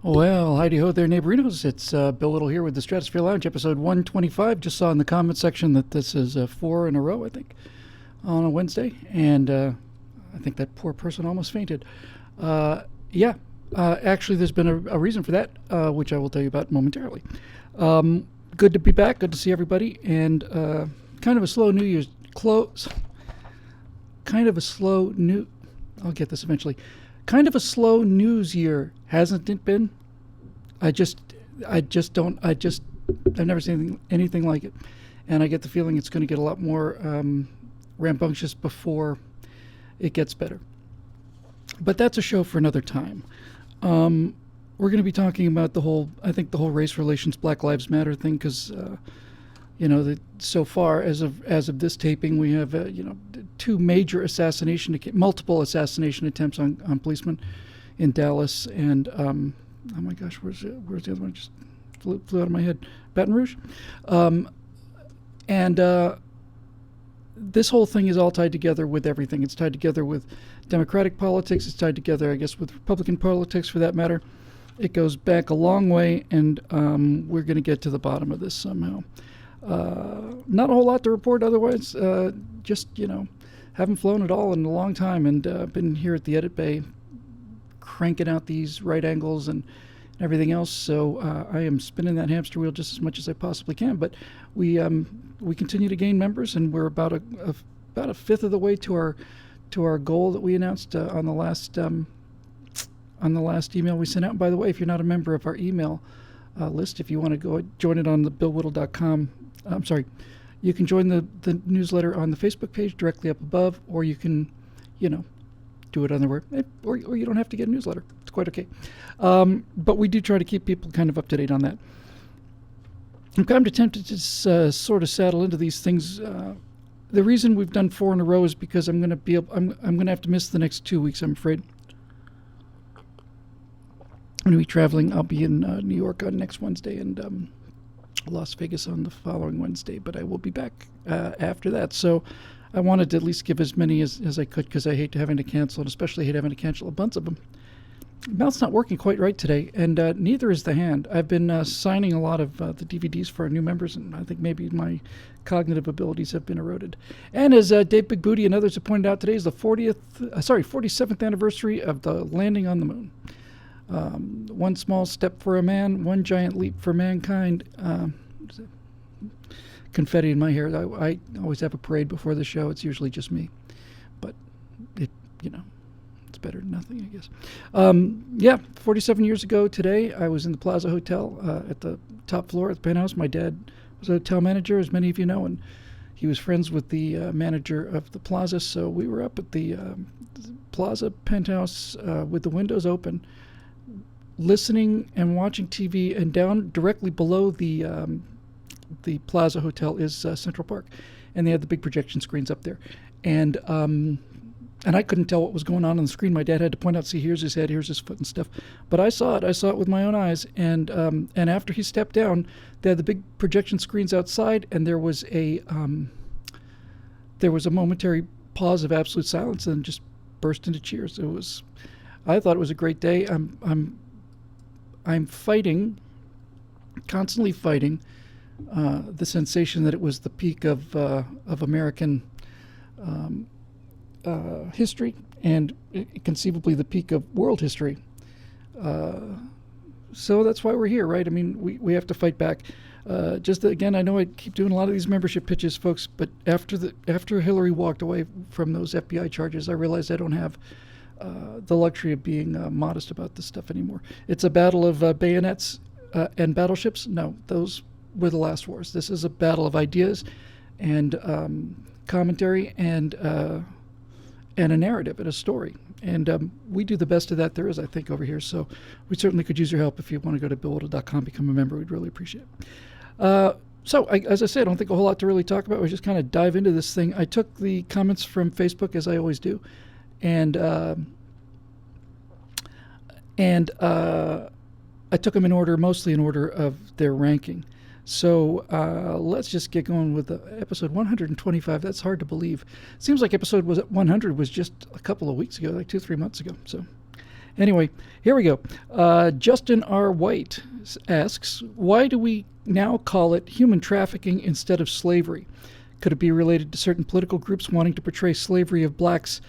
Well, heidi ho there, neighborinos. It's Bill Little here with the Stratosphere Lounge, episode 125. Just saw in the comment section that this is four in a row, I think, on a Wednesday. And I think that poor person almost fainted. Yeah, actually, there's been a reason for that, which I will tell you about momentarily. Good to be back. Good to see everybody. And kind of a slow New Year's close. Kind of a slow new. I'll get this eventually. Kind of a slow news year, hasn't it been? I've never seen anything like it. And I get the feeling it's going to get a lot more rambunctious before it gets better. But that's a show for another time. We're going to be talking about the whole race relations, Black Lives Matter thing, because, so far as of this taping, we have, two major multiple assassination attempts on policemen in Dallas, and oh my gosh, where's the other one? Just flew out of my head. Baton Rouge, and this whole thing is all tied together with everything. It's tied together with Democratic politics. It's tied together, I guess, with Republican politics, for that matter. It goes back a long way, and we're going to get to the bottom of this somehow. Not a whole lot to report otherwise. Just, haven't flown at all in a long time, and been here at the edit bay cranking out these right angles and everything else. So I am spinning that hamster wheel just as much as I possibly can. But we continue to gain members, and we're about a fifth of the way to our goal that we announced on the last email we sent out. And by the way, if you're not a member of our email list, if you want to go join it on the billwhittle.com, you can join the newsletter on the Facebook page directly up above, or you can, do it on the web, or you don't have to get a newsletter. It's quite okay. But we do try to keep people kind of up to date on that. I'm kind of tempted to sort of saddle into these things. The reason we've done four in a row is because I'm going to have to miss the next 2 weeks, I'm afraid. I'm going to be traveling. I'll be in New York on next Wednesday, and Las Vegas on the following Wednesday, but I will be back after that. So I wanted to at least give as many as I could, because I hate having to cancel, and especially hate having to cancel a bunch of them. Mouth's not working quite right today, and neither is the hand. I've been signing a lot of the DVDs for our new members, and I think maybe my cognitive abilities have been eroded. And as Dave Big Booty and others have pointed out, today is the 47th anniversary of the landing on the moon. One small step for a man, one giant leap for mankind. Confetti in my hair. I always have a parade before the show. It's usually just me, but it's better than nothing, I guess. 47 years ago today, I was in the Plaza Hotel at the top floor at the penthouse. My dad was a hotel manager, as many of you know, and he was friends with the manager of the Plaza. So we were up at the Plaza penthouse with the windows open, listening and watching TV, and down directly below the Plaza Hotel is Central Park, and they had the big projection screens up there, and I couldn't tell what was going on the screen. My dad had to point out, see, here's his head, here's his foot and stuff, but I saw it with my own eyes, and after he stepped down, they had the big projection screens outside, and there was a momentary pause of absolute silence, and just burst into cheers. I thought it was a great day. I'm constantly fighting the sensation that it was the peak of American history, and conceivably the peak of world history. So that's why we're here, right? I mean, we have to fight back. Again, I know I keep doing a lot of these membership pitches, folks, but after Hillary walked away from those FBI charges, I realized I don't have the luxury of being modest about this stuff anymore. It's a battle of bayonets and battleships. No, those were the last wars. This is a battle of ideas and commentary and a narrative and a story. And we do the best of that there is, I think, over here. So we certainly could use your help. If you want to go to billwhittle.com, become a member, we'd really appreciate it. As I said, I don't think a whole lot to really talk about. We just kind of dive into this thing. I took the comments from Facebook, as I always do, and I took them mostly in order of their ranking. So let's just get going with episode 125. That's hard to believe. Seems like episode 100 was just a couple of weeks ago, like 2-3 months ago. So Anyway, here we go. Justin R. White asks, why do we now call it human trafficking instead of slavery? Could it be related to certain political groups wanting to portray slavery of blacks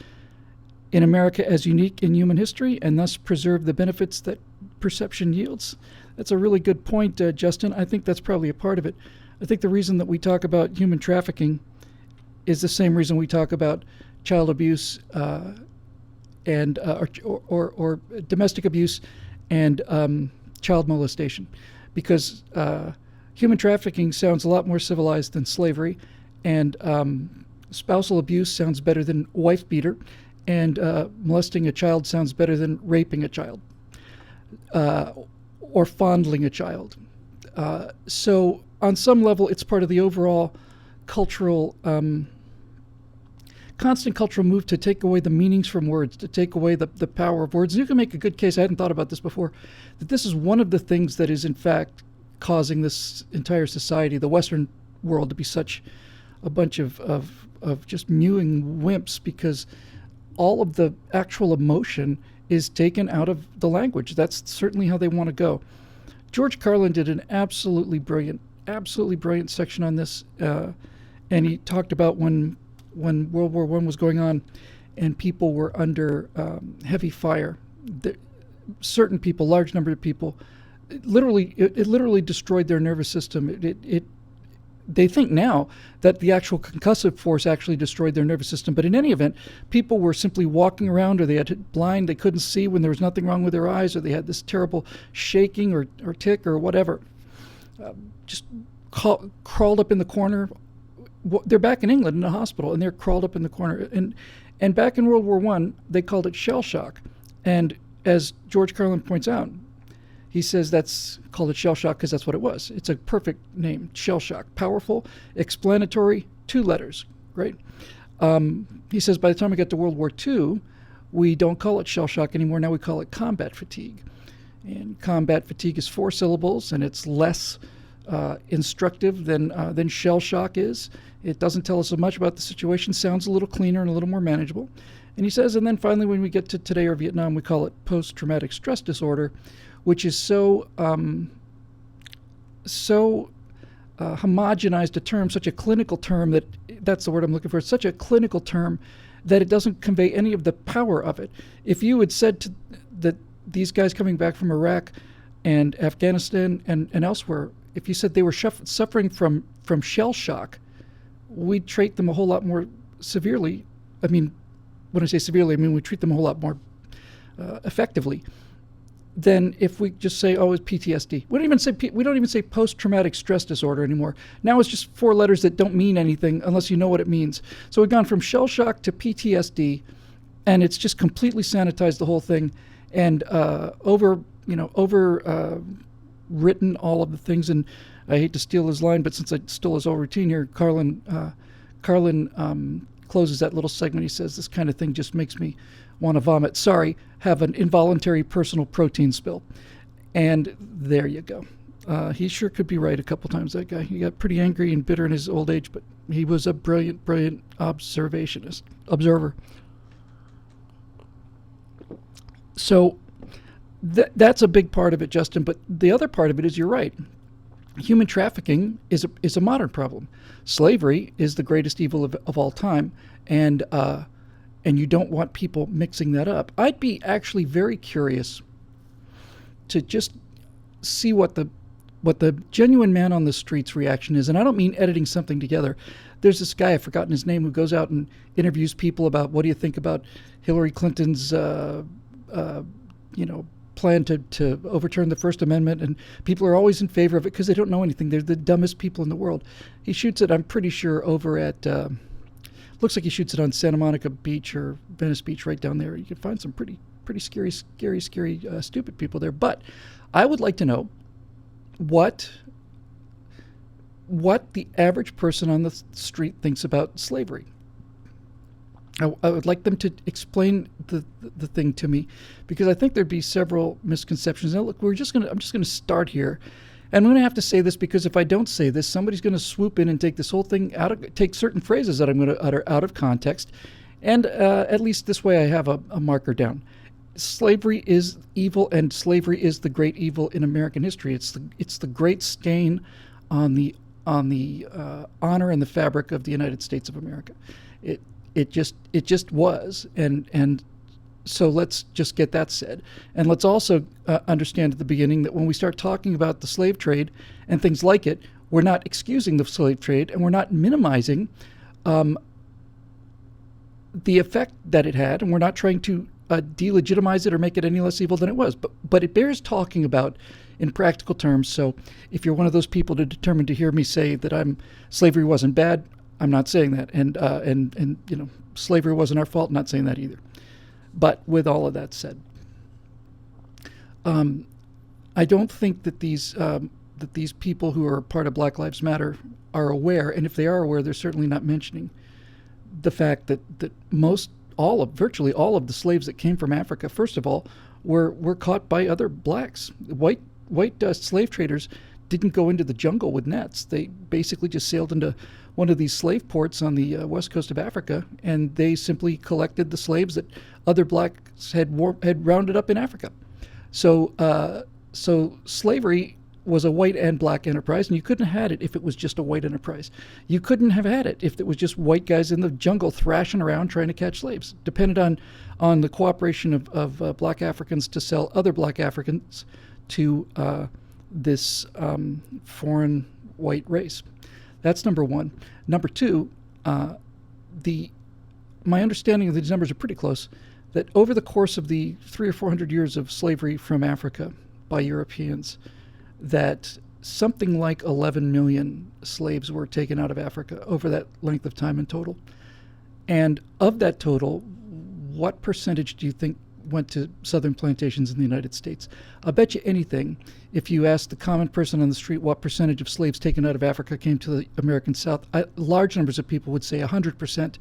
in America as unique in human history and thus preserve the benefits that perception yields? That's a really good point, Justin. I think that's probably a part of it. I think the reason that we talk about human trafficking is the same reason we talk about child abuse and or domestic abuse and child molestation, because human trafficking sounds a lot more civilized than slavery, and spousal abuse sounds better than wife beater, and molesting a child sounds better than raping a child or fondling a child. So on some level, it's part of the overall cultural constant cultural move to take away the meanings from words, to take away the power of words. And you can make a good case, I hadn't thought about this before, that this is one of the things that is in fact causing this entire society, the Western world, to be such a bunch of just mewing wimps, because all of the actual emotion is taken out of the language. That's certainly how they want to go. George Carlin did an absolutely brilliant section on this, and he talked about when World War I was going on and people were under heavy fire. Certain people, large number of people, it literally destroyed their nervous system. They think now that the actual concussive force actually destroyed their nervous system, but in any event, people were simply walking around, or they had blind, they couldn't see when there was nothing wrong with their eyes, or they had this terrible shaking or tic or whatever. Just crawled up in the corner. They're back in England in a hospital, and they're crawled up in the corner. And back in World War I, they called it shell shock. And as George Carlin points out, he says that's called it shell shock because that's what it was. It's a perfect name, shell shock. Powerful, explanatory, 2 letters, right? He says by the time we get to World War II, we don't call it shell shock anymore. Now we call it combat fatigue. And combat fatigue is 4 syllables, and it's less instructive than shell shock is. It doesn't tell us so much about the situation, sounds a little cleaner and a little more manageable. And he says, and then finally when we get to today or Vietnam, we call it post-traumatic stress disorder, which is so homogenized a term, such a clinical term, that's the word I'm looking for, such a clinical term that it doesn't convey any of the power of it. If you had said that these guys coming back from Iraq and Afghanistan and elsewhere, if you said they were suffering from shell shock, we'd treat them a whole lot more severely. I mean, when I say severely, I mean we treat them a whole lot more effectively than if we just say, oh, it's PTSD. We don't even say post-traumatic stress disorder anymore. Now it's just 4 letters that don't mean anything unless you know what it means. So we've gone from shell shock to PTSD, and it's just completely sanitized the whole thing, and written all of the things. And I hate to steal his line, but since I stole his whole routine here, Carlin closes that little segment. He says, this kind of thing just makes me want to vomit. Sorry, have an involuntary personal protein spill. And there you go. He sure could be right a couple times, that guy. He got pretty angry and bitter in his old age, but he was a brilliant observer. So that's a big part of it, Justin. But the other part of it is, you're right. Human trafficking is a modern problem. Slavery is the greatest evil of all time, and you don't want people mixing that up. I'd be actually very curious to just see what the genuine man on the street's reaction is. And I don't mean editing something together. There's this guy, I've forgotten his name, who goes out and interviews people about, what do you think about Hillary Clinton's plan to overturn the First Amendment, and people are always in favor of it because they don't know anything. They're the dumbest people in the world. He shoots it, I'm pretty sure, over at, looks like he shoots it on Santa Monica Beach or Venice Beach, right down there. You can find some pretty scary, stupid people there. But I would like to know what the average person on the street thinks about slavery. I would like them to explain the thing to me, because I think there'd be several misconceptions. Now, look, I'm just going to start here. And I'm going to have to say this, because if I don't say this, somebody's going to swoop in and take this whole thing take certain phrases that I'm going to utter out of context. And at least this way I have a marker down. slavery is evil, and slavery is the great evil in American history. It's the great stain on the honor and the fabric of the United States of America. It just was, and so let's just get that said, and let's also understand at the beginning that when we start talking about the slave trade and things like it, we're not excusing the slave trade, and we're not minimizing the effect that it had, and we're not trying to delegitimize it or make it any less evil than it was. But it bears talking about in practical terms. So if you're one of those people that are determined to hear me say that slavery wasn't bad, I'm not saying that, and slavery wasn't our fault. I'm not saying that either. But with all of that said, I don't think that these people who are part of Black Lives Matter are aware, and if they are aware, they're certainly not mentioning the fact that virtually all of the slaves that came from Africa, first of all, were caught by other blacks. White slave traders didn't go into the jungle with nets. They basically just sailed into one of these slave ports on the west coast of Africa, and they simply collected the slaves that other blacks had rounded up in Africa. So slavery was a white and black enterprise, and you couldn't have had it if it was just a white enterprise. You couldn't have had it if it was just white guys in the jungle thrashing around trying to catch slaves. Depended on the cooperation of black Africans to sell other black Africans to this foreign white race. That's number one. Number two, my understanding of these numbers are pretty close, that over the course of the 300 or 400 years of slavery from Africa by Europeans, that something like 11 million slaves were taken out of Africa over that length of time in total. And of that total, what percentage do you think went to southern plantations in the United States? I'll bet you anything, if you ask the common person on the street what percentage of slaves taken out of Africa came to the American South, large numbers of people would say 100%,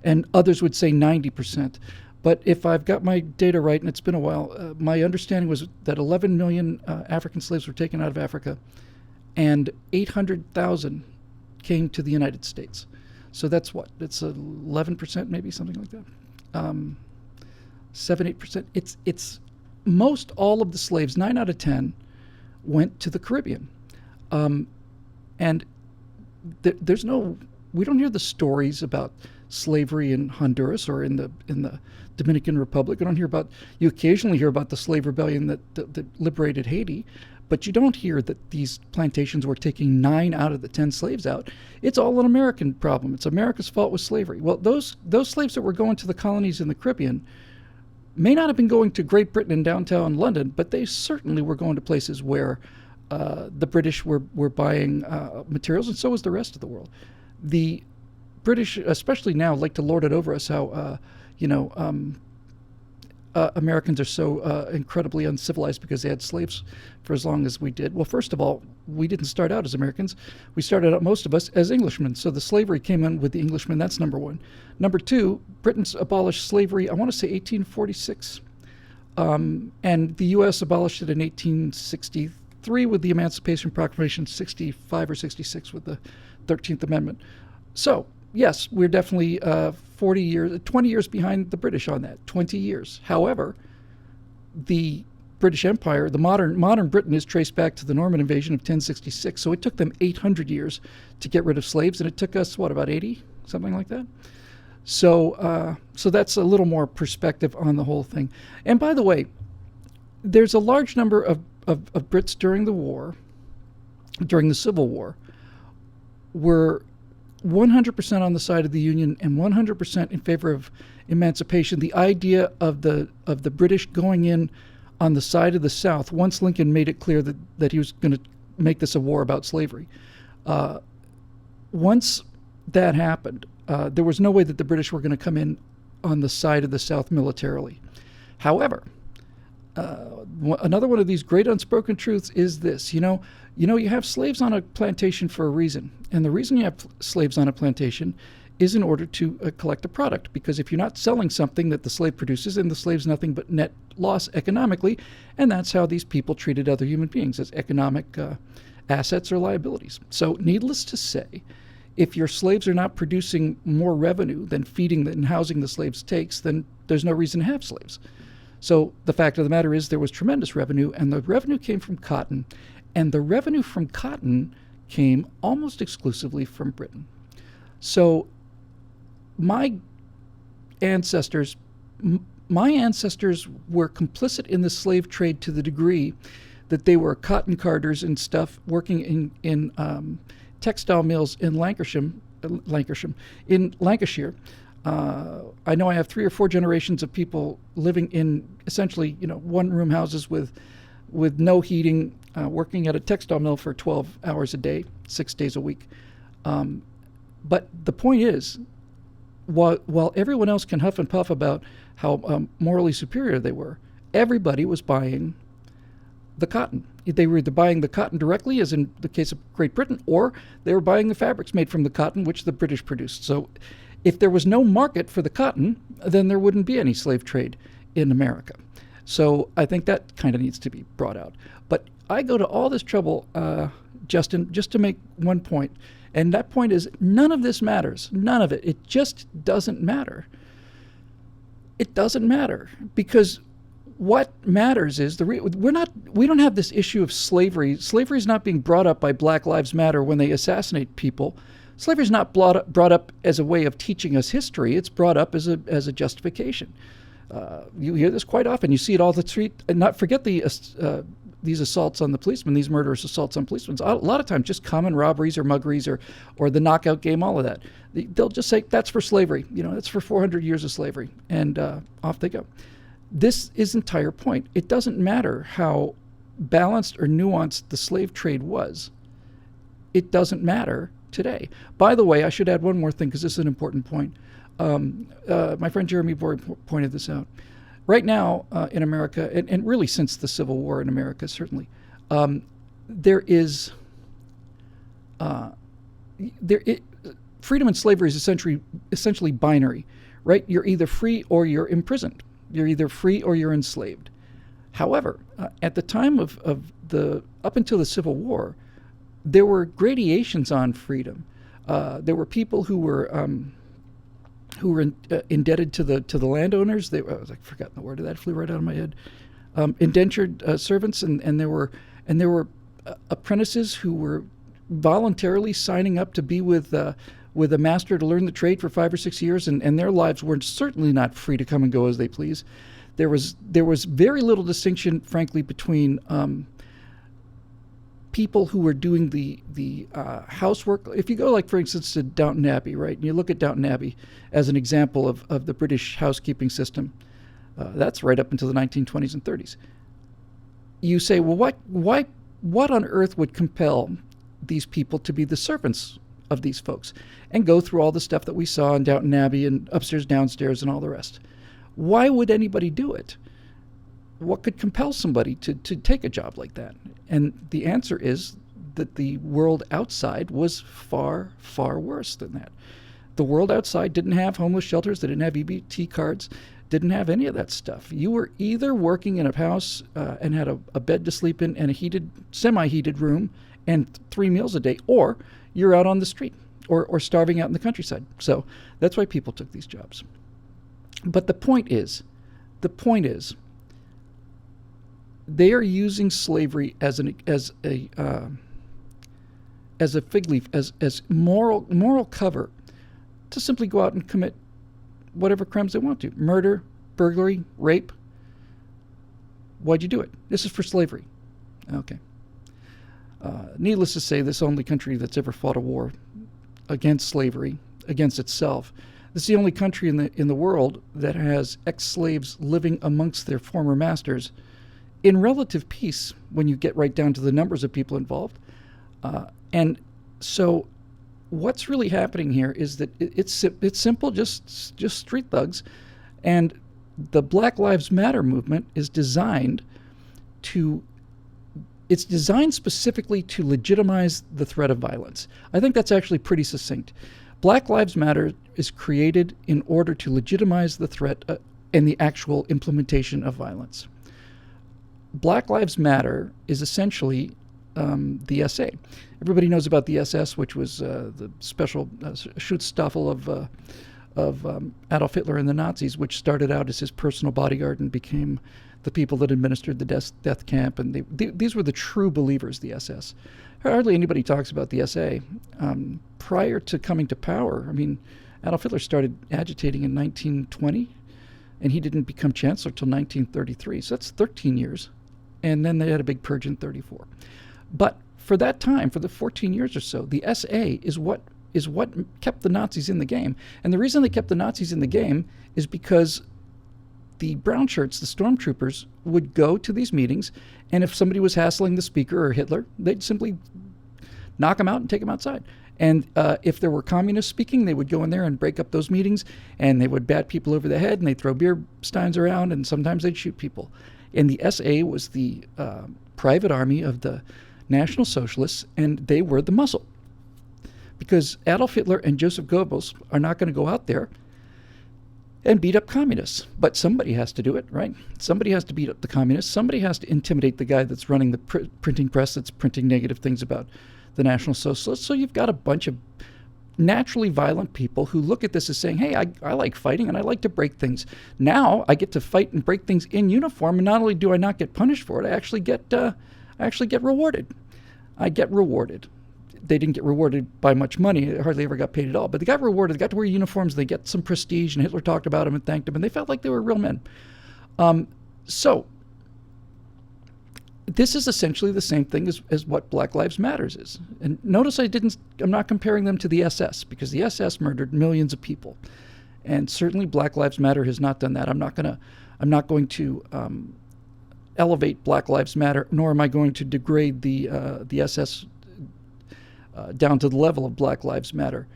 and others would say 90%. But if I've got my data right, and it's been a while, my understanding was that 11 million African slaves were taken out of Africa, and 800,000 came to the United States. So that's what? It's 11%, maybe, something like that. 7-8%. It's most all of the slaves, 9 out of 10, went to the Caribbean, and we don't hear the stories about slavery in Honduras or in the Dominican Republic. You occasionally hear about the slave rebellion that liberated Haiti, but you don't hear that these plantations were taking 9 out of the 10 slaves out. It's all an American problem. It's America's fault with slavery. Well, those slaves that were going to the colonies in the Caribbean may not have been going to Great Britain and downtown London, but they certainly were going to places where the British were buying materials, and so was the rest of the world. The British, especially now, like to lord it over us how Americans are so incredibly uncivilized because they had slaves for as long as we did. Well, first of all, we didn't start out as Americans. We started out, most of us, as Englishmen. So the slavery came in with the Englishmen. That's number one. Number two, Britain's abolished slavery, I want to say 1846. And the U.S. abolished it in 1863 with the Emancipation Proclamation, 65 or 66 with the 13th Amendment. So, yes, we're definitely 20 years behind the British on that, 20 years. However, the British Empire, the modern Britain, is traced back to the Norman invasion of 1066. So it took them 800 years to get rid of slaves, and it took us, about 80, something like that? So that's a little more perspective on the whole thing. And by the way, there's a large number of Brits during the Civil War, were 100% on the side of the Union and 100% in favor of emancipation. The idea of the British going in on the side of the South, once Lincoln made it clear that he was going to make this a war about slavery. Once that happened, there was no way that the British were going to come in on the side of the South militarily. However, another one of these great unspoken truths is this. You have slaves on a plantation for a reason. And the reason you have slaves on a plantation is in order to collect a product. Because if you're not selling something that the slave produces, then the slave's nothing but net loss economically. And that's how these people treated other human beings, as economic assets or liabilities. So needless to say, if your slaves are not producing more revenue than feeding and housing the slaves takes, then there's no reason to have slaves. So the fact of the matter is there was tremendous revenue, and the revenue came from cotton. And the revenue from cotton came almost exclusively from Britain. So my ancestors were complicit in the slave trade to the degree that they were cotton carders and stuff working in textile mills in Lancashire. I know I have 3 or 4 generations of people living in essentially, one-room houses with no heating, working at a textile mill for 12 hours a day, 6 days a week. But the point is, while everyone else can huff and puff about how morally superior they were, everybody was buying the cotton. They were either buying the cotton directly, as in the case of Great Britain, or they were buying the fabrics made from the cotton, which the British produced. So if there was no market for the cotton, then there wouldn't be any slave trade in America. So I think that kind of needs to be brought out. But I go to all this trouble, Justin, just to make one point. And that point is none of this matters. None of it. It just doesn't matter. It doesn't matter, because what matters is we don't have this issue of slavery. Slavery is not being brought up by Black Lives Matter when they assassinate people. Slavery is not brought up as a way of teaching us history. It's brought up as a justification. You hear this quite often. You see it all the street. And not forget these assaults on the policemen, these murderous assaults on policemen. A lot of times just common robberies or muggeries or the knockout game, all of that. They'll just say, that's for slavery. That's for 400 years of slavery. And off they go. This is the entire point. It doesn't matter how balanced or nuanced the slave trade was. It doesn't matter today. By the way, I should add one more thing, because this is an important point. My friend Jeremy Boyd pointed this out. Right now in America, and really since the Civil War in America, certainly, freedom and slavery is essentially binary, right? You're either free or you're imprisoned. You're either free or you're enslaved. However, at the time of up until the Civil War, there were gradations on freedom. There were people who were indebted to the landowners. I've forgotten the word of that. It flew right out of my head. Indentured servants, and there were apprentices who were voluntarily signing up to be with a master to learn the trade for 5 or 6 years, and their lives were certainly not free to come and go as they please. There was very little distinction, frankly, between people who were doing the housework. If you go, for instance, to Downton Abbey, right, and you look at Downton Abbey as an example of the British housekeeping system, that's right up until the 1920s and 30s. You say, well, what on earth would compel these people to be the servants of these folks and go through all the stuff that we saw in Downton Abbey and upstairs, downstairs, and all the rest? Why would anybody do it? What could compel somebody to take a job like that? And the answer is that the world outside was far, far worse than that. The world outside didn't have homeless shelters, they didn't have EBT cards, didn't have any of that stuff. You were either working in a house and had a bed to sleep in and a semi-heated room and 3 meals a day, or you're out on the street or starving out in the countryside. So that's why people took these jobs. But the point is, they are using slavery as a fig leaf, as moral cover to simply go out and commit whatever crimes they want to. Murder, burglary, rape. Why'd you do it? This is for slavery. Okay. Needless to say, this is the only country that's ever fought a war against slavery, against itself. This is the only country in the world that has ex-slaves living amongst their former masters in relative peace when you get right down to the numbers of people involved. And so what's really happening here is that it's simple, just street thugs. And the Black Lives Matter movement is designed specifically to legitimize the threat of violence. I think that's actually pretty succinct. Black Lives Matter is created in order to legitimize the threat and the actual implementation of violence. Black Lives Matter is essentially the SA. Everybody knows about the SS, which was the special Schutzstaffel Adolf Hitler and the Nazis, which started out as his personal bodyguard and became the people that administered the death camp. And these were the true believers, the SS. Hardly anybody talks about the SA. Prior to coming to power, I mean, Adolf Hitler started agitating in 1920, and he didn't become chancellor until 1933. So that's 13 years. And then they had a big purge in 34. But for that time, for the 14 years or so, the SA is what kept the Nazis in the game. And the reason they kept the Nazis in the game is because the brown shirts, the stormtroopers, would go to these meetings, and if somebody was hassling the speaker or Hitler, they'd simply knock them out and take them outside. And if there were communists speaking, they would go in there and break up those meetings, and they would bat people over the head, and they'd throw beer steins around, and sometimes they'd shoot people. And the SA was the private army of the National Socialists, and they were the muscle. Because Adolf Hitler and Joseph Goebbels are not going to go out there and beat up communists. But somebody has to do it, right? Somebody has to beat up the communists. Somebody has to intimidate the guy that's running the printing press that's printing negative things about the National Socialists. So you've got a bunch of naturally violent people who look at this as saying, hey, I like fighting and I like to break things. Now I get to fight and break things in uniform, and not only do I not get punished for it, I actually get rewarded. I get rewarded. They didn't get rewarded by much money. They hardly ever got paid at all. But they got rewarded. They got to wear uniforms. They get some prestige. And Hitler talked about them and thanked them. And they felt like they were real men. So this is essentially the same thing as what Black Lives Matter is. And notice I'm not comparing them to the SS, because the SS murdered millions of people. And certainly Black Lives Matter has not done that. I'm not going to elevate Black Lives Matter, nor am I going to degrade the SS down to the level of Black Lives Matter.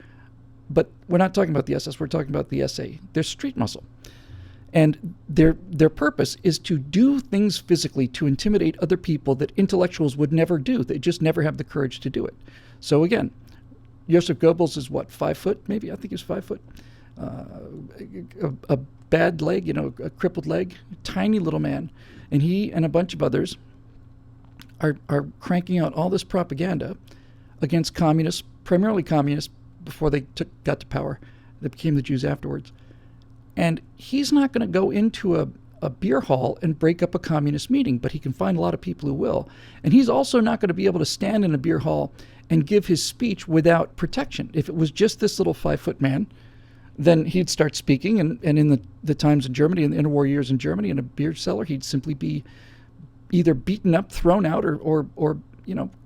But we're not talking about the SS, we're talking about the SA. They're street muscle. And their purpose is to do things physically to intimidate other people that intellectuals would never do. They just never have the courage to do it. So again, Joseph Goebbels is what, 5 foot maybe? I think he's 5 foot. A bad leg, a crippled leg, tiny little man. And he and a bunch of others are cranking out all this propaganda against communists, primarily communists, before they got to power. They became the Jews afterwards. And he's not going to go into a beer hall and break up a communist meeting, but he can find a lot of people who will. And he's also not going to be able to stand in a beer hall and give his speech without protection. If it was just this little 5 foot man, then he'd start speaking, and in the times in Germany, in the interwar years in Germany, in a beer cellar, he'd simply be either beaten up, thrown out, or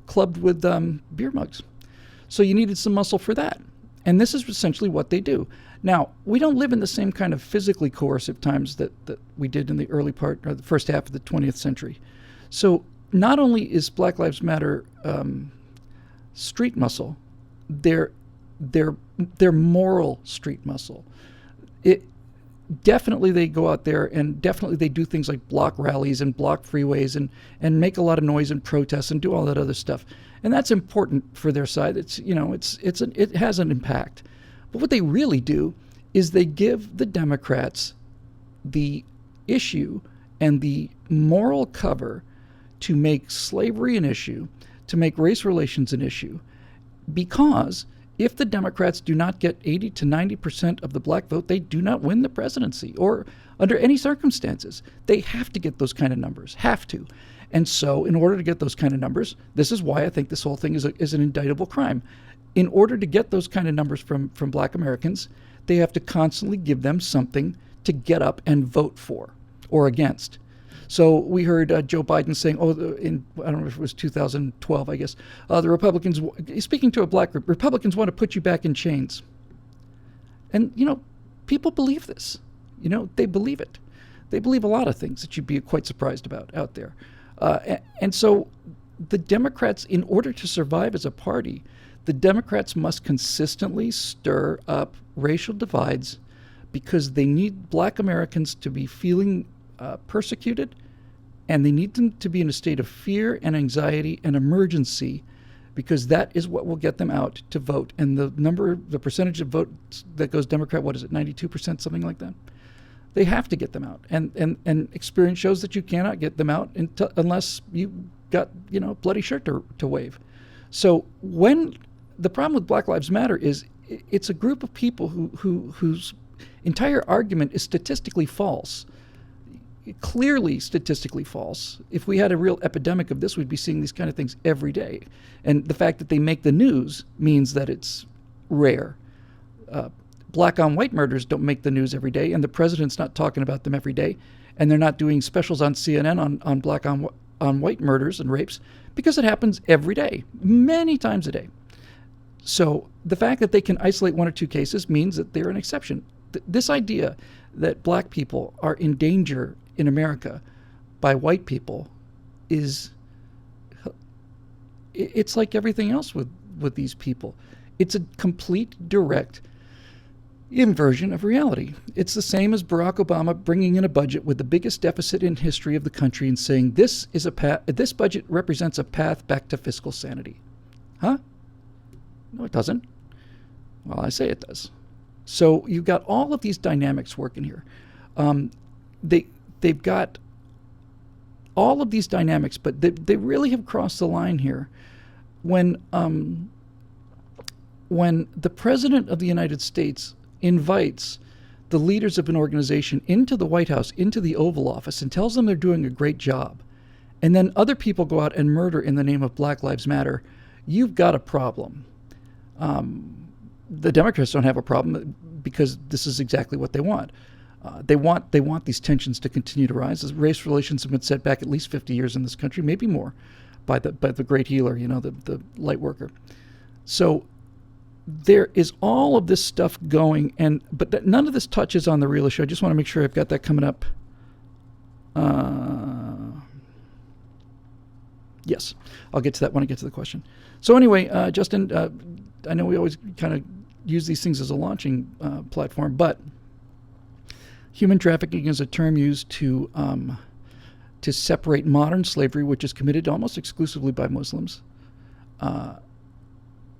clubbed with beer mugs. So you needed some muscle for that. And this is essentially what they do. Now, we don't live in the same kind of physically coercive times that we did in the early part, or the first half of the 20th century. So not only is Black Lives Matter street muscle, they're moral street muscle. Definitely they go out there, and definitely they do things like block rallies and block freeways and make a lot of noise and protest and do all that other stuff. And that's important for their side. It has an impact. But what they really do is they give the Democrats the issue and the moral cover to make slavery an issue, to make race relations an issue, because if the Democrats do not get 80 to 90% of the black vote, they do not win the presidency, or under any circumstances. They have to get those kind of numbers, have to. And so in order to get those kind of numbers, this is why I think this whole thing is an indictable crime. In order to get those kind of numbers from black Americans, they have to constantly give them something to get up and vote for or against. So we heard Joe Biden saying, I don't know if it was 2012, I guess, the Republicans, speaking to a black group, Republicans want to put you back in chains. And, people believe this. They believe it. They believe a lot of things that you'd be quite surprised about out there. And so the Democrats, in order to survive as a party, the Democrats must consistently stir up racial divides, because they need black Americans to be feeling persecuted, and they need them to be in a state of fear and anxiety and emergency, because that is what will get them out to vote. And the percentage of votes that goes Democrat, what is it, 92%, something like that? They have to get them out. And experience shows that you cannot get them out unless you got, bloody shirt to wave. So when the problem with Black Lives Matter is it's a group of people whose entire argument is statistically false. Clearly statistically false. If we had a real epidemic of this, we'd be seeing these kind of things every day. And the fact that they make the news means that it's rare. Black on white murders don't make the news every day, and the president's not talking about them every day. And they're not doing specials on CNN on black on white murders and rapes, because it happens every day, many times a day. So the fact that they can isolate one or two cases means that they're an exception. This idea that black people are in danger in America by white people it's like everything else with these people. It's a complete, direct inversion of reality. It's the same as Barack Obama bringing in a budget with the biggest deficit in history of the country and saying this budget represents a path back to fiscal sanity. Huh? No, it doesn't. Well, I say it does. So you've got all of these dynamics working here. They've got all of these dynamics, but they really have crossed the line here when the President of the United States invites the leaders of an organization into the White House, into the Oval Office, and tells them they're doing a great job, and then other people go out and murder in the name of Black Lives Matter, you've got a problem. The Democrats don't have a problem because this is exactly what they want. They want these tensions to continue to rise. As race relations have been set back at least 50 years in this country, maybe more, by the great healer, the light worker. So there is all of this stuff going, but none of this touches on the real issue. I just want to make sure I've got that coming up. Yes, I'll get to that when I get to the question. So anyway, Justin, I know we always kind of use these things as a launching platform, but human trafficking is a term used to separate modern slavery, which is committed almost exclusively by Muslims,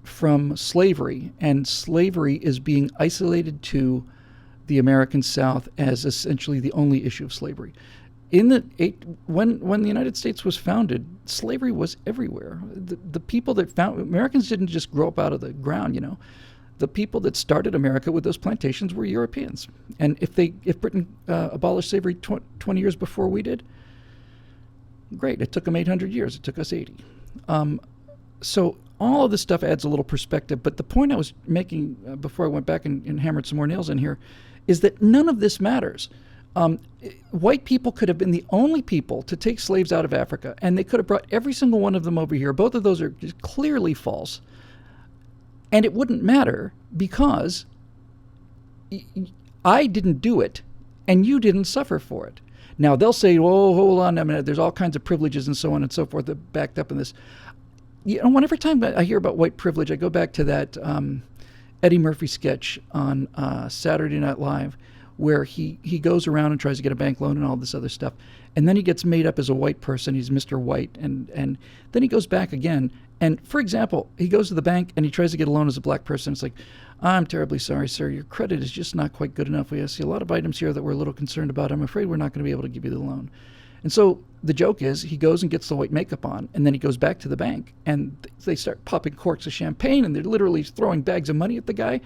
from slavery. And slavery is being isolated to the American South as essentially the only issue of slavery. When the United States was founded, slavery was everywhere. The people that Americans didn't just grow up out of the ground, The people that started America with those plantations were Europeans. And if Britain abolished slavery 20 years before we did, great. It took them 800 years. It took us 80. So all of this stuff adds a little perspective. But the point I was making before I went back and hammered some more nails in here is that none of this matters. White people could have been the only people to take slaves out of Africa, and they could have brought every single one of them over here. Both of those are clearly false. And it wouldn't matter because I didn't do it and you didn't suffer for it. Now, they'll say, oh, hold on a minute, there's all kinds of privileges and so on and so forth that backed up in this. Whenever time I hear about white privilege, I go back to that Eddie Murphy sketch on Saturday Night Live where he goes around and tries to get a bank loan and all this other stuff. And then he gets made up as a white person. He's Mr. White. And then he goes back again. And, for example, he goes to the bank and he tries to get a loan as a black person. It's like, I'm terribly sorry, sir. Your credit is just not quite good enough. We see a lot of items here that we're a little concerned about. I'm afraid we're not going to be able to give you the loan. And so the joke is he goes and gets the white makeup on, and then he goes back to the bank, and they start popping corks of champagne, and they're literally throwing bags of money at the guy.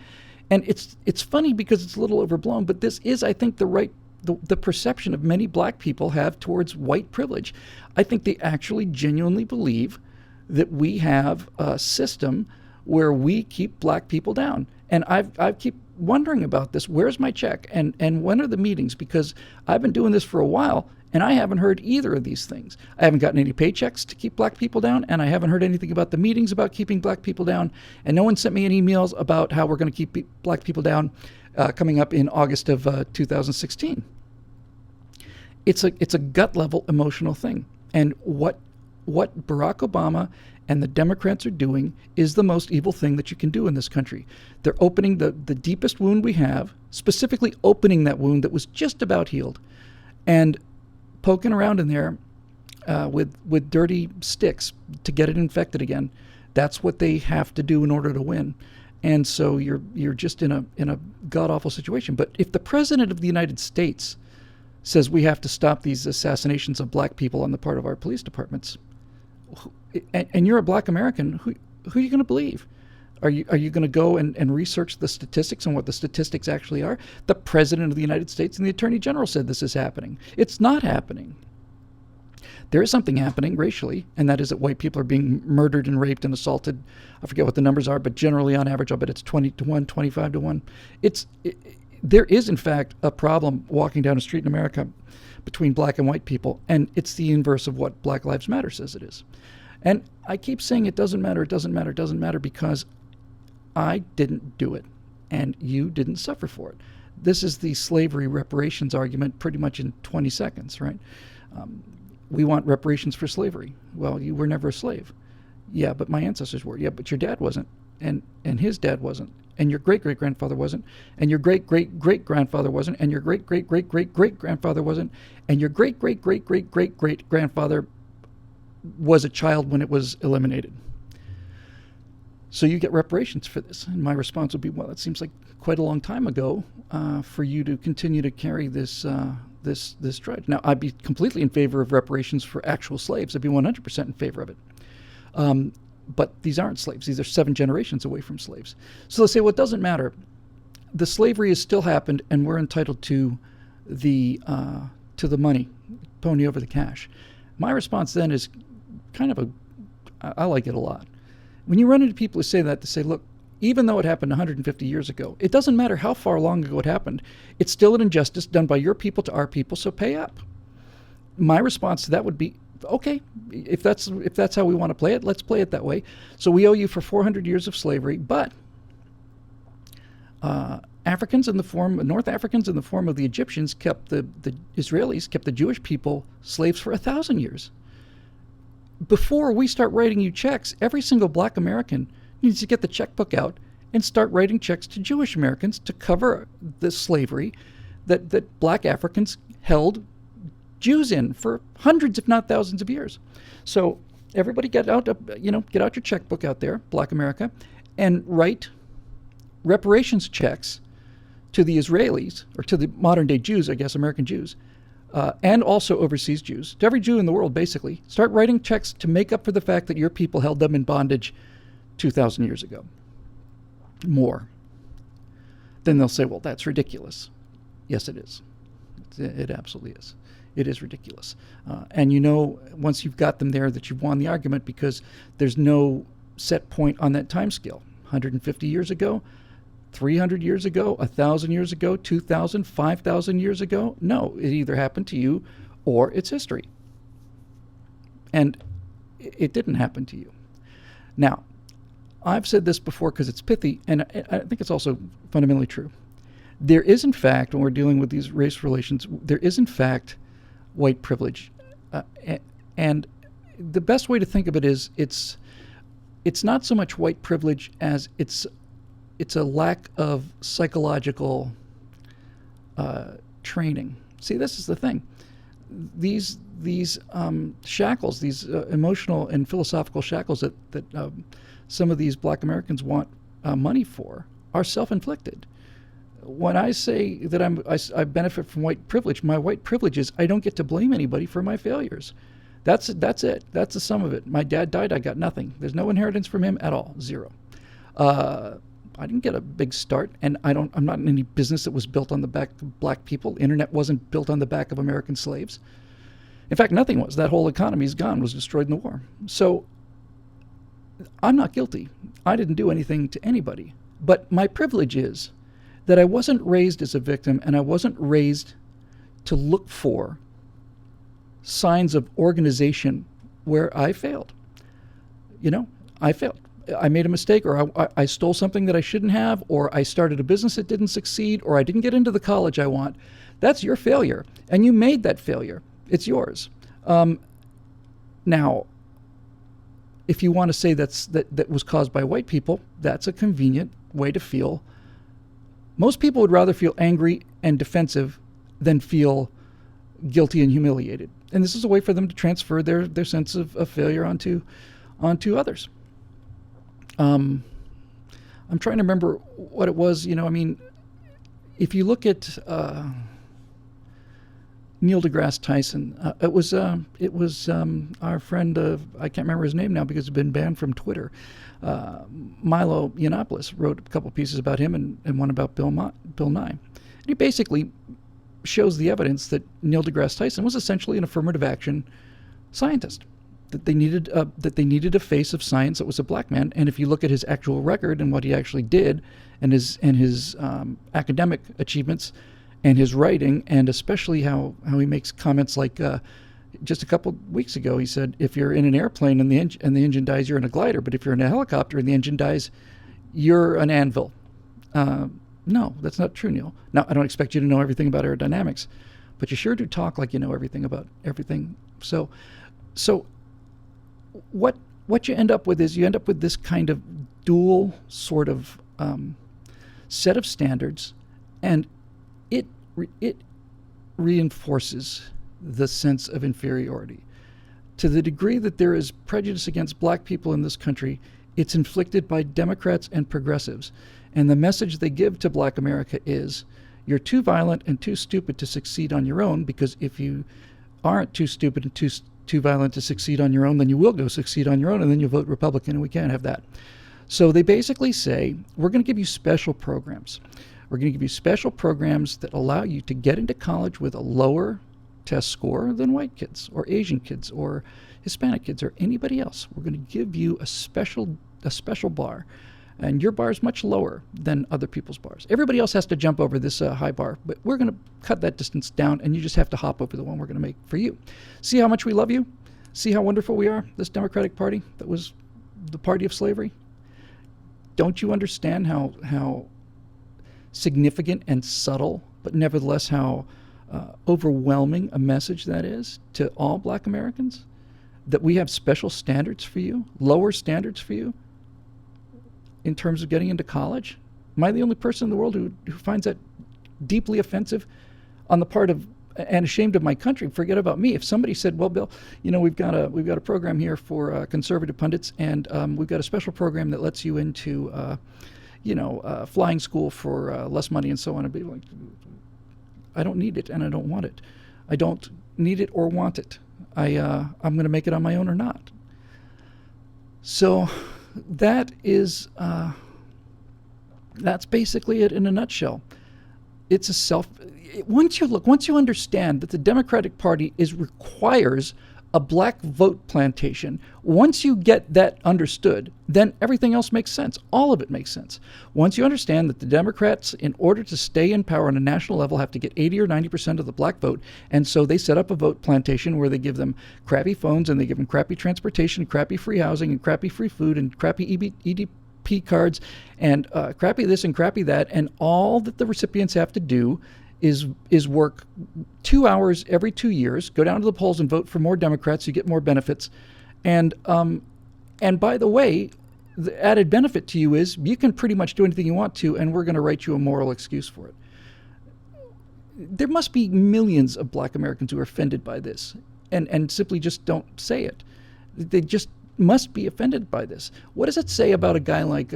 And it's funny because it's a little overblown, but this is, I think, the perception of many black people have towards white privilege. I think they actually genuinely believe that we have a system where we keep black people down. And I keep wondering about this. Where's my check? And when are the meetings? Because I've been doing this for a while, and I haven't heard either of these things. I haven't gotten any paychecks to keep black people down, and I haven't heard anything about the meetings about keeping black people down. And no one sent me any emails about how we're going to keep black people down coming up in August of 2016. It's a gut-level emotional thing. And what Barack Obama and the Democrats are doing is the most evil thing that you can do in this country. They're opening the deepest wound we have, specifically opening that wound that was just about healed, and poking around in there with dirty sticks to get it infected again. That's what they have to do in order to win. And so you're just in a god-awful situation. But if the President of the United States says we have to stop these assassinations of black people on the part of our police departments, and you're a black American, who are you going to believe? Are you going to go and research the statistics and what the statistics actually are? The President of the United States and the Attorney General said this is happening. It's not happening. There is something happening racially, and that is that white people are being murdered and raped and assaulted. I forget what the numbers are, but generally on average, I'll bet it's 20 to 1, 25 to 1. There is, in fact, a problem walking down a street in America between black and white people, and it's the inverse of what Black Lives Matter says it is. And I keep saying it doesn't matter, it doesn't matter, it doesn't matter, because I didn't do it, and you didn't suffer for it. This is the slavery reparations argument pretty much in 20 seconds, right? We want reparations for slavery. Well, you were never a slave. Yeah, but my ancestors were. Yeah, but your dad wasn't, and his dad wasn't, and your great-great-grandfather wasn't, and your great-great-great-grandfather wasn't, and your great-great-great-great-great-grandfather wasn't, and your great-great-great-great-great-grandfather was a child when it was eliminated. So you get reparations for this. And my response would be, well, it seems like quite a long time ago for you to continue to carry this this drudge. Now, I'd be completely in favor of reparations for actual slaves. I'd be 100% in favor of it. But these aren't slaves. These are 7 generations away from slaves. So they'll say, well, it doesn't matter. The slavery has still happened, and we're entitled to the money, pony over the cash. My response then is kind of I like it a lot. When you run into people who say that, they say, look, even though it happened 150 years ago, it doesn't matter how far long ago it happened. It's still an injustice done by your people to our people, so pay up. My response to that would be, okay, if that's how we want to play it, let's play it that way. So we owe you for 400 years of slavery, but North Africans in the form of the Egyptians kept the Israelis kept the Jewish people slaves for 1,000 years. Before we start writing you checks, every single black American needs to get the checkbook out and start writing checks to Jewish Americans to cover the slavery that black Africans held Jews in for hundreds, if not thousands of years. So everybody get out your checkbook out there, black America, and write reparations checks to the Israelis, or to the modern day Jews, I guess, American Jews, and also overseas Jews, to every Jew in the world, basically. Start writing checks to make up for the fact that your people held them in bondage 2,000 years ago. More. Then they'll say, well, that's ridiculous. Yes, it is. It absolutely is. It is ridiculous. And once you've got them there, that you've won the argument, because there's no set point on that time scale. 150 years ago, 300 years ago, 1,000 years ago, 2,000, 5,000 years ago. No, it either happened to you or it's history. And it didn't happen to you. Now, I've said this before because it's pithy, and I think it's also fundamentally true. There is, in fact, when we're dealing with these race relations, there is, in fact, white privilege. And the best way to think of it is it's not so much white privilege as it's a lack of psychological training. See, this is the thing. These shackles, these emotional and philosophical shackles that some of these black Americans want money for, are self-inflicted. When I say that I benefit from white privilege, my white privilege is I don't get to blame anybody for my failures. That's it. That's the sum of it. My dad died. I got nothing. There's no inheritance from him at all. Zero. I didn't get a big start, and I'm not in any business that was built on the back of black people. Internet wasn't built on the back of American slaves. In fact, nothing was. That whole economy is gone, was destroyed in the war. So I'm not guilty. I didn't do anything to anybody. But my privilege is that I wasn't raised as a victim, and I wasn't raised to look for signs of organization where I failed. I failed. I made a mistake, or I stole something that I shouldn't have, or I started a business that didn't succeed, or I didn't get into the college I want. That's your failure, and you made that failure. It's yours. Now, if you want to say that was caused by white people, that's a convenient way to feel. Most people would rather feel angry and defensive than feel guilty and humiliated. And this is a way for them to transfer their sense of failure onto others. I'm trying to remember what it was. If you look at Neil deGrasse Tyson. It was our friend, I can't remember his name now because it's been banned from Twitter. Milo Yiannopoulos wrote a couple pieces about him and one about Bill Nye. And he basically shows the evidence that Neil deGrasse Tyson was essentially an affirmative action scientist. That they needed a face of science that was a black man. And if you look at his actual record and what he actually did, and his academic achievements, and his writing, and especially how he makes comments like just a couple weeks ago, he said, if you're in an airplane and the engine dies, you're in a glider. But if you're in a helicopter and the engine dies, you're an anvil. No, that's not true, Neil. Now, I don't expect you to know everything about aerodynamics, but you sure do talk like you know everything about everything. So what you end up with is you end up with this kind of dual sort of set of standards, and it reinforces the sense of inferiority. To the degree that there is prejudice against black people in this country, it's inflicted by Democrats and progressives. And the message they give to black America is, you're too violent and too stupid to succeed on your own, because if you aren't too stupid and too violent to succeed on your own, then you will go succeed on your own, and then you'll vote Republican, and we can't have that. So they basically say, we're going to give you special programs. We're going to give you special programs that allow you to get into college with a lower test score than white kids or Asian kids or Hispanic kids or anybody else. We're going to give you a special bar, and your bar is much lower than other people's bars. Everybody else has to jump over this high bar, but we're going to cut that distance down, and you just have to hop over the one we're going to make for you. See how much we love you? See how wonderful we are, this Democratic Party that was the party of slavery? Don't you understand how significant and subtle, but nevertheless how overwhelming a message that is to all black Americans? That we have special standards for you, lower standards for you in terms of getting into college? Am I the only person in the world who finds that deeply offensive on the part of, and ashamed of my country? Forget about me. If somebody said, well, Bill, we've got a program here for conservative pundits, and we've got a special program that lets you into flying school for less money and so on. I'd be like, I don't need it and I don't want it. I don't need it or want it. I'm going to make it on my own or not. So that is that's basically it in a nutshell. It's once you understand that the Democratic Party requires a black vote plantation, once you get that understood, then everything else makes sense. All of it makes sense. Once you understand that the Democrats, in order to stay in power on a national level, have to get 80 or 90% of the black vote, and so they set up a vote plantation where they give them crappy phones, and they give them crappy transportation, crappy free housing, and crappy free food, and crappy EDP cards, and crappy this and crappy that, and all that the recipients have to do is work 2 hours every 2 years, go down to the polls and vote for more Democrats. You get more benefits, and by the way, the added benefit to you is you can pretty much do anything you want to, and we're going to write you a moral excuse for it. There must be millions of black Americans who are offended by this, and simply just don't say it. They just must be offended by this. What does it say about a guy like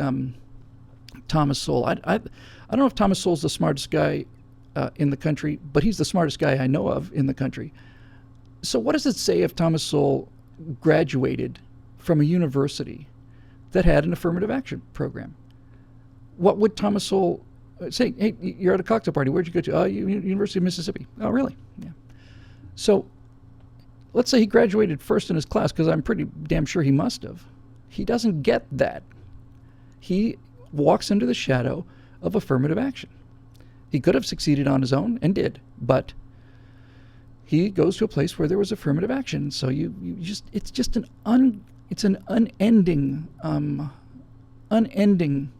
Thomas Sowell? I don't know if Thomas Sowell's the smartest guy in the country, but he's the smartest guy I know of in the country. So what does it say if Thomas Sowell graduated from a university that had an affirmative action program? What would Thomas Sowell say? Hey, you're at a cocktail party. Where'd you go to? University of Mississippi. Oh, really? Yeah. So let's say he graduated first in his class, because I'm pretty damn sure he must have. He doesn't get that. He walks into the shadow of affirmative action. He could have succeeded on his own and did, but he goes to a place where there was affirmative action. So it's an unending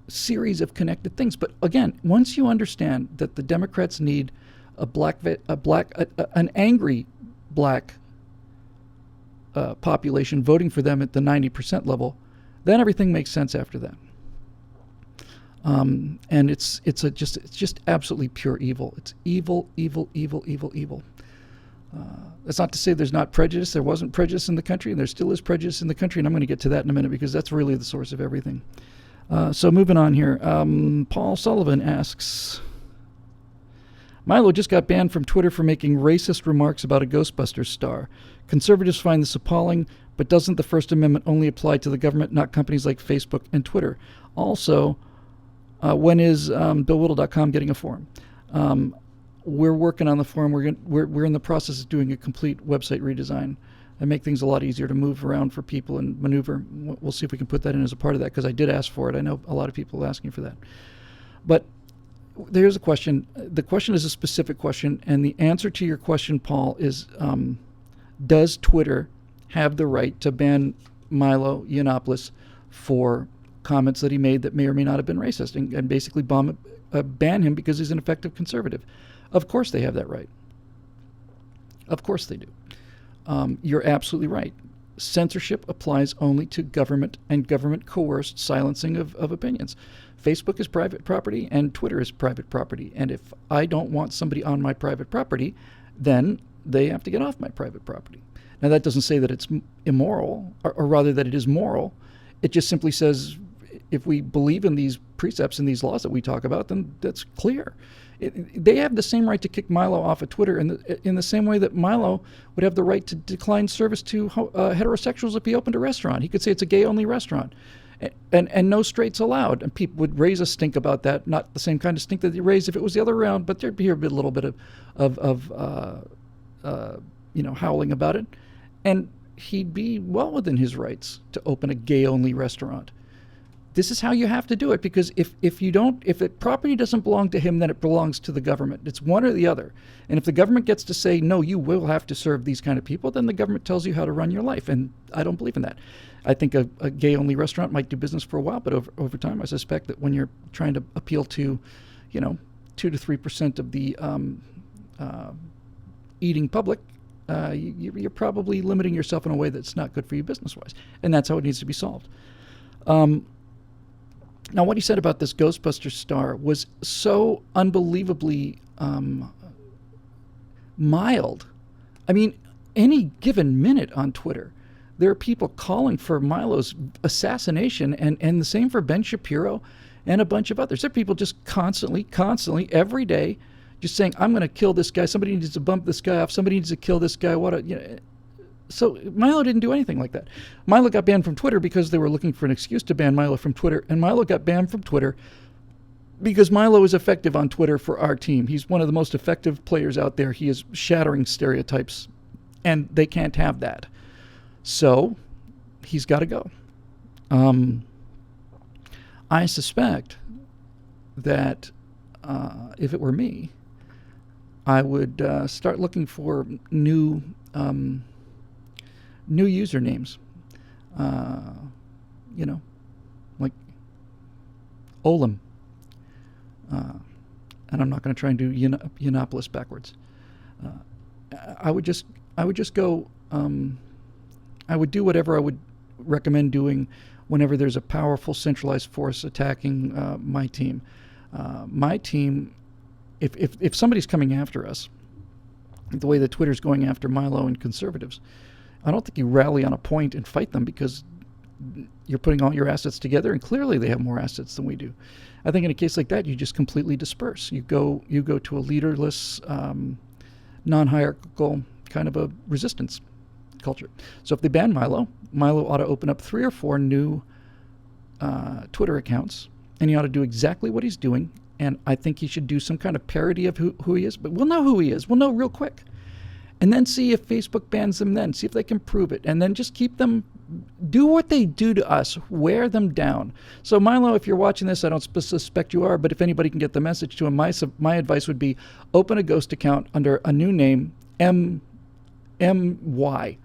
series of connected things. But again, once you understand that the Democrats need an angry black population voting for them at the 90% level, then everything makes sense after that. And it's just absolutely pure evil. It's evil. That's not to say there's not prejudice. There wasn't prejudice in the country, and there still is prejudice in the country, and I'm going to get to that in a minute, because that's really the source of everything. So moving on here, Paul Sullivan asks, Milo just got banned from Twitter for making racist remarks about a Ghostbusters star. Conservatives find this appalling, but doesn't the First Amendment only apply to the government, not companies like Facebook and Twitter? Also, when is BillWhittle.com getting a forum? We're working on the forum. We're in the process of doing a complete website redesign and make things a lot easier to move around for people and maneuver. We'll see if we can put that in as a part of that, because I did ask for it. I know a lot of people asking for that. But there's a question. The question is a specific question, and the answer to your question, Paul, is does Twitter have the right to ban Milo Yiannopoulos for comments that he made that may or may not have been racist, and basically ban him because he's an effective conservative? Of course they have that right. Of course they do. You're absolutely right. Censorship applies only to government and government-coerced silencing of opinions. Facebook is private property and Twitter is private property. And if I don't want somebody on my private property, then they have to get off my private property. Now, that doesn't say that it's immoral, or rather that it is moral. It just simply says if we believe in these precepts and these laws that we talk about, then that's clear. They have the same right to kick Milo off of Twitter in the same way that Milo would have the right to decline service to heterosexuals if he opened a restaurant. He could say it's a gay-only restaurant, and no straights allowed. And people would raise a stink about that, not the same kind of stink that they raised if it was the other way around, but there'd be a little bit of howling about it. And he'd be well within his rights to open a gay-only restaurant. This is how you have to do it, because if the property doesn't belong to him, then it belongs to the government. It's one or the other. And if the government gets to say, no, you will have to serve these kind of people, then the government tells you how to run your life. And I don't believe in that. I think a gay-only restaurant might do business for a while, but over time, I suspect that when you're trying to appeal to, 2 to 3% of the eating public, you're probably limiting yourself in a way that's not good for you business-wise. And that's how it needs to be solved. Now, what he said about this Ghostbusters star was so unbelievably mild. I mean, any given minute on Twitter, there are people calling for Milo's assassination, and the same for Ben Shapiro and a bunch of others. There are people just constantly, every day, just saying, I'm going to kill this guy. Somebody needs to bump this guy off. Somebody needs to kill this guy. So Milo didn't do anything like that. Milo got banned from Twitter because they were looking for an excuse to ban Milo from Twitter, and Milo got banned from Twitter because Milo is effective on Twitter for our team. He's one of the most effective players out there. He is shattering stereotypes, and they can't have that. So he's got to go. I suspect that if it were me, I would start looking for new usernames, like Olam. And I'm not going to try and do Yiannopoulos backwards. I would just go. I would do whatever I would recommend doing whenever there's a powerful centralized force attacking my team. My team, if somebody's coming after us, the way that Twitter's going after Milo and conservatives, I don't think you rally on a point and fight them, because you're putting all your assets together, and clearly they have more assets than we do. I think in a case like that, you just completely disperse. You go to a leaderless, non-hierarchical kind of a resistance culture. So if they ban Milo ought to open up 3 or 4 new Twitter accounts, and he ought to do exactly what he's doing. And I think he should do some kind of parody of who he is. But we'll know who he is. We'll know real quick. And then see if Facebook bans them then. See if they can prove it. And then just keep them, do what they do to us. Wear them down. So Milo, if you're watching this, I don't suspect you are, but if anybody can get the message to him, my advice would be open a ghost account under a new name, MY.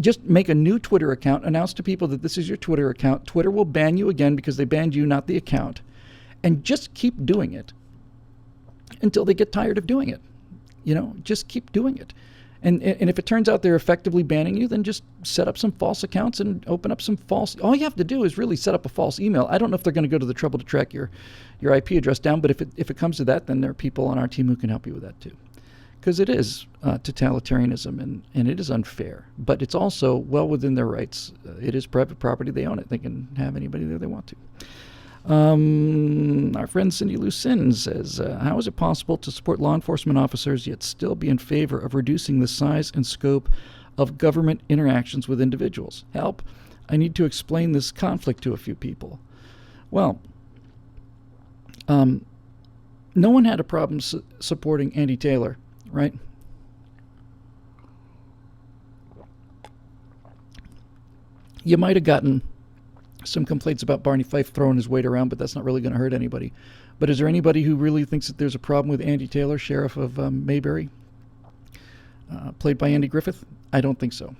Just make a new Twitter account. Announce to people that this is your Twitter account. Twitter will ban you again because they banned you, not the account. And just keep doing it until they get tired of doing it. Just keep doing it. And if it turns out they're effectively banning you, then just set up some false accounts and open up some false. All you have to do is really set up a false email. I don't know if they're going to go to the trouble to track your IP address down, but if it comes to that, then there are people on our team who can help you with that too. Because it is totalitarianism, and it is unfair. But it's also well within their rights. It is private property. They own it. They can have anybody there they want to. Our friend Cindy Lucin says, how is it possible to support law enforcement officers yet still be in favor of reducing the size and scope of government interactions with individuals? Help. I need to explain this conflict to a few people. Well, no one had a problem supporting Andy Taylor, right? You might have gotten some complaints about Barney Fife throwing his weight around, but that's not really going to hurt anybody. But is there anybody who really thinks that there's a problem with Andy Taylor, sheriff of Mayberry, played by Andy Griffith? I don't think so.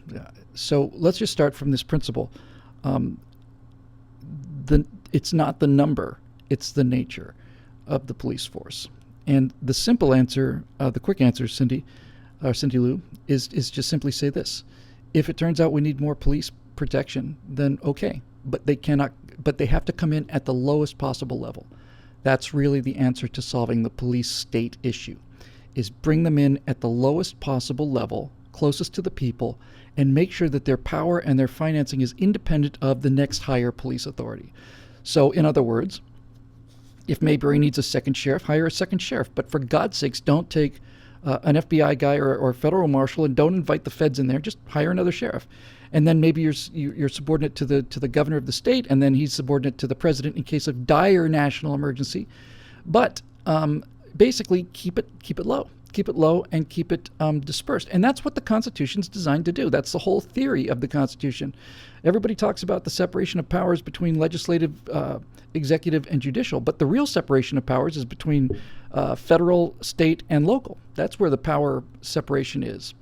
So let's just start from this principle. It's not the number, it's the nature of the police force. And the simple answer, the quick answer, Cindy Lou, is just simply say this. If it turns out we need more police protection, then okay. But they have to come in at the lowest possible level. That's really the answer to solving the police state issue, is bring them in at the lowest possible level, closest to the people, and make sure that their power and their financing is independent of the next higher police authority. So in other words, if Mayberry needs a second sheriff, hire a second sheriff. But for God's sakes, don't take an FBI guy or federal marshal and don't invite the feds in there. Just hire another sheriff. And then maybe you're subordinate to the governor of the state, and then he's subordinate to the president in case of dire national emergency. But basically, keep it low. Keep it low and keep it dispersed. And that's what the Constitution's designed to do. That's the whole theory of the Constitution. Everybody talks about the separation of powers between legislative, executive, and judicial, but the real separation of powers is between federal, state, and local. That's where the power separation is.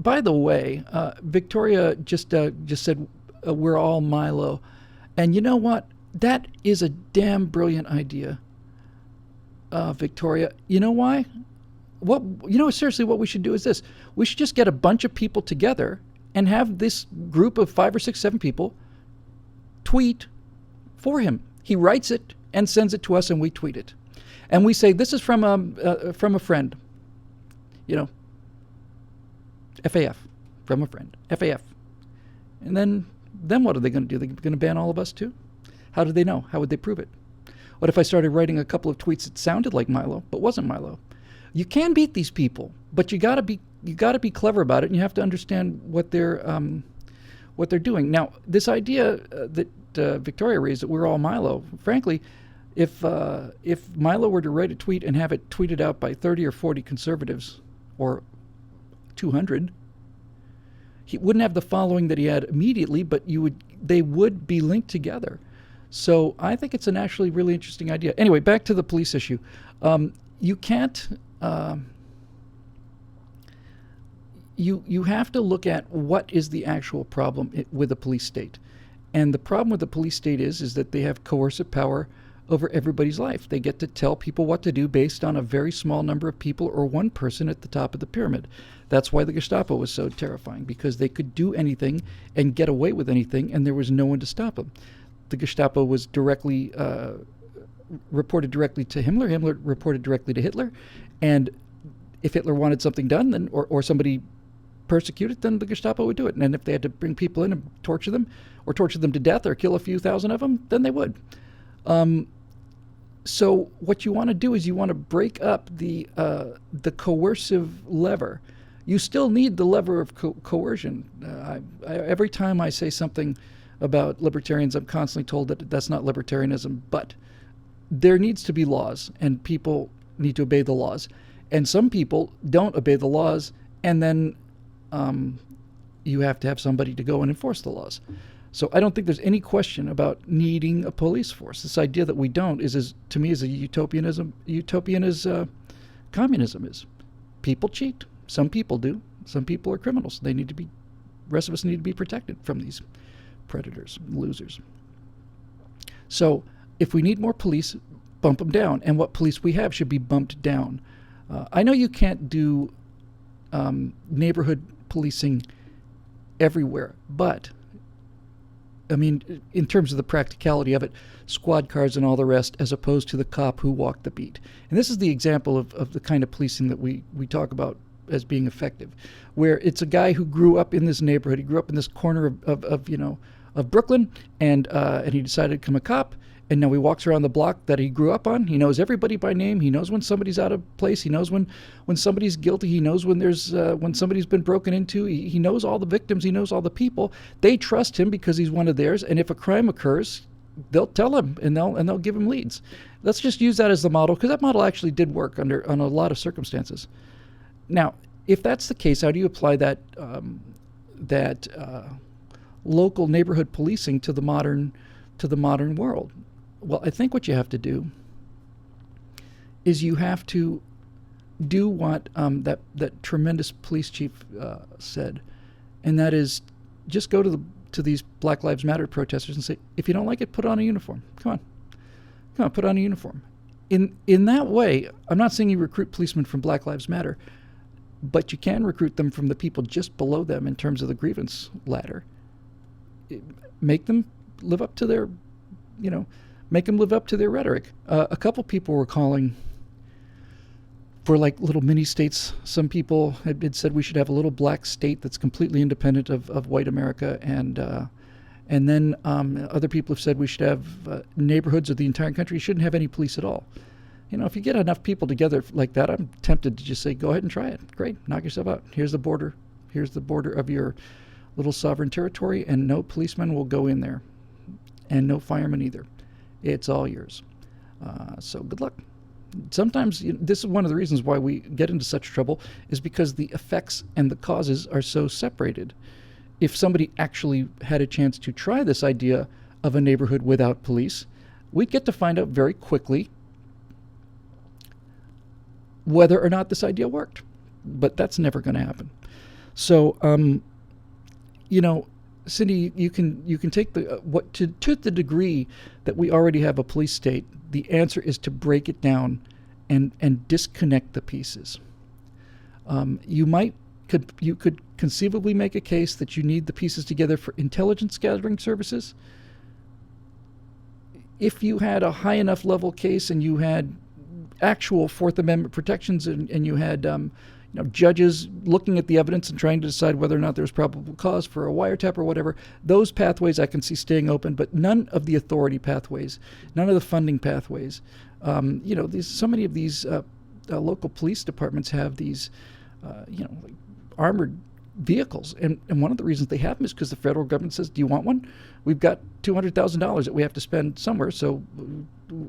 By the way, Victoria just said, we're all Milo. And you know what? That is a damn brilliant idea. Victoria, you know why? Seriously, what we should do is this. We should just get a bunch of people together and have this group of 5 or 6, 7 people tweet for him. He writes it and sends it to us, and we tweet it. And we say, this is from a friend. FAF, from a friend. FAF. And then what are they going to do? They're going to ban all of us too? How do they know? How would they prove it? What if I started writing a couple of tweets that sounded like Milo, but wasn't Milo? You can beat these people, but you gotta be clever about it, and you have to understand what they're doing. Now, this idea that Victoria raised, that we're all Milo, frankly, if Milo were to write a tweet and have it tweeted out by 30 or 40 conservatives, or 200, he wouldn't have the following that he had immediately, but they would be linked together. So I think it's an actually really interesting idea. Anyway, back to the police issue. You can't. You have to look at what is the actual problem with the police state, and the problem with the police state is that they have coercive power over everybody's life. They get to tell people what to do based on a very small number of people or one person at the top of the pyramid. That's why the Gestapo was so terrifying, because they could do anything and get away with anything, and there was no one to stop them. The Gestapo was reported directly to Himmler. Himmler reported directly to Hitler. And if Hitler wanted something done, then or somebody persecuted, then the Gestapo would do it. And if they had to bring people in and torture them, or torture them to death, or kill a few thousand of them, then they would. So what you want to do is you want to break up the coercive lever. You still need the lever of coercion. Every time I say something about libertarians, I'm constantly told that that's not libertarianism, but there needs to be laws, and people need to obey the laws. And some people don't obey the laws, and then you have to have somebody to go and enforce the laws. So I don't think there's any question about needing a police force. This idea that we don't is to me, is a utopianism. Utopian as communism is. People cheat. Some people do. Some people are criminals. Rest of us need to be protected from these predators, losers. So if we need more police, bump them down. And what police we have should be bumped down. I know you can't do neighborhood policing everywhere, but I mean, in terms of the practicality of it, squad cars and all the rest, as opposed to the cop who walked the beat. And this is the example of the kind of policing that we talk about as being effective, where it's a guy who grew up in this neighborhood, he grew up in this corner of Brooklyn, and he decided to become a cop. And now he walks around the block that he grew up on. He knows everybody by name. He knows when somebody's out of place. He knows when somebody's guilty. He knows when somebody's been broken into. He knows all the victims. He knows all the people. They trust him because he's one of theirs. And if a crime occurs, they'll tell him and they'll give him leads. Let's just use that as the model, because that model actually did work on a lot of circumstances. Now, if that's the case, how do you apply that local neighborhood policing to the modern world? Well, I think what you have to do is you have to do what that tremendous police chief said, and that is just go to these Black Lives Matter protesters and say, if you don't like it, put on a uniform. Come on, put on a uniform. In that way, I'm not saying you recruit policemen from Black Lives Matter, but you can recruit them from the people just below them in terms of the grievance ladder. Make them live up to their, make them live up to their rhetoric. A couple people were calling for like little mini states. Some people had said we should have a little black state that's completely independent of white America, and then other people have said we should have neighborhoods of the entire country. You shouldn't have any police at all. If you get enough people together like that, I'm tempted to just say, go ahead and try it. Great, knock yourself out. Here's the border. Here's the border of your little sovereign territory, and no policeman will go in there, and no firemen either. It's all yours. So good luck. Sometimes this is one of the reasons why we get into such trouble, is because the effects and the causes are so separated. If somebody actually had a chance to try this idea of a neighborhood without police, we'd get to find out very quickly whether or not this idea worked. But that's never going to happen. So, Cindy, you can take to the degree that we already have a police state. The answer is to break it down and disconnect the pieces. You could conceivably make a case that you need the pieces together for intelligence gathering services. If you had a high enough level case and you had actual Fourth Amendment protections and you had judges looking at the evidence and trying to decide whether or not there's probable cause for a wiretap or whatever, those pathways I can see staying open, but none of the authority pathways, none of the funding pathways. So many of these local police departments have these, like armored vehicles, and one of the reasons they have them is because the federal government says, "Do you want one? We've got $200,000 that we have to spend somewhere, so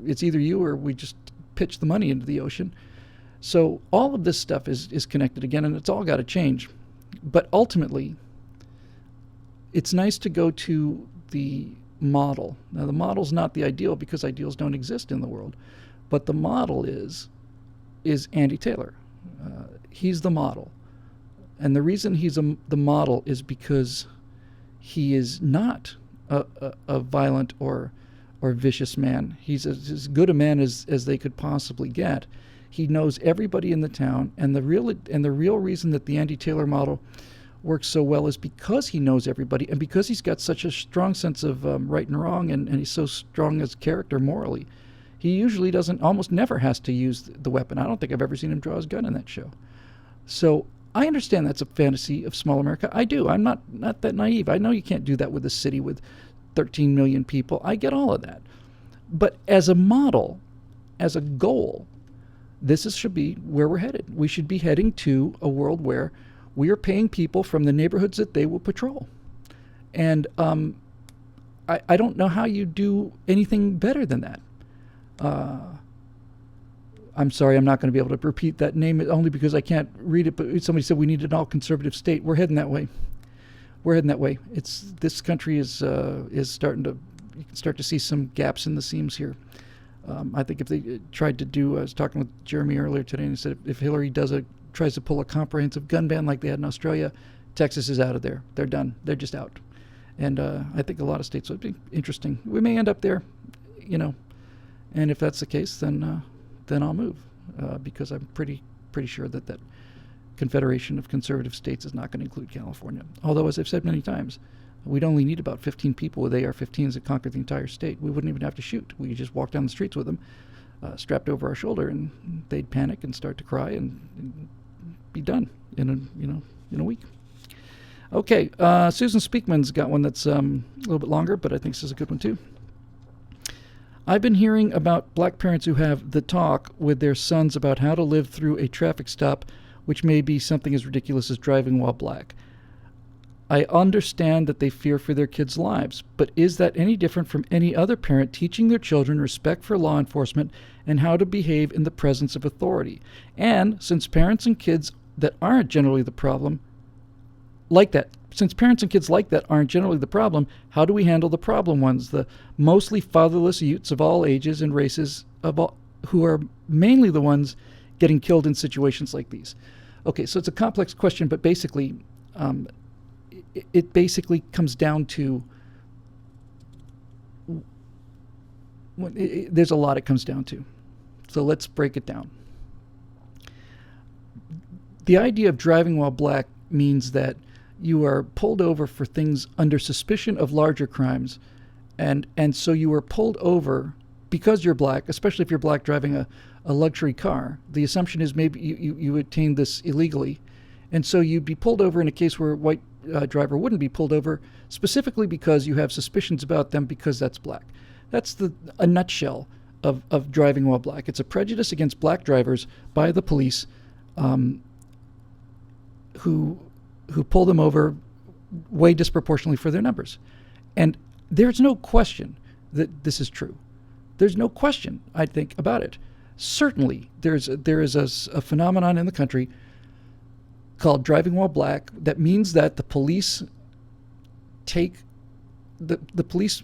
it's either you or we just pitch the money into the ocean." So all of this stuff is connected again, and it's all got to change. But ultimately, it's nice to go to the model. Now, the model's not the ideal because ideals don't exist in the world, but the model is Andy Taylor. He's the model. And the reason he's the model is because he is not a violent or vicious man. He's as good a man as they could possibly get. He knows everybody in the town, and the real reason that the Andy Taylor model works so well is because he knows everybody, and because he's got such a strong sense of right and wrong, and he's so strong as character morally. He usually almost never has to use the weapon. I don't think I've ever seen him draw his gun in that show. So I understand that's a fantasy of small America. I do. I'm not that naive. I know you can't do that with a city with 13 million people. I get all of that. But as a model, as a goal, this should be where we're headed. We should be heading to a world where we are paying people from the neighborhoods that they will patrol. And I don't know how you do anything better than that. I'm sorry, I'm not going to be able to repeat that name only because I can't read it, but somebody said we need an all-conservative state. We're heading that way. This country is starting to, you can start to see some gaps in the seams here. I think if they tried to do, I was talking with Jeremy earlier today, and he said if Hillary tries to pull a comprehensive gun ban like they had in Australia, Texas is out of there. They're done. They're just out. And I think a lot of states would be interesting. We may end up there, and if that's the case, then I'll move because I'm pretty sure that confederation of conservative states is not going to include California. Although, as I've said many times, we'd only need about 15 people with AR-15s to conquer the entire state. We wouldn't even have to shoot. We could just walk down the streets with them, strapped over our shoulder, and they'd panic and start to cry and be done in a week. Okay, Susan Speakman's got one that's a little bit longer, but I think this is a good one too. I've been hearing about black parents who have the talk with their sons about how to live through a traffic stop, which may be something as ridiculous as driving while black. I understand that they fear for their kids' lives, but is that any different from any other parent teaching their children respect for law enforcement and how to behave in the presence of authority? And since parents and kids that aren't generally the problem, since parents and kids like that aren't generally the problem, how do we handle the problem ones, the mostly fatherless youths of all ages and races, who are mainly the ones getting killed in situations like these? Okay, so it's a complex question, but basically, it basically comes down to there's a lot it comes down to. So let's break it down. The idea of driving while black means that you are pulled over for things under suspicion of larger crimes, and so you are pulled over because you're black, especially if you're black driving a luxury car. The assumption is maybe you obtained this illegally, and so you'd be pulled over in a case where a white driver wouldn't be pulled over, specifically because you have suspicions about them because that's black. That's a nutshell of driving while black. It's a prejudice against black drivers by the police, who pull them over way disproportionately for their numbers. And there's no question that this is true. There's no question, I think, about it. Certainly, there is a phenomenon in the country called driving while black that means that the police the police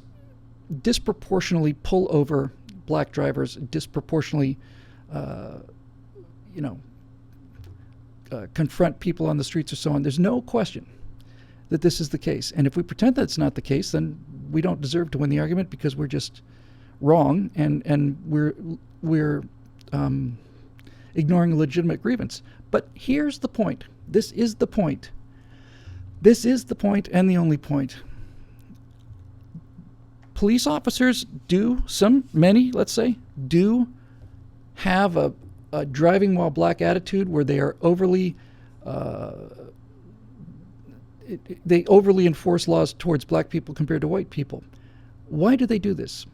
disproportionately pull over black drivers, disproportionately confront people on the streets or so on. There's no question that this is the case. And if we pretend that it's not the case, then we don't deserve to win the argument because we're just wrong and we're ignoring a legitimate grievance. But here's the point. This is the point. This is the point and the only point. Police officers many, let's say, do have a driving while black attitude where they are overly enforce laws towards black people compared to white people. Why do they do this?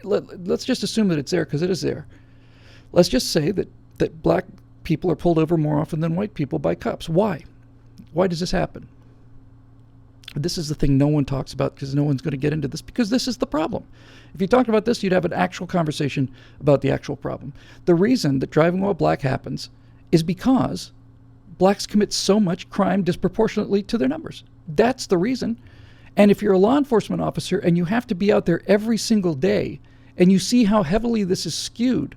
Let's just assume that it's there because it is there. Let's just say that black people are pulled over more often than white people by cops. Why? Why does this happen? This is the thing no one talks about because no one's going to get into this because this is the problem. If you talked about this, you'd have an actual conversation about the actual problem. The reason that driving while black happens is because blacks commit so much crime disproportionately to their numbers. That's the reason. And if you're a law enforcement officer and you have to be out there every single day and you see how heavily this is skewed,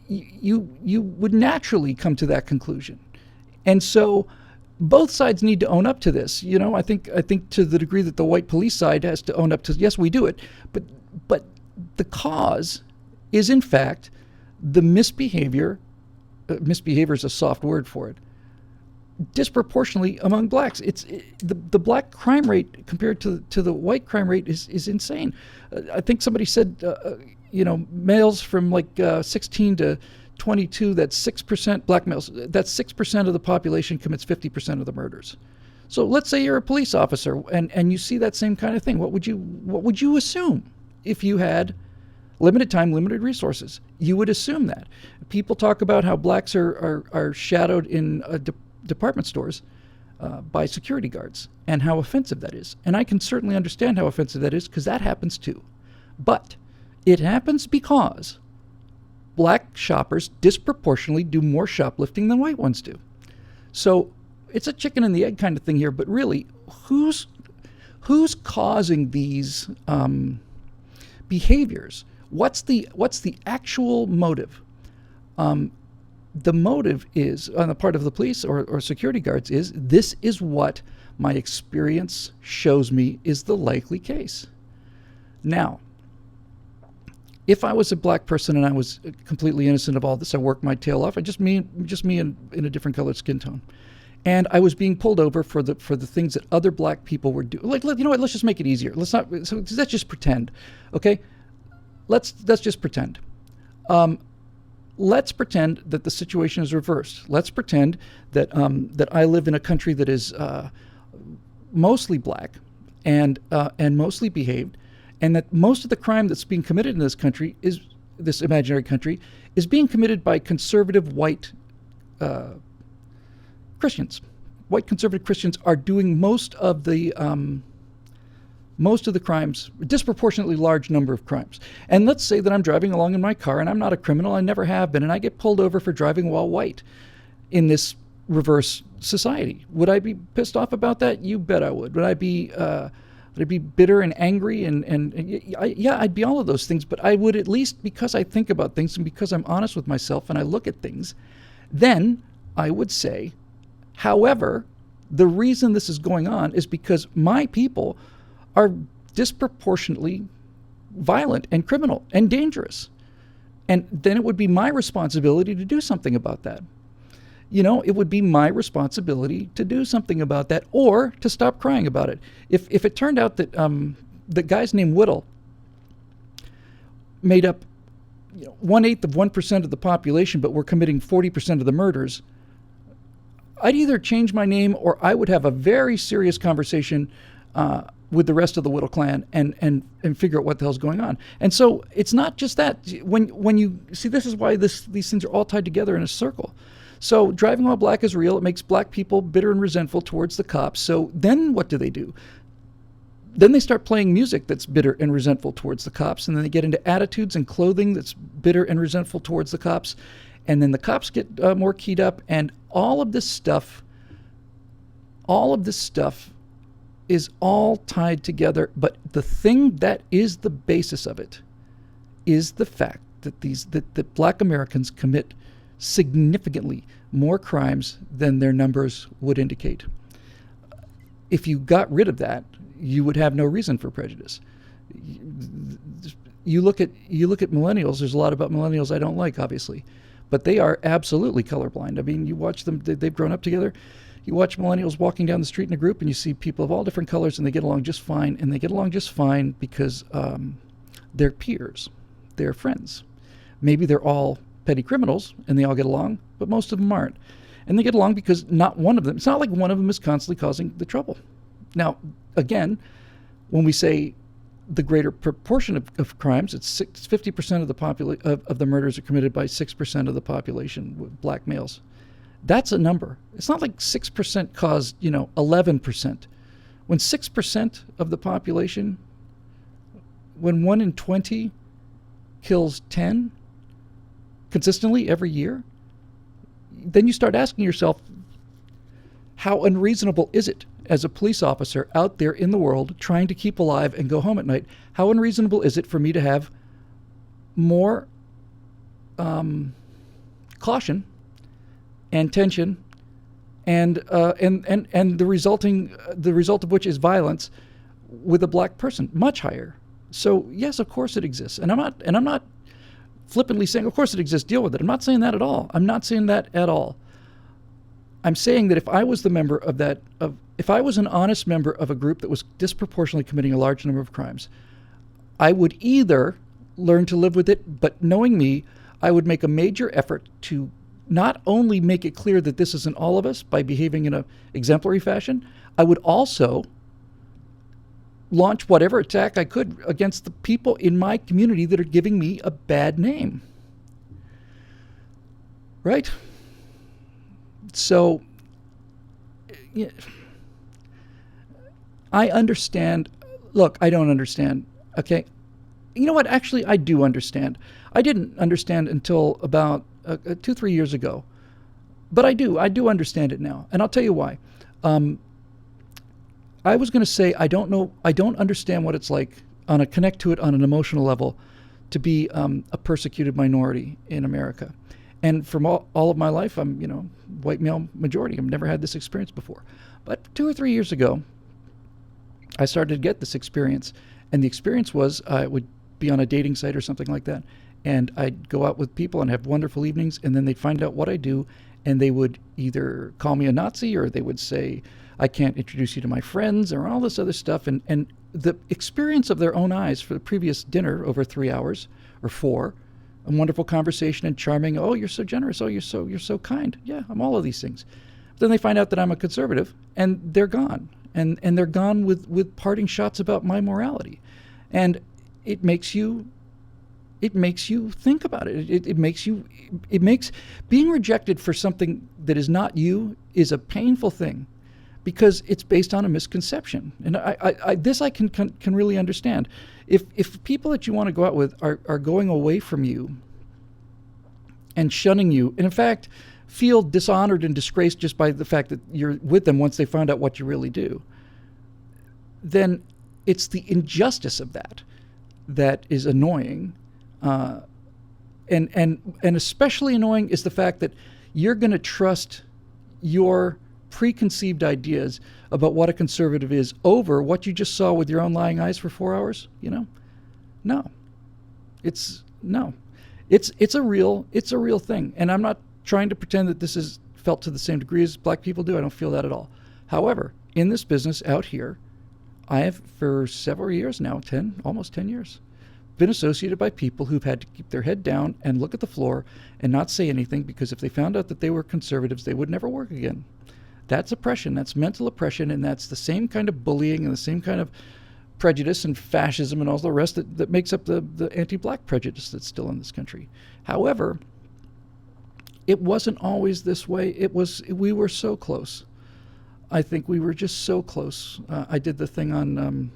you would naturally come to that conclusion. And so both sides need to own up to this. I think to the degree that the white police side has to own up to, yes, we do it, but the cause is in fact the misbehavior. Misbehavior is a soft word for it. Disproportionately among blacks, the black crime rate compared to the white crime rate is insane. I think somebody said, males from like 16 to 22, that's 6% black males. That's 6% of the population commits 50% of the murders. So let's say you're a police officer and you see that same kind of thing. What would you assume if you had limited time, limited resources? You would assume that. People talk about how blacks are shadowed in department stores by security guards and how offensive that is. And I can certainly understand how offensive that is because that happens too. But it happens because black shoppers disproportionately do more shoplifting than white ones do. So it's a chicken and the egg kind of thing here, but really, who's causing these behaviors? What's the actual motive? The motive is, on the part of the police or security guards, this is what my experience shows me is the likely case. Now, if I was a black person and I was completely innocent of all this, I worked my tail off. Just me in a different colored skin tone, and I was being pulled over for the things that other black people were doing. Like, you know what? Let's just make it easier. Let's just pretend. Okay, let's just pretend. let's pretend that the situation is reversed. Let's pretend that that I live in a country that is mostly black and mostly behaved, and that most of the crime that's being committed in this country is this imaginary country is being committed by conservative white Christians. White conservative Christians are doing most of the crimes, a disproportionately large number of crimes. And let's say that I'm driving along in my car and I'm not a criminal, I never have been, and I get pulled over for driving while white in this reverse society. Would I be pissed off about that? You bet I would. Would I be bitter and angry? Yeah, I'd be all of those things, but I would at least, because I think about things and because I'm honest with myself and I look at things, then I would say, however, the reason this is going on is because my people are disproportionately violent and criminal and dangerous. And then it would be my responsibility to do something about that. You know, it would be my responsibility to do something about that, or to stop crying about it. If it turned out that the guys named Whittle made up 1/8 of 1% of the population, but were committing 40% of the murders, I'd either change my name or I would have a very serious conversation with the rest of the Whittle clan and figure out what the hell's going on. And so it's not just that. When you see, this is why these things are all tied together in a circle. So driving while black is real. It makes black people bitter and resentful towards the cops. So then what do? Then they start playing music that's bitter and resentful towards the cops. And then they get into attitudes and clothing that's bitter and resentful towards the cops. And then the cops get more keyed up. And all of this stuff is all tied together. But the thing that is the basis of it is the fact that that black Americans commit significantly more crimes than their numbers would indicate. If you got rid of that, you would have no reason for prejudice. You look at millennials. There's a lot about millennials I don't like, obviously, but they are absolutely colorblind. I mean, you watch them; they've grown up together. You watch millennials walking down the street in a group, and you see people of all different colors, and they get along just fine. And they get along just fine because they're peers, they're friends. Maybe they're all petty criminals and they all get along, but most of them aren't. And they get along because not one of them, it's not like one of them is constantly causing the trouble. Now, again, when we say the greater proportion of crimes, it's 50% of the murders are committed by 6% of the population, with black males. That's a number. It's not like 6% caused, 11%. When 6% of the population, when 1 in 20 kills 10, consistently every year, then you start asking yourself, how unreasonable is it as a police officer out there in the world trying to keep alive and go home at night? How unreasonable is it for me to have more caution and tension and the result of which is violence with a black person? Much higher. So yes, of course it exists, and I'm not flippantly saying, of course it exists, deal with it. I'm not saying that at all. I'm saying that if I was if I was an honest member of a group that was disproportionately committing a large number of crimes, I would either learn to live with it, but knowing me, I would make a major effort to not only make it clear that this isn't all of us by behaving in an exemplary fashion, I would also launch whatever attack I could against the people in my community that are giving me a bad name. Right? So, yeah, I understand. Look, I don't understand. Okay? You know what? Actually, I do understand. I didn't understand until about 2-3 years ago. But I do understand it now. And I'll tell you why. I was going to say, I don't understand what it's like connect to it on an emotional level to be a persecuted minority in America. And from all of my life, I'm, white male majority. I've never had this experience before. But 2 or 3 years ago, I started to get this experience. And the experience was I would be on a dating site or something like that. And I'd go out with people and have wonderful evenings. And then they'd find out what I do. And they would either call me a Nazi, or they would say, I can't introduce you to my friends, or all this other stuff. And the experience of their own eyes for the previous dinner over 3 hours or 4 a wonderful conversation and charming. Oh, you're so generous. Oh, you're so kind. Yeah, I'm all of these things. But then they find out that I'm a conservative, and they're gone, and they're gone with parting shots about my morality, and it makes you think about it. It makes being rejected for something that is not you is a painful thing, because it's based on a misconception. And I can really understand. If people that you want to go out with are going away from you and shunning you, and in fact feel dishonored and disgraced just by the fact that you're with them once they find out what you really do, then it's the injustice of that is annoying. And especially annoying is the fact that you're going to trust your preconceived ideas about what a conservative is over what you just saw with your own lying eyes for 4 hours. No, it's a real thing. And I'm not trying to pretend that this is felt to the same degree as black people do. I don't feel that at all. However, in this business out here, I have for several years now, almost 10 years, been associated by people who've had to keep their head down and look at the floor and not say anything, because if they found out that they were conservatives, they would never work again. That's oppression. That's mental oppression, and that's the same kind of bullying and the same kind of prejudice and fascism and all the rest that makes up the anti-black prejudice that's still in this country. However, it wasn't always this way. We were so close. I think we were just so close. I did the thing on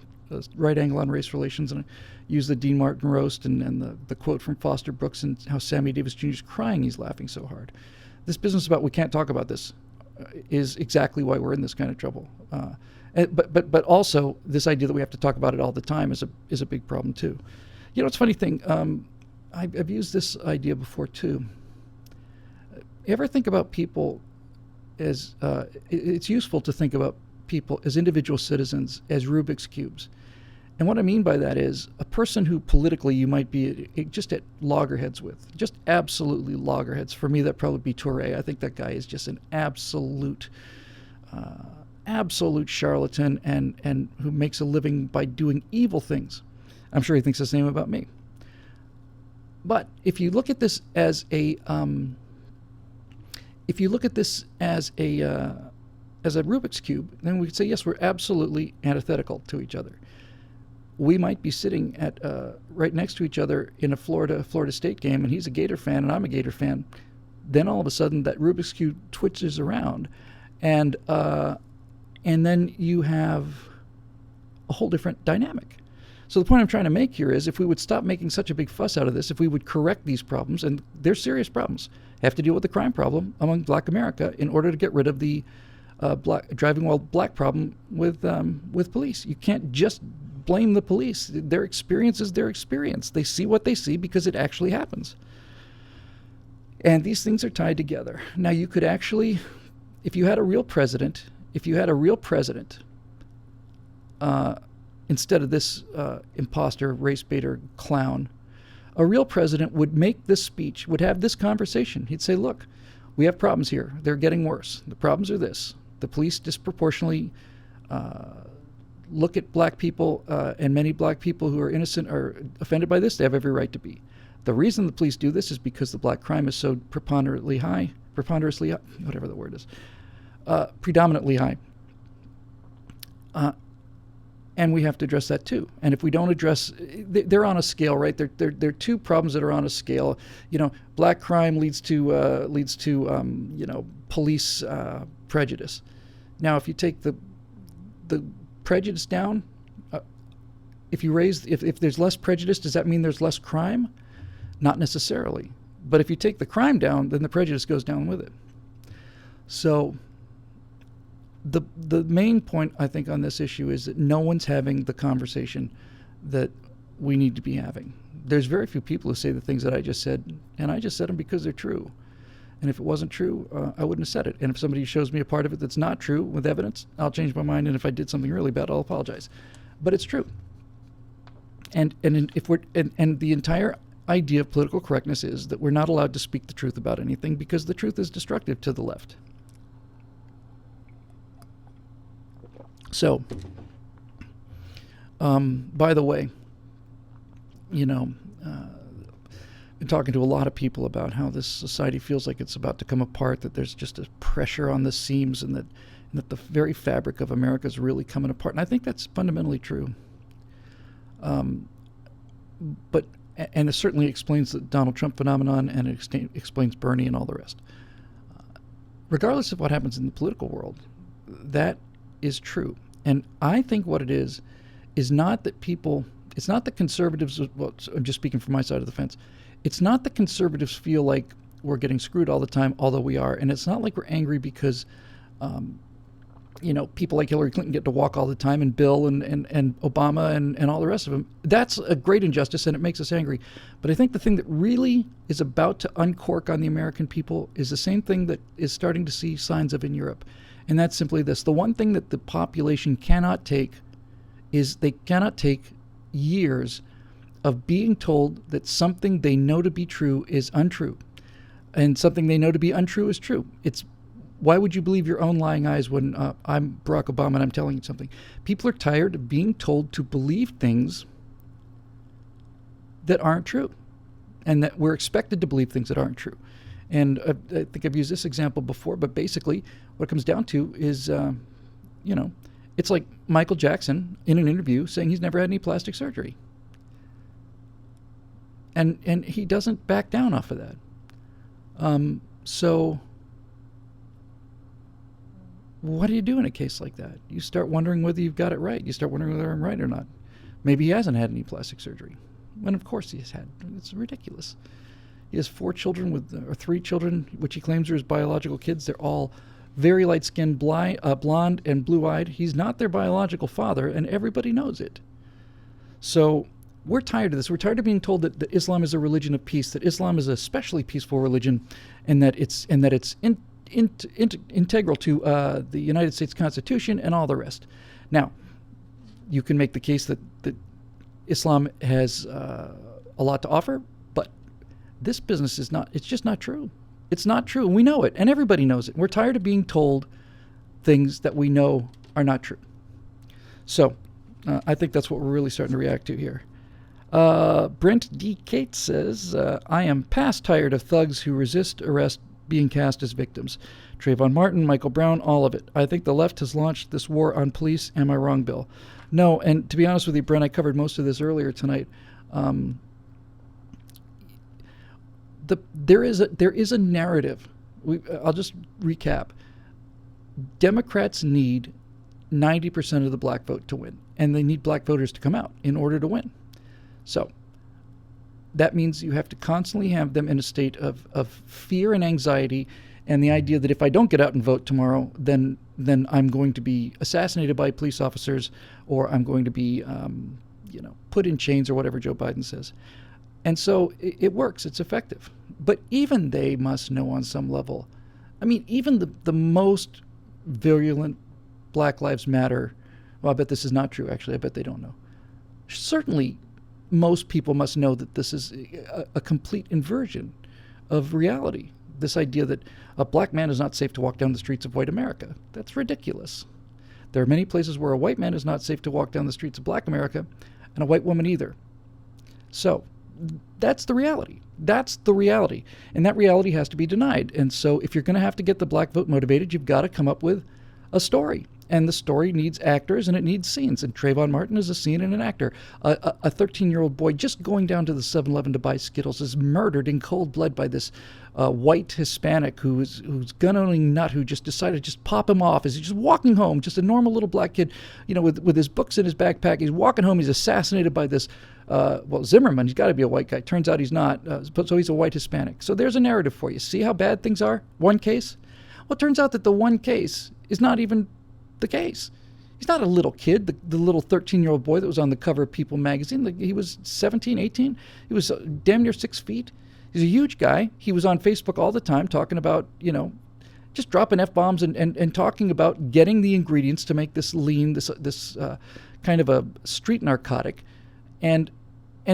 right angle on race relations, and I used the Dean Martin roast and the quote from Foster Brooks and how Sammy Davis Jr. is crying he's laughing so hard. This business about we can't talk about this is exactly why we're in this kind of trouble. But also this idea that we have to talk about it all the time is a big problem too. It's a funny thing. I've used this idea before too. You ever think about people as it's useful to think about people as individual citizens as Rubik's cubes. And what I mean by that is a person who politically you might be just at loggerheads with, just absolutely loggerheads. For me, that'd probably be Touré. I think that guy is just an absolute charlatan and who makes a living by doing evil things. I'm sure he thinks the same about me. But if you look at this as a Rubik's Cube, then we could say, yes, we're absolutely antithetical to each other. We might be sitting at right next to each other in a Florida State game, and he's a Gator fan and I'm a Gator fan. Then all of a sudden that Rubik's Cube twitches around, and then you have a whole different dynamic. So the point I'm trying to make here is if we would stop making such a big fuss out of this, if we would correct these problems, and they're serious problems, have to deal with the crime problem among Black America in order to get rid of the driving while black problem with police. You can't just blame the police. Their experience is their experience. They see what they see because it actually happens. And these things are tied together. Now you could actually, if you had a real president, instead of this imposter, race baiter clown, a real president would make this speech, would have this conversation. He'd say, look, we have problems here. They're getting worse. The problems are this. The police disproportionately look at black people, and many black people who are innocent are offended by this. They have every right to be. The reason the police do this is because the black crime is so predominantly high, and we have to address that too. And if we don't address, they're on a scale, right? They're two problems that are on a scale. Black crime leads to police prejudice. Now, if you take the prejudice down, if there's less prejudice, does that mean there's less crime? Not necessarily. But if you take the crime down, then the prejudice goes down with it. So the main point, I think, on this issue is that no one's having the conversation that we need to be having. There's very few people who say the things that I just said, and I just said them because they're true. And if it wasn't true, I wouldn't have said it. And if somebody shows me a part of it that's not true with evidence, I'll change my mind. And if I did something really bad, I'll apologize. But it's true. And the entire idea of political correctness is that we're not allowed to speak the truth about anything because the truth is destructive to the left. So, by the way, been talking to a lot of people about how this society feels like it's about to come apart, that there's just a pressure on the seams, and that the very fabric of America is really coming apart. And I think that's fundamentally true. And it certainly explains the Donald Trump phenomenon, and it explains Bernie and all the rest. Regardless of what happens in the political world, that is true. And I think what it is not that people, it's not that conservatives, well, I'm just speaking from my side of the fence, it's not that conservatives feel like we're getting screwed all the time, although we are. And it's not like we're angry because, people like Hillary Clinton get to walk all the time, and Bill and Obama and all the rest of them. That's a great injustice, and it makes us angry. But I think the thing that really is about to uncork on the American people is the same thing that is starting to see signs of in Europe. And that's simply this. The one thing that the population cannot take is they cannot take years of being told that something they know to be true is untrue, and something they know to be untrue is true. Why would you believe your own lying eyes when I'm Barack Obama and I'm telling you something? People are tired of being told to believe things that aren't true, and that we're expected to believe things that aren't true. And I think I've used this example before, but basically what it comes down to is, it's like Michael Jackson in an interview saying he's never had any plastic surgery. And he doesn't back down off of that. So what do you do in a case like that? You start wondering whether you've got it right. You start wondering whether I'm right or not. Maybe he hasn't had any plastic surgery. When of course he has had. It's ridiculous. He has 3 children, which he claims are his biological kids. They're all very light-skinned, blonde, and blue-eyed. He's not their biological father, and everybody knows it. So we're tired of this. We're tired of being told that Islam is a religion of peace, that Islam is a especially peaceful religion, and that it's integral to the United States Constitution and all the rest. Now, you can make the case that Islam has a lot to offer, but this business is not. It's just not true. It's not true, and we know it, and everybody knows it. We're tired of being told things that we know are not true. So I think that's what we're really starting to react to here. Brent D. Cates says, I am past tired of thugs who resist arrest being cast as victims. Trayvon Martin, Michael Brown, all of it. I think the left has launched this war on police. Am I wrong, Bill? No, and to be honest with you, Brent, I covered most of this earlier tonight. There is a narrative. I'll just recap. Democrats need 90% of the black vote to win, and they need black voters to come out in order to win. So that means you have to constantly have them in a state of fear and anxiety, and the idea that if I don't get out and vote tomorrow, then I'm going to be assassinated by police officers, or I'm going to be put in chains, or whatever Joe Biden says. And so it works. It's effective. But even they must know on some level. I mean, even the most virulent Black Lives Matter, well, I bet this is not true, actually. I bet they don't know. Certainly, most people must know that this is a complete inversion of reality. This idea that a black man is not safe to walk down the streets of white America. That's ridiculous. There are many places where a white man is not safe to walk down the streets of black America, and a white woman either. So that's the reality. That's the reality. And that reality has to be denied. And so if you're going to have to get the black vote motivated, you've got to come up with a story. And the story needs actors, and it needs scenes. And Trayvon Martin is a scene and an actor. A 13-year-old boy just going down to the 7-Eleven to buy Skittles is murdered in cold blood by this white Hispanic who's gun-owning nut who just decided to just pop him off as he's just walking home, just a normal little black kid, with his books in his backpack. He's walking home. He's assassinated by this, Zimmerman. He's got to be a white guy. Turns out he's not. So he's a white Hispanic. So there's a narrative for you. See how bad things are? One case? Well, it turns out that the one case is not even the case. He's not a little kid, the little 13-year-old boy that was on the cover of People magazine. He was 17, 18. He was damn near 6 feet. He's a huge guy. He was on Facebook all the time talking about, just dropping F-bombs and talking about getting the ingredients to make this lean, this kind of a street narcotic. And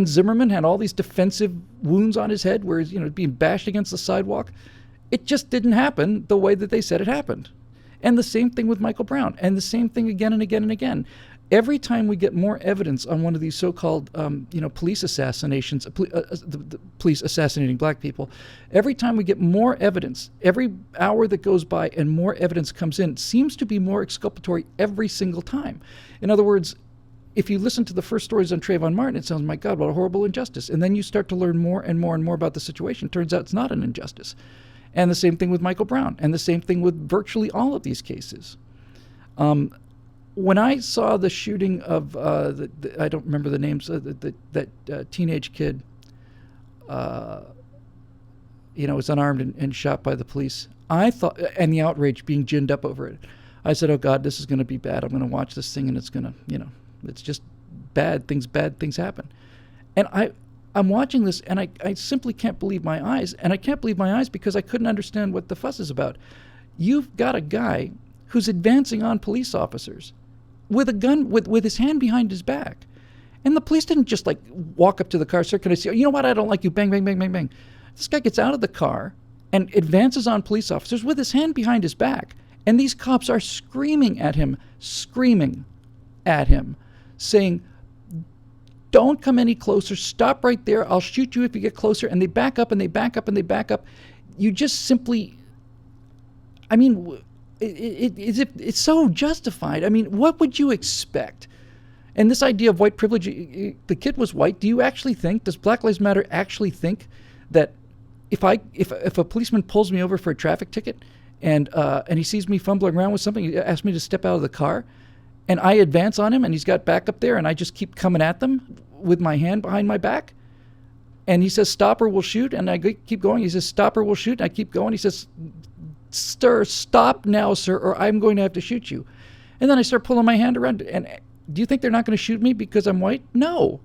Zimmerman had all these defensive wounds on his head where he's, being bashed against the sidewalk. It just didn't happen the way that they said it happened. And the same thing with Michael Brown, and the same thing again and again and again. Every time we get more evidence on one of these so-called, police assassinations, the police assassinating black people, every time we get more evidence, every hour that goes by and more evidence comes in, seems to be more exculpatory every single time. In other words, if you listen to the first stories on Trayvon Martin, it sounds, my God, what a horrible injustice. And then you start to learn more and more and more about the situation. Turns out it's not an injustice. And the same thing with Michael Brown, and the same thing with virtually all of these cases. When I saw the shooting of, I don't remember the names, that teenage kid, was unarmed and shot by the police, I thought, and the outrage being ginned up over it, I said, oh God, this is going to be bad. I'm going to watch this thing and it's going to, it's just bad things happen. And I'm watching this and I simply can't believe my eyes. And I can't believe my eyes because I couldn't understand what the fuss is about. You've got a guy who's advancing on police officers with a gun, with his hand behind his back. And the police didn't just like walk up to the car, sir, can I see you? You know what? I don't like you. Bang, bang, bang, bang, bang. This guy gets out of the car and advances on police officers with his hand behind his back. And these cops are screaming at him, saying, don't come any closer. Stop right there. I'll shoot you if you get closer. And they back up and they back up and they back up. You just simply, it's so justified. I mean, what would you expect? And this idea of white privilege, the kid was white. Do you actually think, does Black Lives Matter actually think that if a policeman pulls me over for a traffic ticket and he sees me fumbling around with something, he asks me to step out of the car, and I advance on him and he's got back up there and I just keep coming at them with my hand behind my back, and he says, stop or we'll shoot, and I keep going. He says, stop or we'll shoot, and I keep going. He says, sir, stop now, sir, or I'm going to have to shoot you. And then I start pulling my hand around. And do you think they're not going to shoot me because I'm white? No.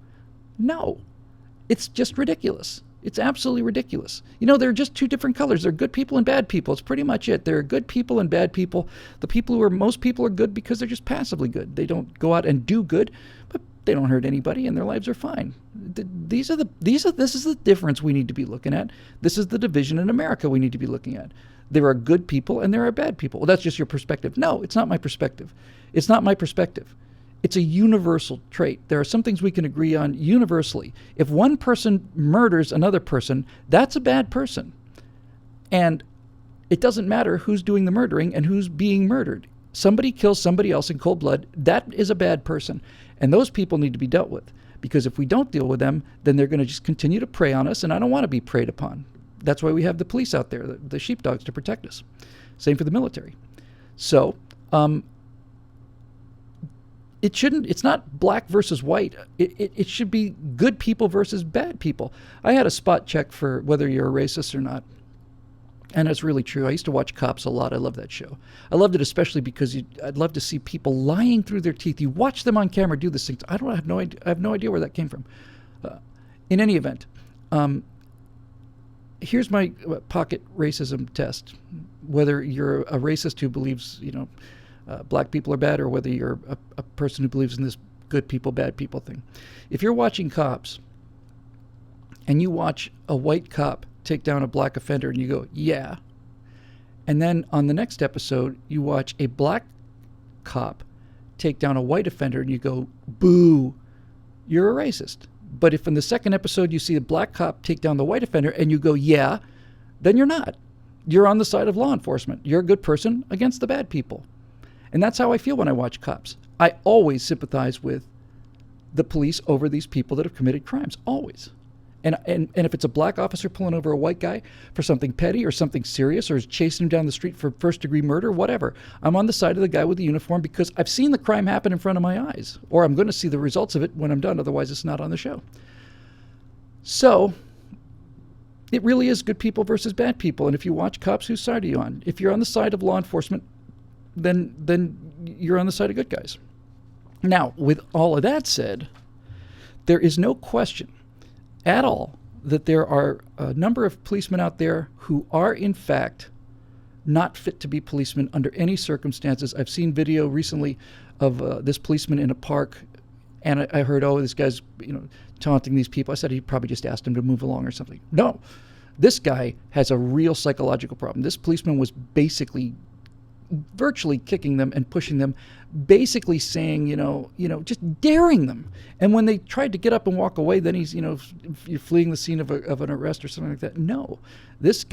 It's just ridiculous. It's absolutely ridiculous. There are just two different colors. There are good people and bad people. It's pretty much it. There are good people and bad people. Most people are good because they're just passively good. They don't go out and do good, but they don't hurt anybody and their lives are fine. This is the difference we need to be looking at. This is the division in America we need to be looking at. There are good people and there are bad people. Well, that's just your perspective. No, it's not my perspective. It's not my perspective. It's a universal trait. There are some things we can agree on universally. If one person murders another person, that's a bad person. And it doesn't matter who's doing the murdering and who's being murdered. Somebody kills somebody else in cold blood, that is a bad person. And those people need to be dealt with. Because if we don't deal with them, then they're going to just continue to prey on us, and I don't want to be preyed upon. That's why we have the police out there, the sheepdogs, to protect us. Same for the military. So, it's not black versus white. It should be good people versus bad people. I had a spot check for whether you're a racist or not. And it's really true. I used to watch Cops a lot. I love that show. I loved it especially because I'd love to see people lying through their teeth. You watch them on camera do this thing. I have no idea where that came from. In any event, here's my pocket racism test. Whether you're a racist who believes, black people are bad, or whether you're a person who believes in this good people, bad people thing. If you're watching Cops and you watch a white cop take down a black offender and you go, yeah. And then on the next episode, you watch a black cop take down a white offender and you go, boo, you're a racist. But if in the second episode you see a black cop take down the white offender and you go, yeah, then you're not. You're on the side of law enforcement. You're a good person against the bad people. And that's how I feel when I watch Cops. I always sympathize with the police over these people that have committed crimes. Always. And if it's a black officer pulling over a white guy for something petty or something serious, or is chasing him down the street for first-degree murder, whatever, I'm on the side of the guy with the uniform because I've seen the crime happen in front of my eyes, or I'm going to see the results of it when I'm done. Otherwise, it's not on the show. So it really is good people versus bad people. And if you watch Cops, whose side are you on? If you're on the side of law enforcement, then you're on the side of good guys. Now, with all of that said, there is no question at all that there are a number of policemen out there who are, in fact, not fit to be policemen under any circumstances. I've seen video recently of this policeman in a park, and I heard, this guy's taunting these people. I said he probably just asked him to move along or something. No, this guy has a real psychological problem. This policeman was basically virtually kicking them and pushing them, basically saying, just daring them. And when they tried to get up and walk away, then he's, you're fleeing the scene of an arrest or something like that. No, this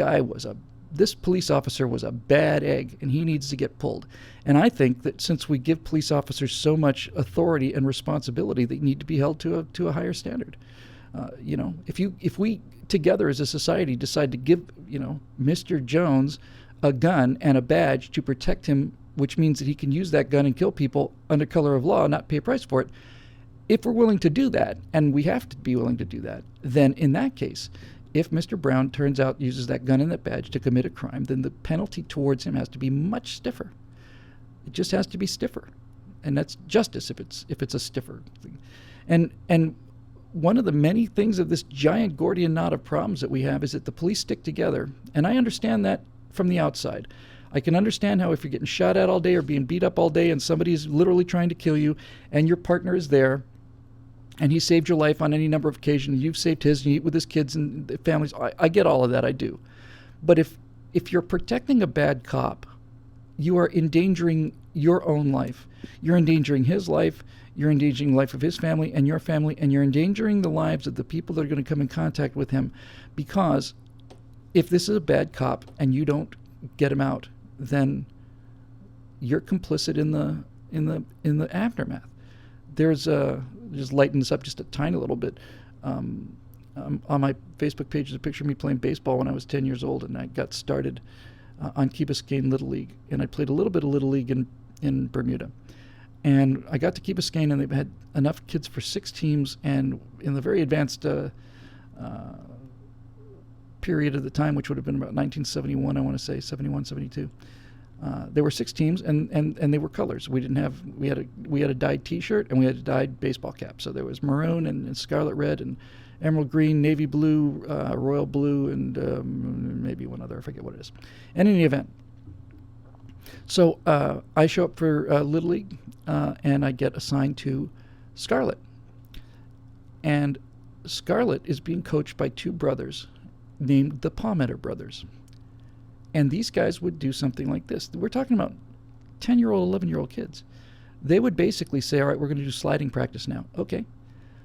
police officer was a bad egg, and he needs to get pulled. And I think that since we give police officers so much authority and responsibility, they need to be held to a higher standard. If we together as a society decide to give, Mr. Jones a gun and a badge to protect him, which means that he can use that gun and kill people under color of law and not pay a price for it. If we're willing to do that, and we have to be willing to do that, then in that case, if Mr. Brown turns out uses that gun and that badge to commit a crime, then the penalty towards him has to be much stiffer. It just has to be stiffer. And that's justice if it's a stiffer thing. And one of the many things of this giant Gordian knot of problems that we have is that the police stick together. And I understand that from the outside. I can understand how if you're getting shot at all day or being beat up all day and somebody's literally trying to kill you and your partner is there and he saved your life on any number of occasions, you've saved his, and you eat with his kids and families. I get all of that, I do. But if you're protecting a bad cop, you are endangering your own life. You're endangering his life, you're endangering the life of his family and your family, and you're endangering the lives of the people that are going to come in contact with him. Because if this is a bad cop and you don't get him out, then you're complicit in the aftermath. There's just lighten this up just a tiny little bit. On my Facebook page is a picture of me playing baseball when I was 10 years old, and I got started on Key Biscayne Little League, and I played a little bit of Little League in Bermuda. And I got to Key Biscayne, and they had enough kids for 6 teams, and in the very advanced period of the time, which would have been about 1971, I want to say, 71, 72. There were 6 teams, and they were colors. We had a dyed T-shirt, and we had a dyed baseball cap. So there was maroon and scarlet red and emerald green, navy blue, royal blue, and maybe one other. I forget what it is. And in any event, so I show up for Little League, and I get assigned to Scarlet. And Scarlet is being coached by 2 brothers named the Palmetto brothers. And these guys would do something like this. We're talking about 10-year-old, 11-year-old kids. They would basically say, all right, we're going to do sliding practice now. Okay.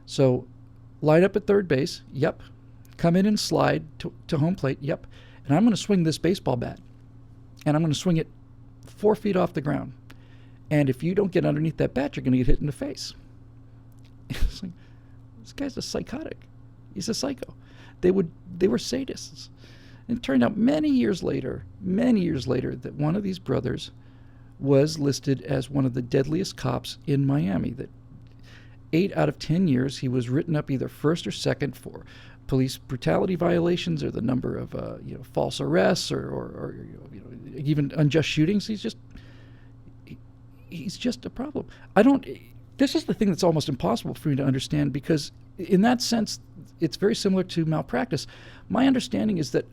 So line up at third base. Yep. Come in and slide to home plate. Yep. And I'm going to swing this baseball bat. And I'm going to swing it 4 feet off the ground. And if you don't get underneath that bat, you're going to get hit in the face. It's like, this guy's a psychotic. He's a psycho. They were sadists. And it turned out many years later, that one of these brothers was listed as one of the deadliest cops in Miami. That 8 out of 10 years, he was written up either first or second for police brutality violations or the number of false arrests or even unjust shootings. He's just a problem. This is the thing that's almost impossible for me to understand, because in that sense, it's very similar to malpractice. My understanding is that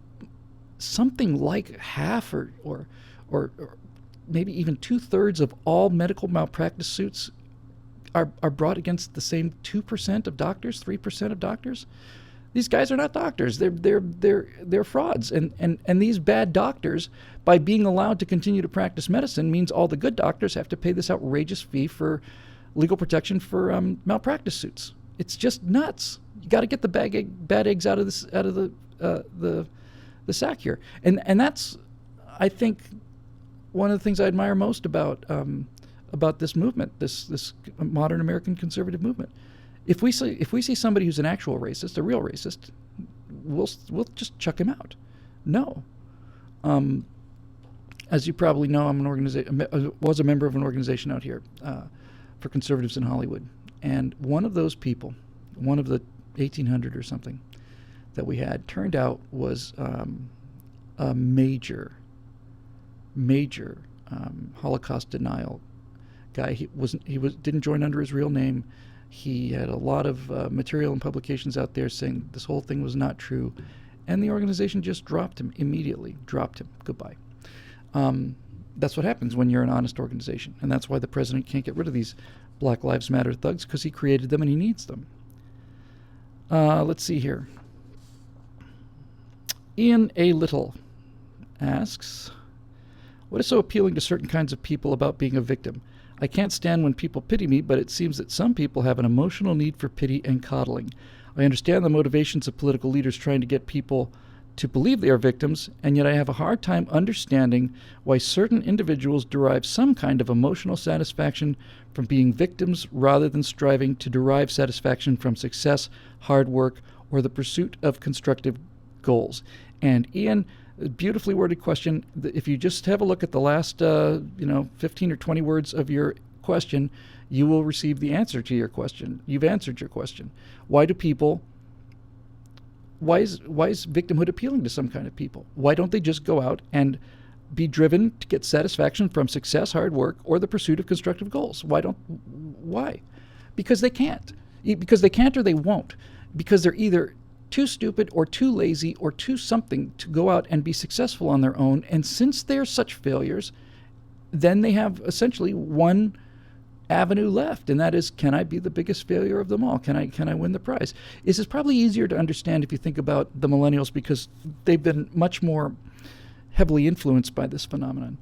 something like half or maybe even 2/3 of all medical malpractice suits are brought against the same 2% of doctors, 3% of doctors. These guys are not doctors. They're frauds. And these bad doctors, by being allowed to continue to practice medicine, means all the good doctors have to pay this outrageous fee for legal protection for malpractice suits. It's just nuts. You got to get the bad eggs out of the sack here. And that's, I think, one of the things I admire most about this movement, this modern American conservative movement. If we see somebody who's an actual racist, a real racist, we'll just chuck him out. No. As you probably know, was a member of an organization out here for conservatives in Hollywood. And one of those people, one of the 1,800 or something that we had, turned out was a major Holocaust denial guy. He didn't join under his real name. He had a lot of material and publications out there saying this whole thing was not true, and the organization just dropped him immediately. Dropped him. Goodbye. That's what happens when you're an honest organization, and that's why the president can't get rid of these Black Lives Matter thugs, because he created them and he needs them. Let's see here. Ian A. Little asks, What is so appealing to certain kinds of people about being a victim? I can't stand when people pity me, but it seems that some people have an emotional need for pity and coddling. I understand the motivations of political leaders trying to get people to believe they are victims, and yet I have a hard time understanding why certain individuals derive some kind of emotional satisfaction from being victims rather than striving to derive satisfaction from success, hard work, or the pursuit of constructive goals. And Ian, a beautifully worded question. If you just have a look at the last 15 or 20 words of your question, you will receive the answer to your question. You've answered your question. Why is victimhood appealing to some kind of people? Why don't they just go out and be driven to get satisfaction from success, hard work, or the pursuit of constructive goals? Why? Because they can't. Because they can't or they won't. Because they're either too stupid or too lazy or too something to go out and be successful on their own. And since they're such failures, then they have essentially one avenue left, and that is, can I be the biggest failure of them all? Can I win the prize? This is probably easier to understand if you think about the millennials, because they've been much more heavily influenced by this phenomenon.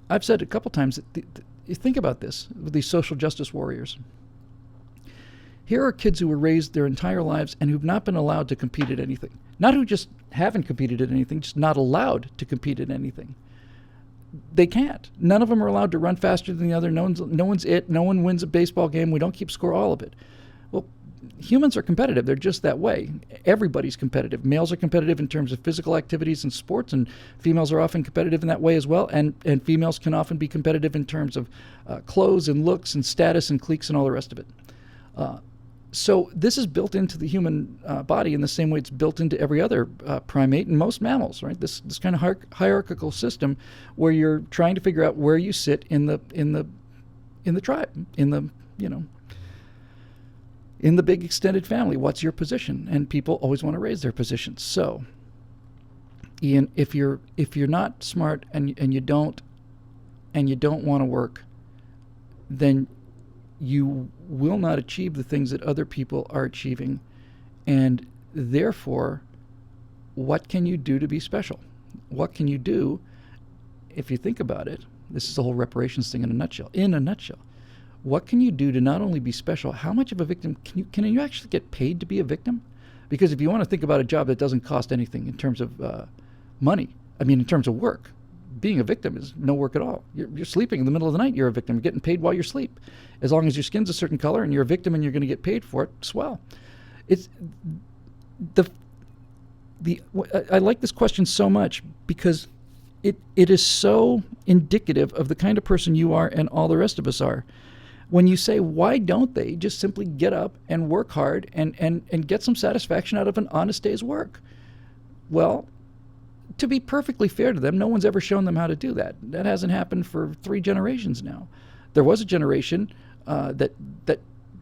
I've said a couple times that you think about this with these social justice warriors. Here are kids who were raised their entire lives and who've not been allowed to compete at anything. Not who just haven't competed at anything, just not allowed to compete at anything. They can't. None of them are allowed to run faster than the other. No one wins a baseball game. We don't keep score, all of it. Well, humans are competitive. They're just that way. Everybody's competitive. Males are competitive in terms of physical activities and sports, and females are often competitive in that way as well. And females can often be competitive in terms of clothes and looks and status and cliques and all the rest of it. So this is built into the human body in the same way it's built into every other primate and most mammals, right? This kind of hierarchical system where you're trying to figure out where you sit in the tribe, in the big extended family. What's your position? And people always want to raise their positions. So, Ian, if you're not smart and you don't want to work, then you will not achieve the things that other people are achieving. And therefore, what can you do to be special? What can you do, if you think about it? This is the whole reparations thing in a nutshell. What can you do to not only be special, how much of a victim can you actually get paid to be a victim? Because if you want to think about a job that doesn't cost anything in terms of money, in terms of work, being a victim is no work at all. You're sleeping in the middle of the night, you're a victim. You're getting paid while you sleep. As long as your skin's a certain color and you're a victim and you're going to get paid for it, swell. It's I like this question so much because it is so indicative of the kind of person you are and all the rest of us are. When you say, why don't they just simply get up and work hard and get some satisfaction out of an honest day's work? Well, to be perfectly fair to them, no one's ever shown them how to do that. That hasn't happened for 3 generations now. There was a generation that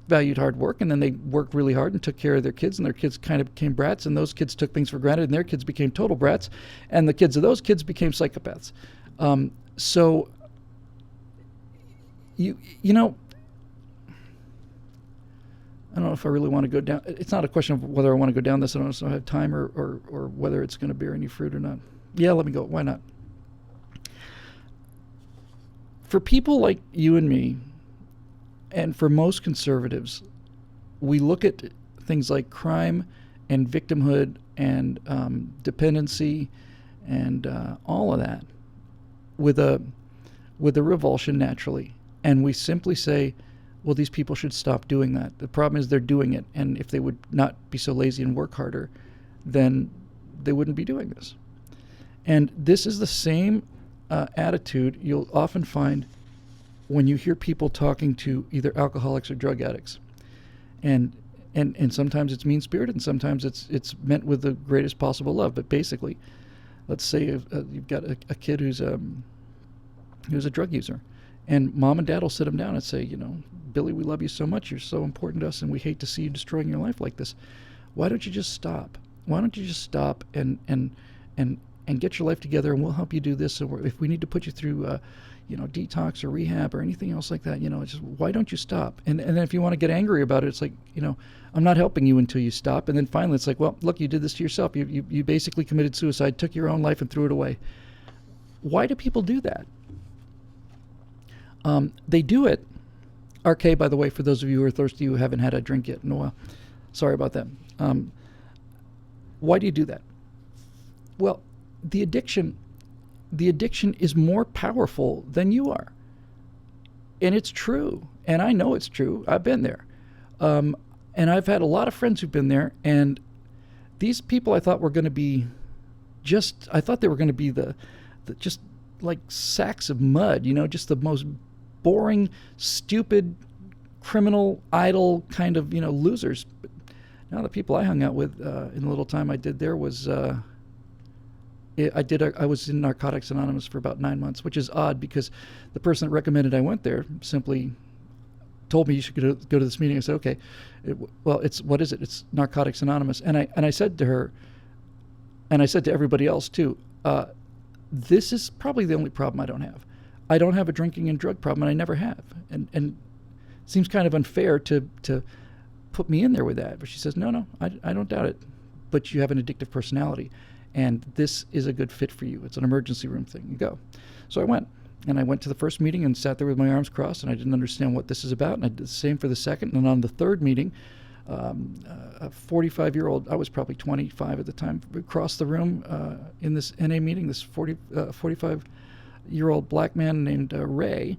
valued hard work, and then they worked really hard and took care of their kids, and their kids kind of became brats, and those kids took things for granted, and their kids became total brats, and the kids of those kids became psychopaths. So, you know, I don't know if I really want to go down. It's not a question of whether I want to go down this. I don't know if I have time or whether it's going to bear any fruit or not. Yeah, let me go. Why not? For people like you and me, and for most conservatives, we look at things like crime and victimhood and dependency and all of that with a revulsion naturally. And we simply say, well, these people should stop doing that. The problem is they're doing it, and if they would not be so lazy and work harder, then they wouldn't be doing this. And this is the same attitude you'll often find when you hear people talking to either alcoholics or drug addicts. And sometimes it's mean-spirited, and sometimes it's meant with the greatest possible love. But basically, let's say you've got a kid who's a drug user, and mom and dad will sit him down and say, Billy, we love you so much. You're so important to us, and we hate to see you destroying your life like this. Why don't you just stop? Why don't you just stop and get your life together, and we'll help you do this. So if we need to put you through, detox or rehab or anything else like that, just why don't you stop? And then if you want to get angry about it, it's like, I'm not helping you until you stop. And then finally, it's like, well, look, you did this to yourself. You basically committed suicide, took your own life, and threw it away. why do people do that? They do it. RK, by the way, for those of you who are thirsty who haven't had a drink yet in a while, sorry about that. Why do you do that? Well, the addiction is more powerful than you are. And it's true. And I know it's true. I've been there. And I've had a lot of friends who've been there. And these people I thought were going to be I thought they were going to be the just like sacks of mud, just the most boring, stupid, criminal, idle kind of, losers. But now the people I hung out with in the little time I did there was, I was in Narcotics Anonymous for about 9 months, which is odd because the person that recommended I went there simply told me you should go to this meeting. I said, okay, what is it? It's Narcotics Anonymous. And I said to her, and I said to everybody else too, this is probably the only problem I don't have. I don't have a drinking and drug problem, and I never have. And it seems kind of unfair to put me in there with that. But she says, no, I don't doubt it. But you have an addictive personality, and this is a good fit for you. It's an emergency room thing. You go. So I went. And I went to the first meeting and sat there with my arms crossed, and I didn't understand what this is about. And I did the same for the second. And on the third meeting, a 45-year-old, I was probably 25 at the time, across the room in this NA meeting, this 45-year-old black man named Ray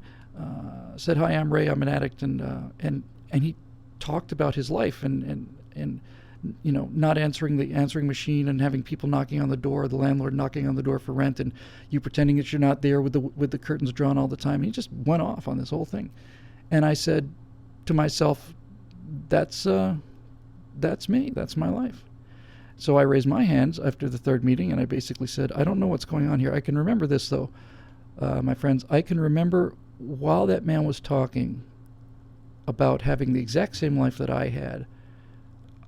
said, "Hi, I'm Ray. I'm an addict," and he talked about his life and not answering the answering machine and having people knocking on the door, the landlord knocking on the door for rent, and you pretending that you're not there with the curtains drawn all the time. And he just went off on this whole thing, and I said to myself, that's me. That's my life. So I raised my hands after the third meeting, and I basically said, I don't know what's going on here. I can remember this, though, my friends. I can remember while that man was talking about having the exact same life that I had,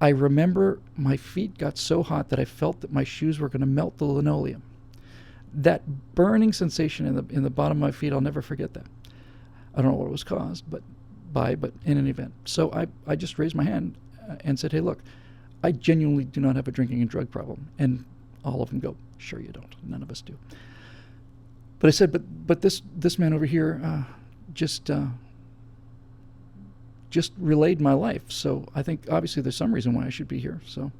I remember my feet got so hot that I felt that my shoes were going to melt the linoleum. That burning sensation in the bottom of my feet, I'll never forget that. I don't know what it was caused, but in an event. So I just raised my hand and said, hey, look, I genuinely do not have a drinking and drug problem. And all of them go, sure you don't. None of us do. But I said, but this man over here just relayed my life. So I think obviously there's some reason why I should be here. So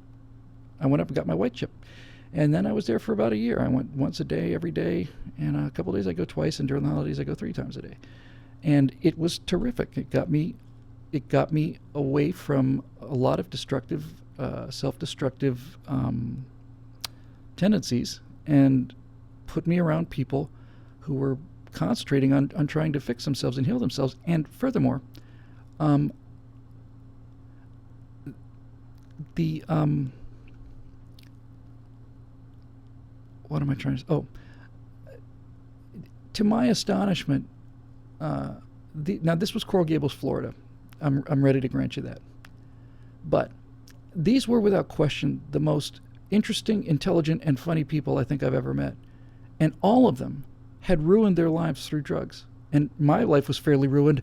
I went up and got my white chip. And then I was there for about a year. I went once a day, every day. And a couple of days I go twice. And during the holidays I go 3 times a day. And it was terrific. It got me away from a lot of destructive, self-destructive tendencies, and put me around people who were concentrating on trying to fix themselves and heal themselves. And furthermore, what am I trying to say? Oh, to my astonishment, now this was Coral Gables, Florida. I'm ready to grant you that. But these were without question the most interesting, intelligent, and funny people I think I've ever met. And all of them had ruined their lives through drugs. And my life was fairly ruined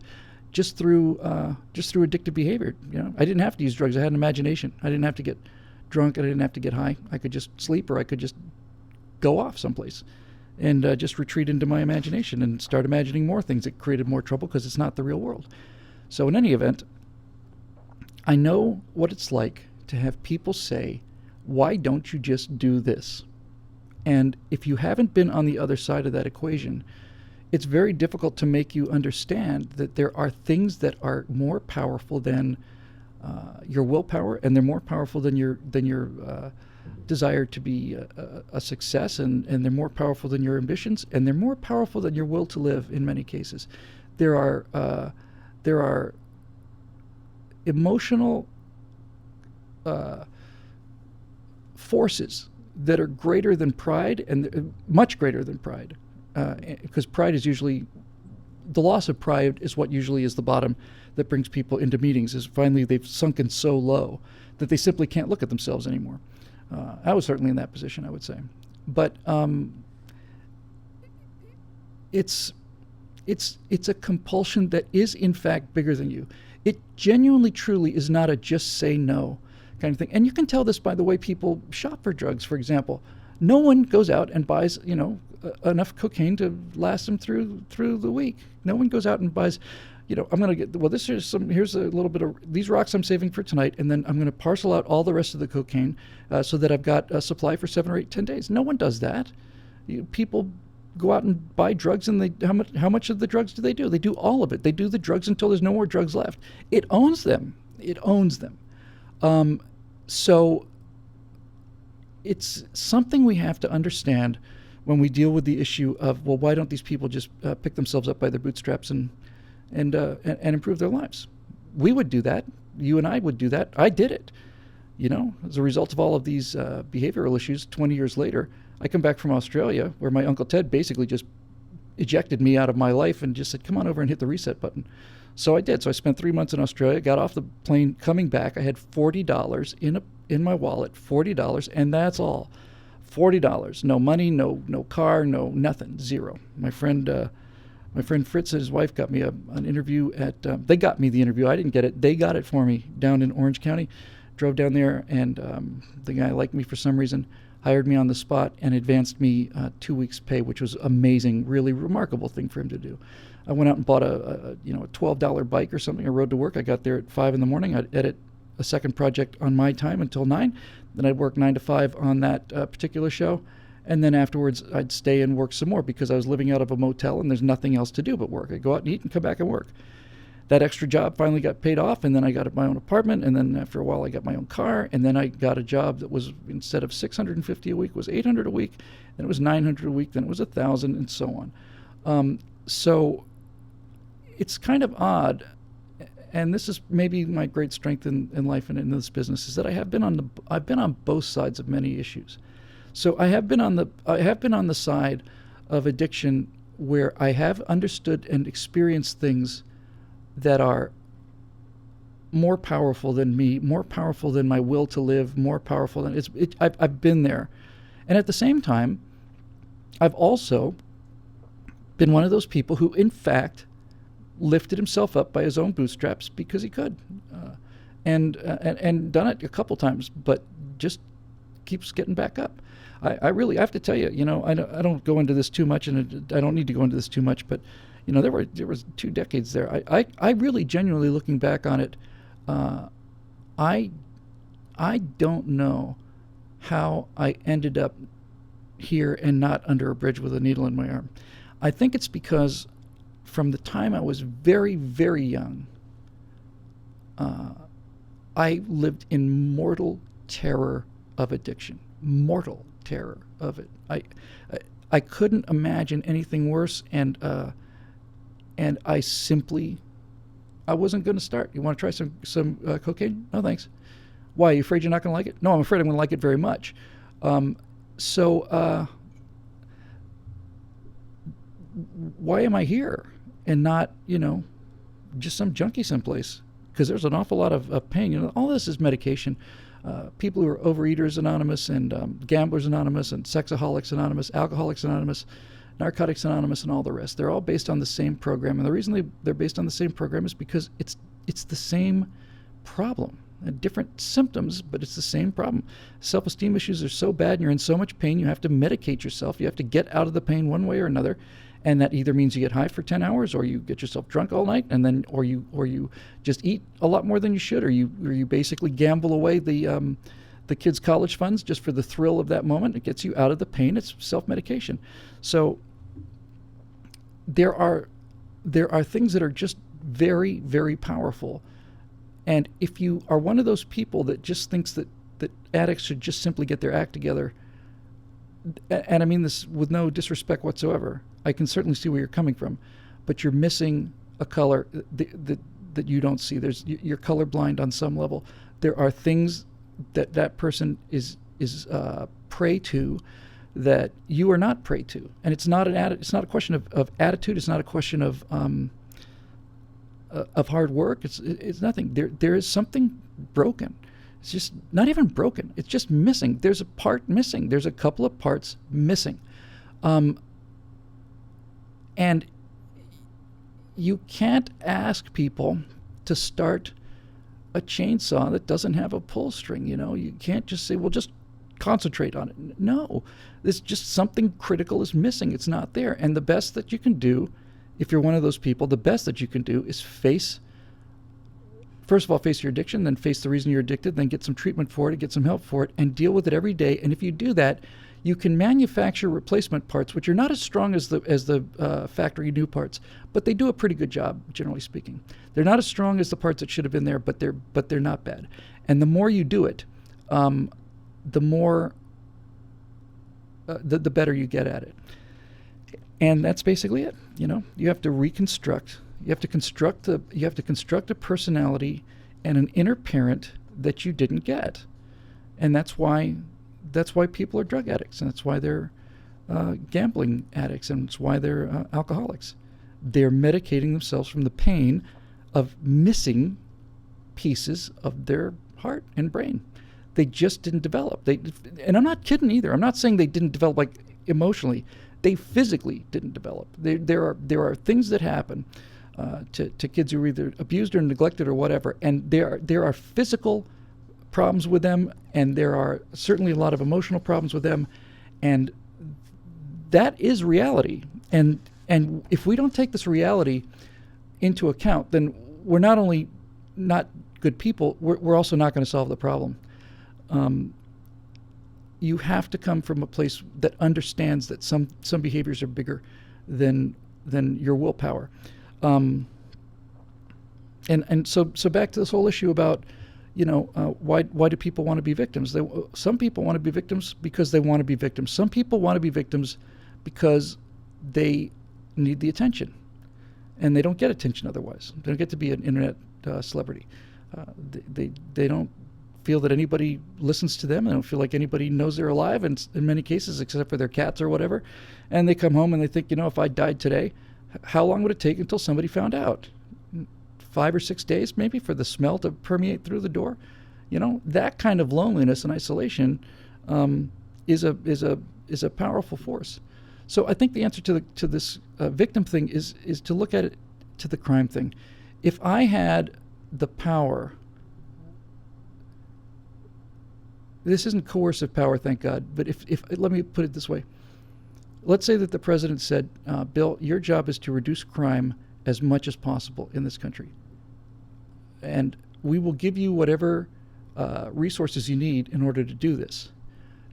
just through addictive behavior. I didn't have to use drugs. I had an imagination. I didn't have to get drunk. I didn't have to get high. I could just sleep, or I could just go off someplace and just retreat into my imagination and start imagining more things that created more trouble, because it's not the real world. So in any event, I know what it's like to have people say, why don't you just do this? And if you haven't been on the other side of that equation, it's very difficult to make you understand that there are things that are more powerful than your willpower, and they're more powerful than your desire to be a success, and they're more powerful than your ambitions, and they're more powerful than your will to live in many cases. There are emotional forces that are greater than pride, and much greater than pride, because pride is usually, the loss of pride is what usually is the bottom that brings people into meetings, is finally they've sunken so low that they simply can't look at themselves anymore. I was certainly in that position, I would say. But it's a compulsion that is in fact bigger than you. It genuinely, truly is not a just say no kind of thing. And you can tell this by the way people shop for drugs, for example. No one goes out and buys, enough cocaine to last them through the week. No one goes out and buys, I'm going to get, well, here's a little bit of these rocks I'm saving for tonight, and then I'm going to parcel out all the rest of the cocaine so that I've got a supply for 7 or 8, 10 days. No one does that. People go out and buy drugs, and how much of the drugs do? They do all of it. They do the drugs until there's no more drugs left. It owns them. So it's something we have to understand when we deal with the issue of, well, why don't these people just pick themselves up by their bootstraps and improve their lives? We would do that. You and I would do that. I did it. As a result of all of these behavioral issues, 20 years later, I come back from Australia, where my Uncle Ted basically just ejected me out of my life and just said, come on over and hit the reset button. So I did. So I spent 3 months in Australia, got off the plane, coming back. I had $40 in my wallet, $40, and that's all. $40. No money, no car, no nothing, zero. My friend Fritz and his wife got me an interview at. They got me the interview. I didn't get it. They got it for me down in Orange County. Drove down there, and the guy liked me for some reason, hired me on the spot, and advanced me 2 weeks' pay, which was amazing, really remarkable thing for him to do. I went out and bought a $12 bike or something. I rode to work. I got there at 5 in the morning. I'd edit a second project on my time until 9. Then I'd work 9 to 5 on that particular show. And then afterwards, I'd stay and work some more because I was living out of a motel and there's nothing else to do but work. I'd go out and eat and come back and work. That extra job finally got paid off, and then I got my own apartment, and then after a while I got my own car, and then I got a job that was, instead of $650 a week, was $800 a week, then it was $900 a week, then it was $1,000, and so on. So it's kind of odd, and this is maybe my great strength in life and in this business, is that I've been on both sides of many issues. So I have been on the side of addiction where I have understood and experienced things that are more powerful than me, more powerful than my will to live, more powerful than I've been there. And at the same time, I've also been one of those people who, in fact, lifted himself up by his own bootstraps because he could, and done it a couple times, but just keeps getting back up. I really have to tell you, I don't go into this too much, and I don't need to go into this too much, but there was 2 decades there. I really genuinely, looking back on it, I don't know how I ended up here and not under a bridge with a needle in my arm. I think it's because from the time I was very, very young, I lived in mortal terror of addiction. Mortal terror of it. I couldn't imagine anything worse, and I wasn't going to start. You want to try some cocaine? No, thanks. Why? Are you afraid you're not going to like it? No, I'm afraid I'm going to like it very much. So why am I here and not, just some junkie someplace? Because there's an awful lot of pain. All this is medication. People who are Overeaters Anonymous and Gamblers Anonymous and Sexaholics Anonymous, Alcoholics Anonymous, Narcotics Anonymous, and all the rest. They're all based on the same program. And the reason they're based on the same program is because it's the same problem. Different symptoms, but it's the same problem. Self-esteem issues are so bad and you're in so much pain, you have to medicate yourself. You have to get out of the pain one way or another. And that either means you get high for 10 hours, or you get yourself drunk all night, and then or you just eat a lot more than you should, or you basically gamble away the kids' college funds just for the thrill of that moment. It gets you out of the pain. It's self-medication. So there are things that are just very, very powerful. And if you are one of those people that just thinks that addicts should just simply get their act together, and I mean this with no disrespect whatsoever, I can certainly see where you're coming from, but you're missing a color that you don't see. You're colorblind on some level. There are things that person is prey to that you are not prey to, and it's not it's not a question of attitude. It's not a question of hard work. It's nothing. There is something broken. It's just not even broken. It's just missing. There's a part missing. There's a couple of parts missing. And you can't ask people to start a chainsaw that doesn't have a pull string. You can't just say, well, just concentrate on it. No, it's just something critical is missing. It's not there. And the best that you can do, if you're one of those people, the best that you can do is first of all, face your addiction, then face the reason you're addicted, then get some treatment for it, get some help for it, and deal with it every day. And if you do that, you can manufacture replacement parts, which are not as strong as the factory new parts, but they do a pretty good job, generally speaking. They're not as strong as the parts that should have been there, but they're not bad. And the more you do it, the more the better you get at it. And that's basically it. You have to reconstruct. You have to construct a personality and an inner parent that you didn't get, and that's why people are drug addicts, and that's why they're gambling addicts, and it's why they're alcoholics. They're medicating themselves from the pain of missing pieces of their heart and brain. They just didn't develop. And I'm not kidding either. I'm not saying they didn't develop like emotionally. They physically didn't develop. There are things that happen to kids who are either abused or neglected or whatever, and there are physical problems with them, and there are certainly a lot of emotional problems with them, and that is reality. And if we don't take this reality into account, then we're not only not good people, we're also not going to solve the problem. You have to come from a place that understands that some behaviors are bigger than your willpower. And so back to this whole issue about, why do people want to be victims? Some people want to be victims because they want to be victims. Some people want to be victims because they need the attention, and they don't get attention otherwise. They don't get to be an internet celebrity. They don't feel that anybody listens to them. They don't feel like anybody knows they're alive, and in many cases, except for their cats or whatever. And they come home and they think, if I died today, how long would it take until somebody found out? 5 or 6 days maybe for the smell to permeate through the door? That kind of loneliness and isolation is a powerful force. So I think the answer to this victim thing is to look at it to the crime thing. If I had the power, this isn't coercive power, thank God, but if let me put it this way. Let's say that the president said, Bill, your job is to reduce crime as much as possible in this country, and we will give you whatever resources you need in order to do this.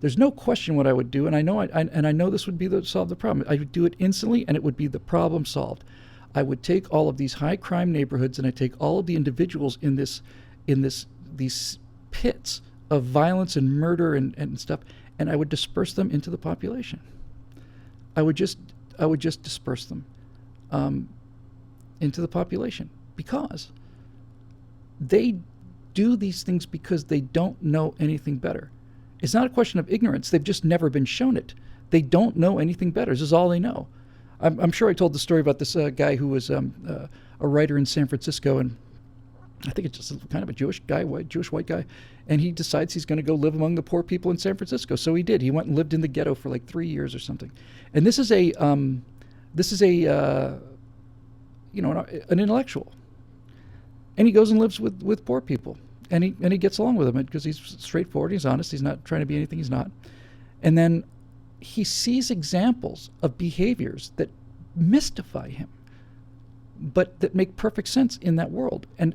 There's no question what I would do, and I know this would be to solve the problem. I would do it instantly, and it would be the problem solved. I would take all of these high crime neighborhoods, and I take all of the individuals in these pits of violence and murder and stuff, and I would disperse them into the population. I would just disperse them into the population, because they do these things because they don't know anything better. It's not a question of ignorance. They've just never been shown it. They don't know anything better. This is all they know. I'm sure I told the story about this guy who was a writer in San Francisco, and I think it's just kind of a Jewish white guy, and he decides he's going to go live among the poor people in San Francisco. So he did. He went and lived in the ghetto for like 3 years or something. And this is an intellectual, and he goes and lives with poor people, and he gets along with them because he's straightforward, he's honest, he's not trying to be anything he's not. And then he sees examples of behaviors that mystify him, but that make perfect sense in that world. And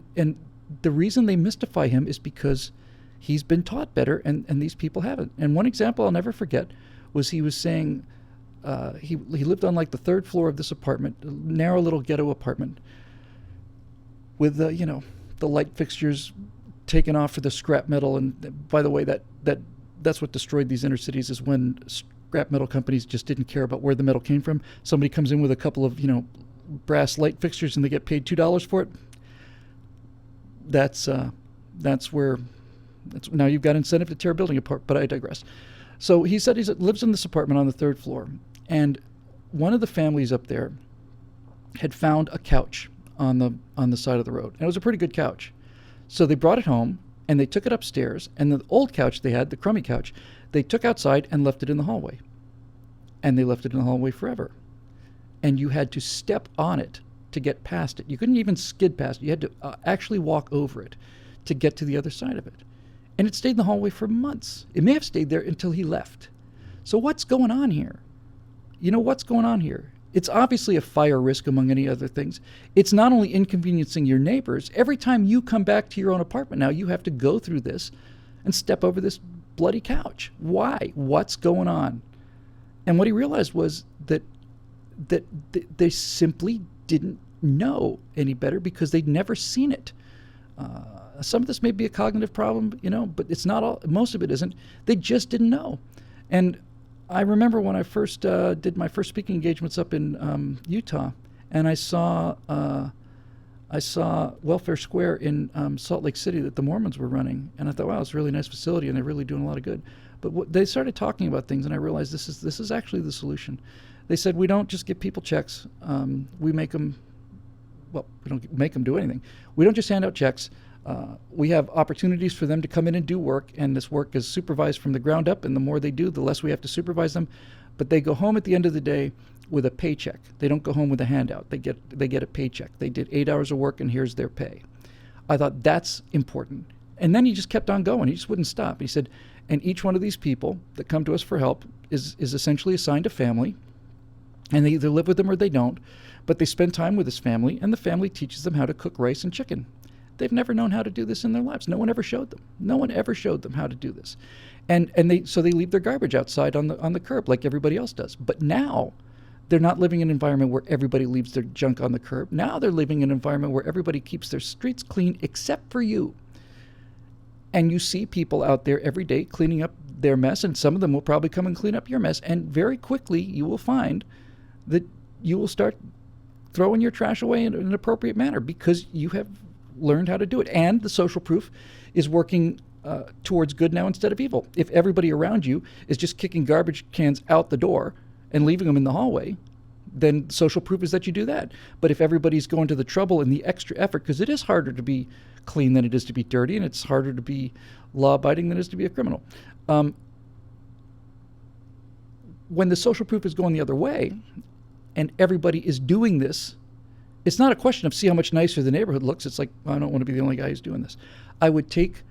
the reason they mystify him is because he's been taught better, and these people haven't. And one example I'll never forget was he was saying he lived on like the third floor of this apartment, a narrow little ghetto apartment, with the light fixtures taken off for the scrap metal. And by the way, that's what destroyed these inner cities, is when scrap metal companies just didn't care about where the metal came from. Somebody comes in with a couple of brass light fixtures and they get paid $2 for it. That's now you've got incentive to tear a building apart, but I digress. So he said he lives in this apartment on the third floor, and one of the families up there had found a couch on the side of the road, and it was a pretty good couch. So they brought it home and they took it upstairs, and the old couch they had, the crummy couch, they took outside and left it in the hallway, and they left it in the hallway forever. And you had to step on it to get past it. You couldn't even skid past it. You had to actually walk over it to get to the other side of it. And it stayed in the hallway for months. It may have stayed there until he left. So what's going on here? You know, what's going on here? It's obviously a fire risk among any other things. It's not only inconveniencing your neighbors. Every time you come back to your own apartment now, you have to go through this and step over this bloody couch. Why? What's going on? And what he realized was that they simply didn't know any better because they'd never seen it. Some of this may be a cognitive problem, you know, but it's not all. Most of it isn't. They just didn't know. And I remember when I first did my first speaking engagements up in Utah, and I saw Welfare Square in Salt Lake City that the Mormons were running, and I thought, wow, it's a really nice facility, and they're really doing a lot of good. But they started talking about things, and I realized this is actually the solution. They said, we don't just give people checks. We make them. Well, we don't make them do anything. We don't just hand out checks. We have opportunities for them to come in and do work, and this work is supervised from the ground up, and the more they do, the less we have to supervise them. But they go home at the end of the day with a paycheck. They don't go home with a handout. They get a paycheck. They did 8 hours of work, and here's their pay. I thought that's important. And then he just kept on going. He just wouldn't stop. He said, and each one of these people that come to us for help is essentially assigned a family, and they either live with them or they don't, but they spend time with this family, and the family teaches them how to cook rice and chicken. They've never known how to do this in their lives. No one ever showed them. No one ever showed them how to do this. And they leave their garbage outside on the curb like everybody else does. But now they're not living in an environment where everybody leaves their junk on the curb. Now they're living in an environment where everybody keeps their streets clean except for you. And you see people out there every day cleaning up their mess, and some of them will probably come and clean up your mess. And very quickly you will find that you will start throwing your trash away in an appropriate manner because you have learned how to do it. And the social proof is working towards good now instead of evil. If everybody around you is just kicking garbage cans out the door and leaving them in the hallway, then social proof is that you do that. But if everybody's going to the trouble and the extra effort, because it is harder to be clean than it is to be dirty, and it's harder to be law-abiding than it is to be a criminal. When the social proof is going the other way and everybody is doing this, it's not a question of see how much nicer the neighborhood looks. It's like, I don't want to be the only guy who's doing this. I would take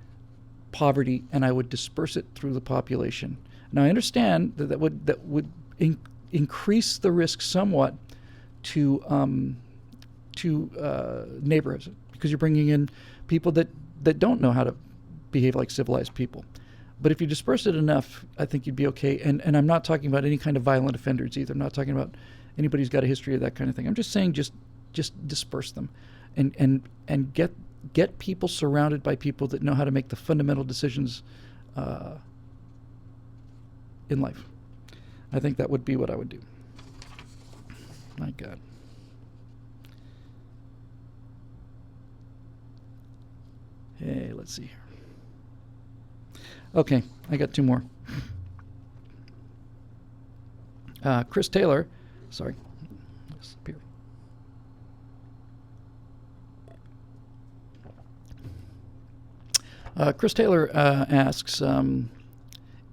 poverty and I would disperse it through the population. Now I understand that would increase the risk somewhat to neighborhoods because you're bringing in people that don't know how to behave like civilized people. But if you disperse it enough, I think you'd be okay. And I'm not talking about any kind of violent offenders either. I'm not talking about anybody who's got a history of that kind of thing. I'm just saying just disperse them and get people surrounded by people that know how to make the fundamental decisions in life. I think that would be what I would do. My God. Hey, let's see here. Okay, I got two more. Chris Taylor, sorry. Disappear. Chris Taylor asks,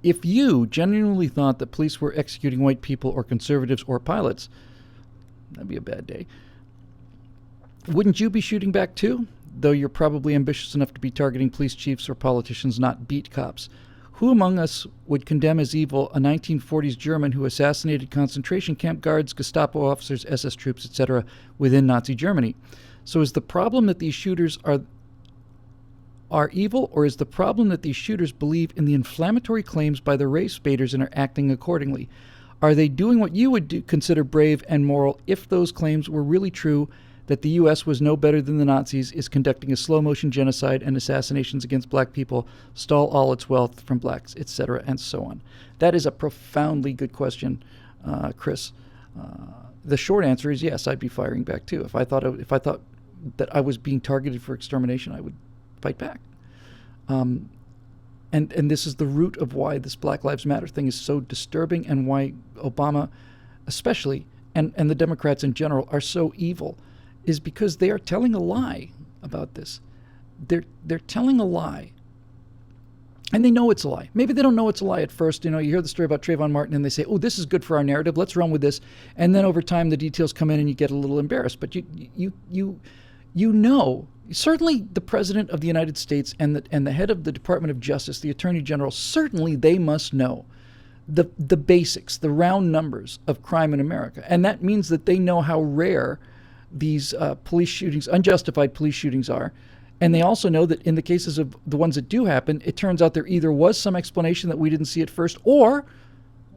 if you genuinely thought that police were executing white people or conservatives or pilots, that'd be a bad day. Wouldn't you be shooting back too? Though you're probably ambitious enough to be targeting police chiefs or politicians, not beat cops. Who among us would condemn as evil a 1940s German who assassinated concentration camp guards, Gestapo officers, SS troops, etc. within Nazi Germany? So is the problem that these shooters are evil, or is the problem that these shooters believe in the inflammatory claims by the race baiters and are acting accordingly? Are they doing what you would consider brave and moral if those claims were really true, that the U.S. was no better than the Nazis, is conducting a slow-motion genocide and assassinations against black people, stole all its wealth from blacks, etc., and so on? That is a profoundly good question, Chris. The short answer is yes, I'd be firing back too. If I thought that I was being targeted for extermination, I would fight back. And this is the root of why this Black Lives Matter thing is so disturbing, and why Obama especially and the Democrats in general are so evil, is because they are telling a lie about this. They're telling a lie. And they know it's a lie. Maybe they don't know it's a lie at first. You know, you hear the story about Trayvon Martin and they say, oh, this is good for our narrative, let's run with this. And then over time the details come in and you get a little embarrassed. But Certainly the President of the United States and the head of the Department of Justice, the Attorney General, certainly they must know the basics, the round numbers of crime in America. And that means that they know how rare these police shootings, unjustified police shootings are. And they also know that in the cases of the ones that do happen, it turns out there either was some explanation that we didn't see at first, or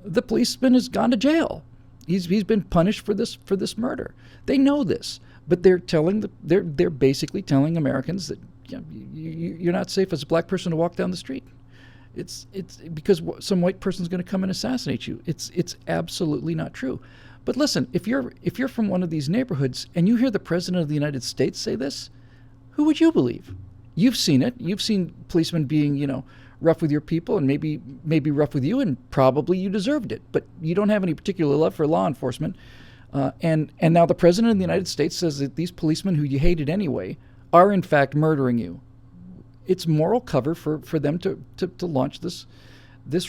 the policeman has gone to jail. He's been punished for this murder. They know this, but they're basically telling Americans that you're not safe as a black person to walk down the street. It's because some white person's going to come and assassinate you. It's absolutely not true. But listen, if you're from one of these neighborhoods and you hear the President of the United States say this, who would you believe? You've seen it. You've seen policemen being, rough with your people and maybe rough with you, and probably you deserved it. But you don't have any particular love for law enforcement. And now the President of the United States says that these policemen who you hated anyway are in fact murdering you. It's moral cover for them to launch this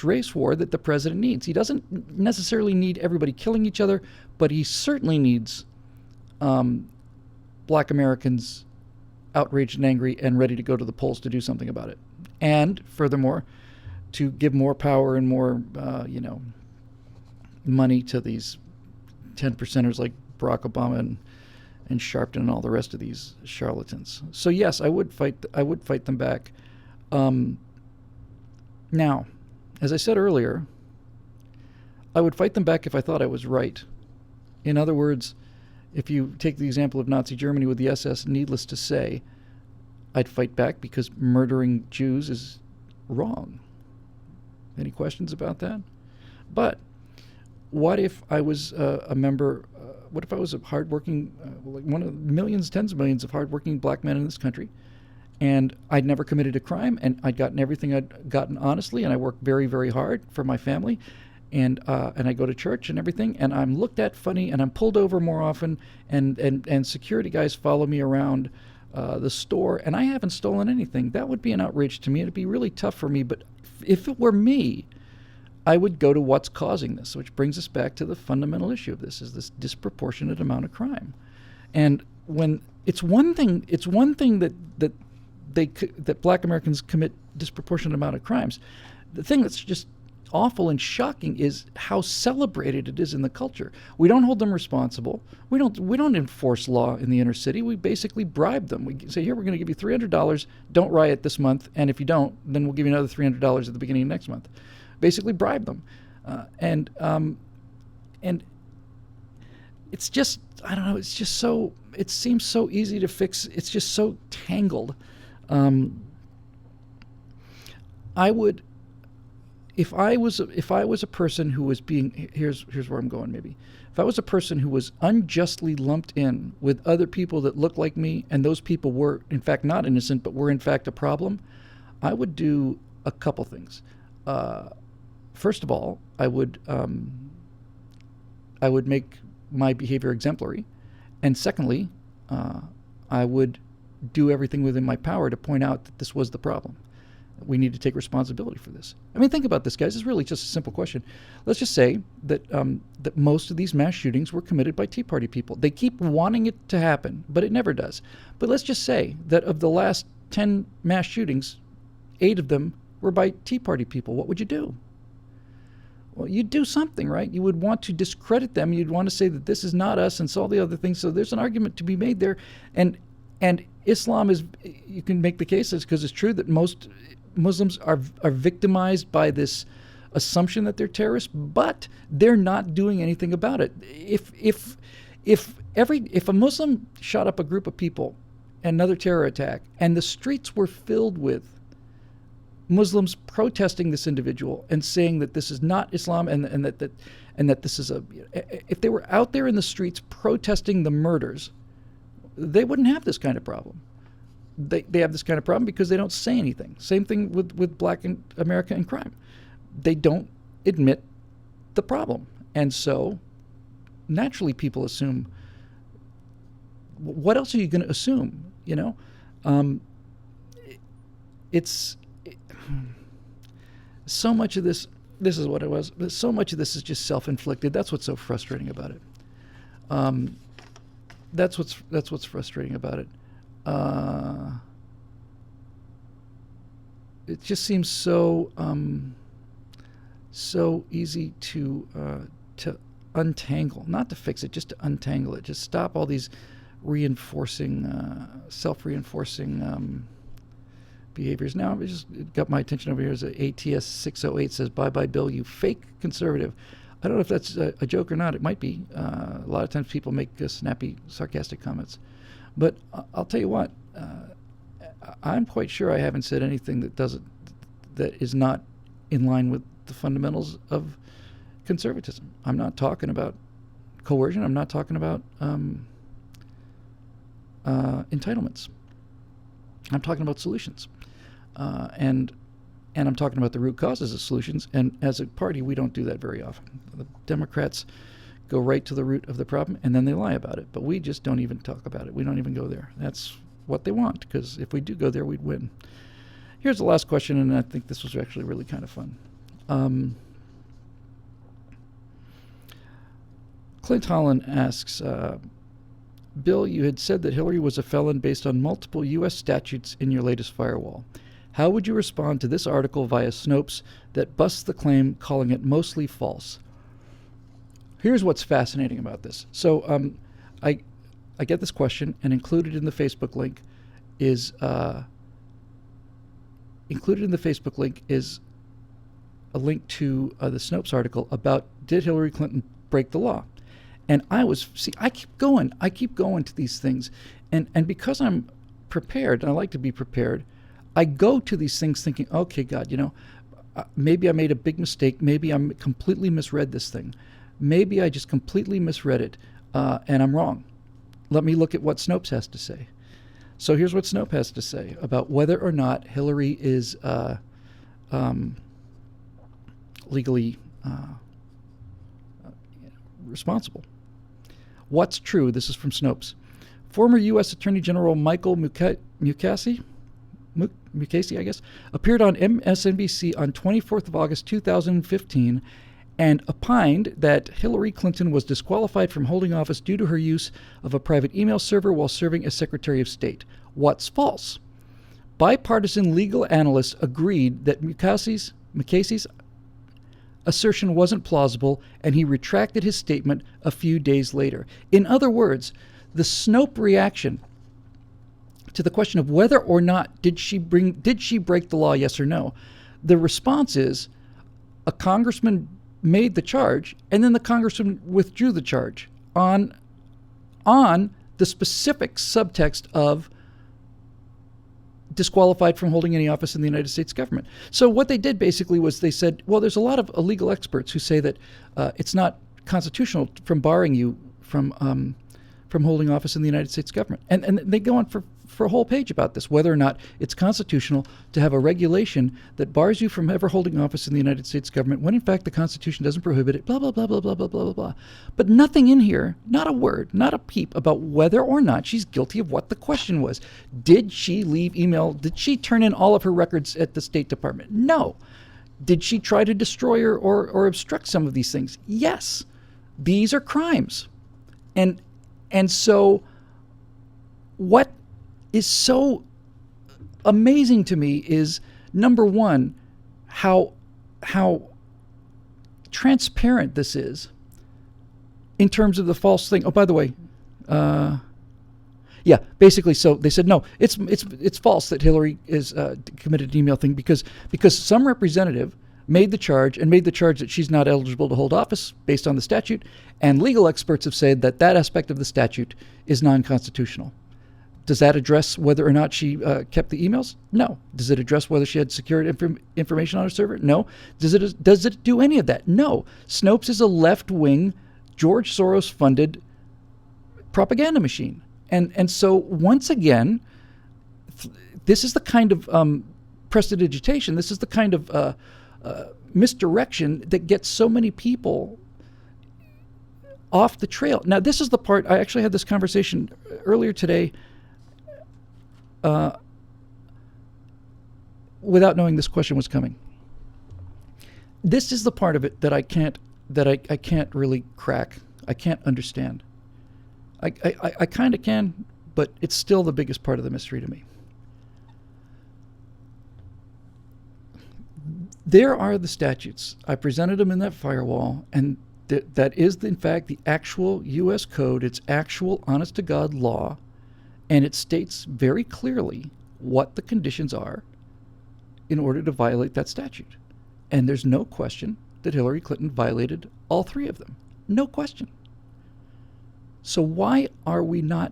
race war that the president needs. He doesn't necessarily need everybody killing each other, but he certainly needs black Americans outraged and angry and ready to go to the polls to do something about it. And furthermore, to give more power and more, money to these 10%ers like Barack Obama and Sharpton and all the rest of these charlatans. So yes, I would fight them back. Now, as I said earlier, I would fight them back if I thought I was right. In other words, if you take the example of Nazi Germany with the SS, needless to say, I'd fight back because murdering Jews is wrong. Any questions about that? But what if I was a member, what if I was a hardworking, like one of millions, tens of millions of hardworking black men in this country, and I'd never committed a crime, and I'd gotten everything I'd gotten honestly, and I worked very, very hard for my family, and I go to church and everything, and I'm looked at funny, and I'm pulled over more often, and security guys follow me around the store, and I haven't stolen anything. That would be an outrage to me. It'd be really tough for me, but if it were me, I would go to what's causing this, which brings us back to the fundamental issue of this, is this disproportionate amount of crime. And when it's one thing that black Americans commit disproportionate amount of crimes. The thing that's just awful and shocking is how celebrated it is in the culture. We don't hold them responsible. We don't enforce law in the inner city. We basically bribe them. We say, here, we're going to give you $300. Don't riot this month, and if you don't, then we'll give you another $300 at the beginning of next month. Basically bribe them, and it's just, I don't know. It's just so, it seems so easy to fix. It's just so tangled. I would, if I was a person who was being, here's where I'm going maybe. If I was a person who was unjustly lumped in with other people that looked like me, and those people were in fact not innocent, but were in fact a problem, I would do a couple things. First of all, I would make my behavior exemplary, and secondly, I would do everything within my power to point out that this was the problem. We need to take responsibility for this. I mean, think about this, guys. It's really just a simple question. Let's just say that that most of these mass shootings were committed by Tea Party people. They keep wanting it to happen, but it never does. But let's just say that of the last 10 mass shootings, 8 of them were by Tea Party people. What would you do? Well, you'd do something, right? You would want to discredit them. You'd want to say that this is not us and all the other things. So there's an argument to be made there. And Islam is, you can make the case because it's true that most Muslims are victimized by this assumption that they're terrorists, but they're not doing anything about it. If a Muslim shot up a group of people, another terror attack, and the streets were filled with Muslims protesting this individual and saying that this is not Islam and that this is if they were out there in the streets protesting the murders, they wouldn't have this kind of problem. They have this kind of problem because they don't say anything. Same thing with black America and crime. They don't admit the problem. And so naturally people assume, what else are you going to assume? So much of this is what it was. So much of this is just self-inflicted. That's what's so frustrating about it. That's what's frustrating about it. it just seems so so easy to untangle, not to fix it, just to untangle it. Just stop all these reinforcing, self-reinforcing behaviors. Now, it got my attention over here as ATS 608 says, "Bye-bye, Bill, you fake conservative." I don't know if that's a joke or not. It might be. A lot of times people make snappy, sarcastic comments. But I'll tell you what, I'm quite sure I haven't said anything that is not in line with the fundamentals of conservatism. I'm not talking about coercion. I'm not talking about entitlements. I'm talking about solutions. And I'm talking about the root causes of solutions. And as a party, we don't do that very often. The Democrats go right to the root of the problem, and then they lie about it. But we just don't even talk about it. We don't even go there. That's what they want, because if we do go there, we'd win. Here's the last question, and I think this was actually really kind of fun. Clint Holland asks, Bill, you had said that Hillary was a felon based on multiple U.S. statutes in your latest firewall. How would you respond to this article via Snopes that busts the claim, calling it mostly false? Here's what's fascinating about this. So I get this question, and included in the Facebook link is a link to the Snopes article about, did Hillary Clinton break the law? And I keep going to these things, and because I'm prepared, and I like to be prepared, I go to these things thinking, okay, God, maybe I made a big mistake. Maybe I'm completely misread this thing. Maybe I just completely misread it, and I'm wrong. Let me look at what Snopes has to say. So here's what Snopes has to say about whether or not Hillary is legally responsible. What's true? This is from Snopes. Former U.S. Attorney General Michael Mukasey, I guess, appeared on MSNBC on 24th of August 2015 and opined that Hillary Clinton was disqualified from holding office due to her use of a private email server while serving as Secretary of State. What's false? Bipartisan legal analysts agreed that Mukasey's assertion wasn't plausible, and he retracted his statement a few days later. In other words, the Snopes reaction to the question of whether or not did she break the law, yes or no, the response is a congressman made the charge, and then the congressman withdrew the charge on the specific subtext of disqualified from holding any office in the United States government. So what they did basically was they said, well, there's a lot of legal experts who say that it's not constitutional from barring you from holding office in the United States government. And they go on for a whole page about this, whether or not it's constitutional to have a regulation that bars you from ever holding office in the United States government when in fact the Constitution doesn't prohibit it, blah, blah, blah, blah, blah, blah, blah, blah, blah. But nothing in here, not a word, not a peep about whether or not she's guilty of what the question was. Did she leave email? Did she turn in all of her records at the State Department? No. Did she try to destroy or obstruct some of these things? Yes. These are crimes. And so what is so amazing to me is, number one, how transparent this is in terms of the false thing. Oh, by the way, yeah, basically, so they said, no, it's false that Hillary is committed an email thing because some representative made the charge that she's not eligible to hold office based on the statute, and legal experts have said that aspect of the statute is non-constitutional. Does that address whether or not she kept the emails? No. Does it address whether she had secured information on her server? No. Does it do any of that? No. Snopes is a left-wing, George Soros-funded propaganda machine. And so, once again, this is the kind of prestidigitation, this is the kind of misdirection that gets so many people off the trail. Now, this is the part, I actually had this conversation earlier today without knowing this question was coming. This is the part of it that I can't really crack. I can't understand. I kind of can, but it's still the biggest part of the mystery to me. There are the statutes. I presented them in that firewall, and that is, in fact, the actual U.S. code. It's actual honest-to-God law, and it states very clearly what the conditions are in order to violate that statute. And there's no question that Hillary Clinton violated all three of them. No question. So why are we not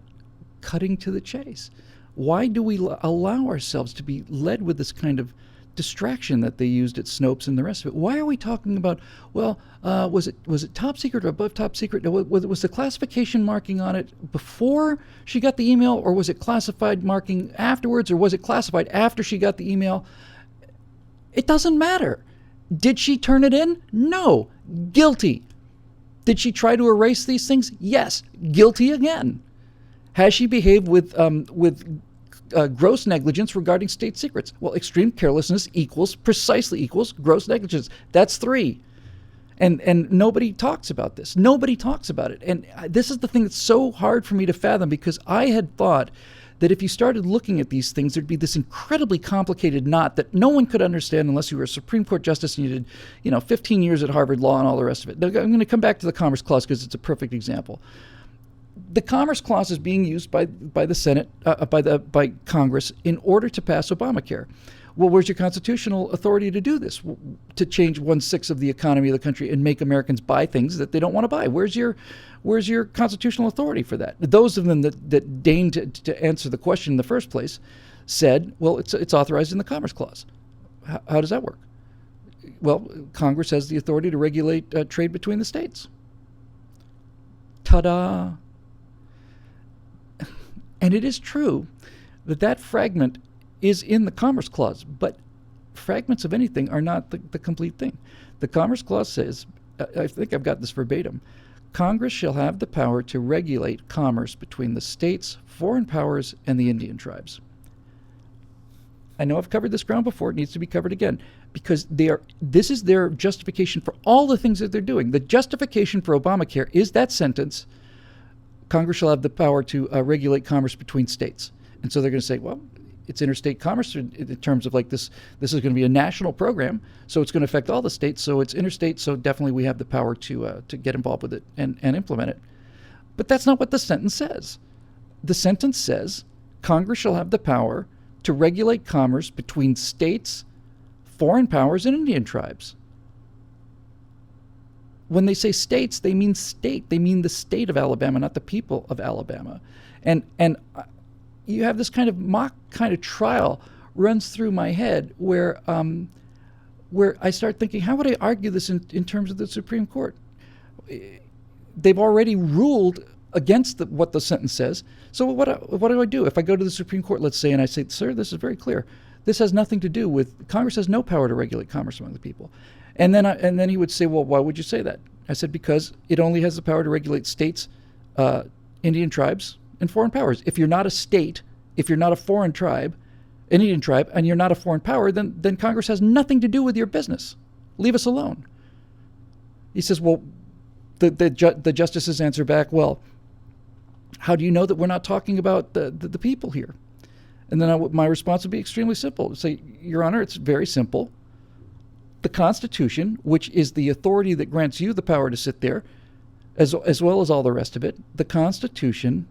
cutting to the chase? Why do we allow ourselves to be led with this kind of distraction that they used at Snopes and the rest of it? Why are we talking about, well, was it top secret or above top secret? Was the classification marking on it before she got the email, or was it classified marking afterwards, or was it classified after she got the email? It doesn't matter. Did she turn it in? No. Guilty. Did she try to erase these things? Yes. Guilty again. Has she behaved with gross negligence regarding state secrets? Well, extreme carelessness precisely equals gross negligence. That's 3. And nobody talks about this. Nobody talks about it. And this is the thing that's so hard for me to fathom, because I had thought that if you started looking at these things, there'd be this incredibly complicated knot that no one could understand unless you were a Supreme Court justice and you did, 15 years at Harvard Law and all the rest of it. Now, I'm going to come back to the Commerce Clause because it's a perfect example. The Commerce Clause is being used by the Senate, by Congress, in order to pass Obamacare. Well, where's your constitutional authority to do this? To change 1/6 of the economy of the country and make Americans buy things that they don't want to buy? Where's your constitutional authority for that? Those of them that deigned to answer the question in the first place said, well, it's authorized in the Commerce Clause. How does that work? Well, Congress has the authority to regulate trade between the states. Ta-da! And it is true that fragment is in the Commerce Clause, but fragments of anything are not the complete thing. The Commerce Clause says, I think I've got this verbatim, Congress shall have the power to regulate commerce between the states, foreign powers, and the Indian tribes. I know I've covered this ground before. It needs to be covered again, because this is their justification for all the things that they're doing. The justification for Obamacare is that sentence, Congress shall have the power to regulate commerce between states. And so they're going to say, well, it's interstate commerce in terms of like this is going to be a national program, so it's going to affect all the states, so it's interstate, so definitely we have the power to get involved with it and implement it. But that's not what the sentence says. The sentence says, Congress shall have the power to regulate commerce between states, foreign powers, and Indian tribes. When they say states, they mean state. They mean the state of Alabama, not the people of Alabama. And you have this kind of mock kind of trial runs through my head where I start thinking, how would I argue this in terms of the Supreme Court? They've already ruled against what the sentence says. So what do I do? If I go to the Supreme Court, let's say, and I say, sir, this is very clear. This has nothing to do with, Congress has no power to regulate commerce among the people. And then he would say, well, why would you say that? I said, because it only has the power to regulate states, Indian tribes, and foreign powers. If you're not a state, if you're not a foreign tribe, an Indian tribe, and you're not a foreign power, then Congress has nothing to do with your business. Leave us alone. He says, well, the justices answer back, well, how do you know that we're not talking about the people here? And then my response would be extremely simple. Say, Your Honor, it's very simple. The Constitution, which is the authority that grants you the power to sit there, as well as all the rest of it, the Constitution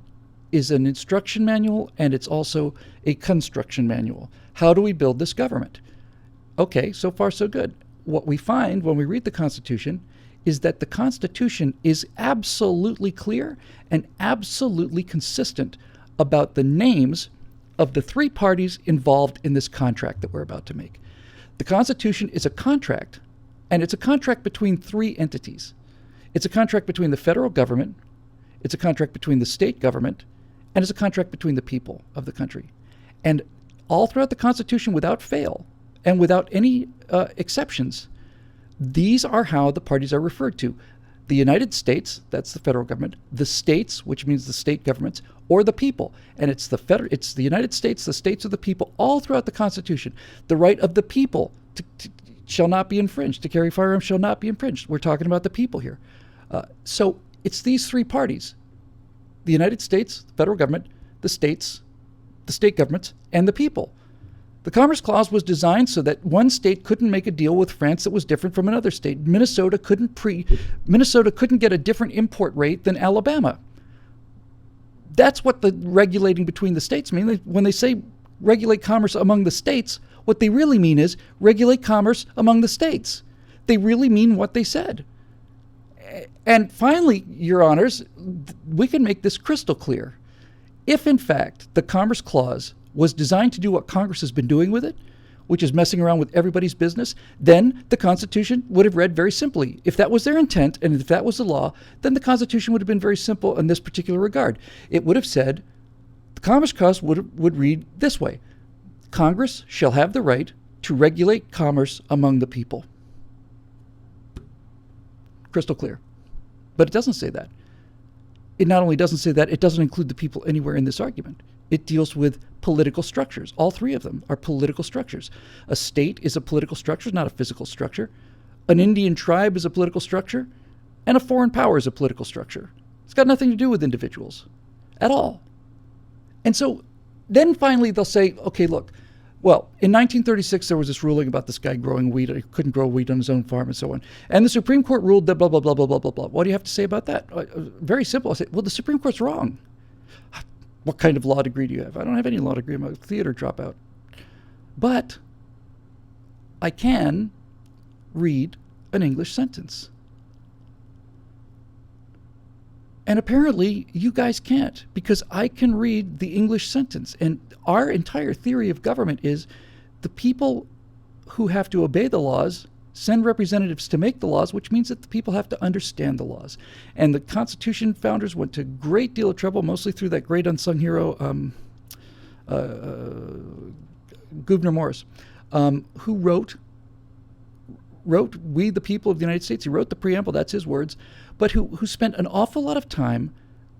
is an instruction manual, and it's also a construction manual. How do we build this government? Okay, so far so good. What we find when we read the Constitution is that the Constitution is absolutely clear and absolutely consistent about the names of the 3 parties involved in this contract that we're about to make. The Constitution is a contract, and it's a contract between 3 entities. It's a contract between the federal government, it's a contract between the state government, and it's a contract between the people of the country. And all throughout the Constitution, without fail, and without any exceptions, these are how the parties are referred to. The United States, that's the federal government, the states, which means the state governments, or the people. And it's the United States, the states of the people, all throughout the Constitution. The right of the people shall not be infringed. To carry firearms shall not be infringed. We're talking about the people here. So it's these 3 parties, the United States, the federal government, the states, the state governments, and the people. The Commerce Clause was designed so that one state couldn't make a deal with France that was different from another state. Minnesota couldn't get a different import rate than Alabama. That's what the regulating between the states mean. When they say regulate commerce among the states, what they really mean is regulate commerce among the states. They really mean what they said. And finally, Your Honors, we can make this crystal clear. If, in fact, the Commerce Clause was designed to do what Congress has been doing with it, which is messing around with everybody's business, then the Constitution would have read very simply. If that was their intent, and if that was the law, then the Constitution would have been very simple in this particular regard. It would have said, the Commerce Clause would read this way: Congress shall have the right to regulate commerce among the people. Crystal clear. But it doesn't say that. It not only doesn't say that, it doesn't include the people anywhere in this argument. It deals with political structures. All three of them are political structures. A state is a political structure, not a physical structure. An Indian tribe is a political structure, and a foreign power is a political structure. It's got nothing to do with individuals at all. And so then finally they'll say, okay, look, well, in 1936 there was this ruling about this guy growing wheat. He couldn't grow wheat on his own farm and so on. And the Supreme Court ruled that blah, blah, blah, blah, blah, blah, blah. What do you have to say about that? Very simple. I say, well, the Supreme Court's wrong. What kind of law degree do you have? I don't have any law degree. I'm a theater dropout. But I can read an English sentence. And apparently you guys can't, because I can read the English sentence. And our entire theory of government is the people who have to obey the laws send representatives to make the laws, which means that the people have to understand the laws. And the Constitution founders went to a great deal of trouble, mostly through that great unsung hero, Gouverneur Morris, who wrote "We the people of the United States." He wrote the preamble, that's his words, but who spent an awful lot of time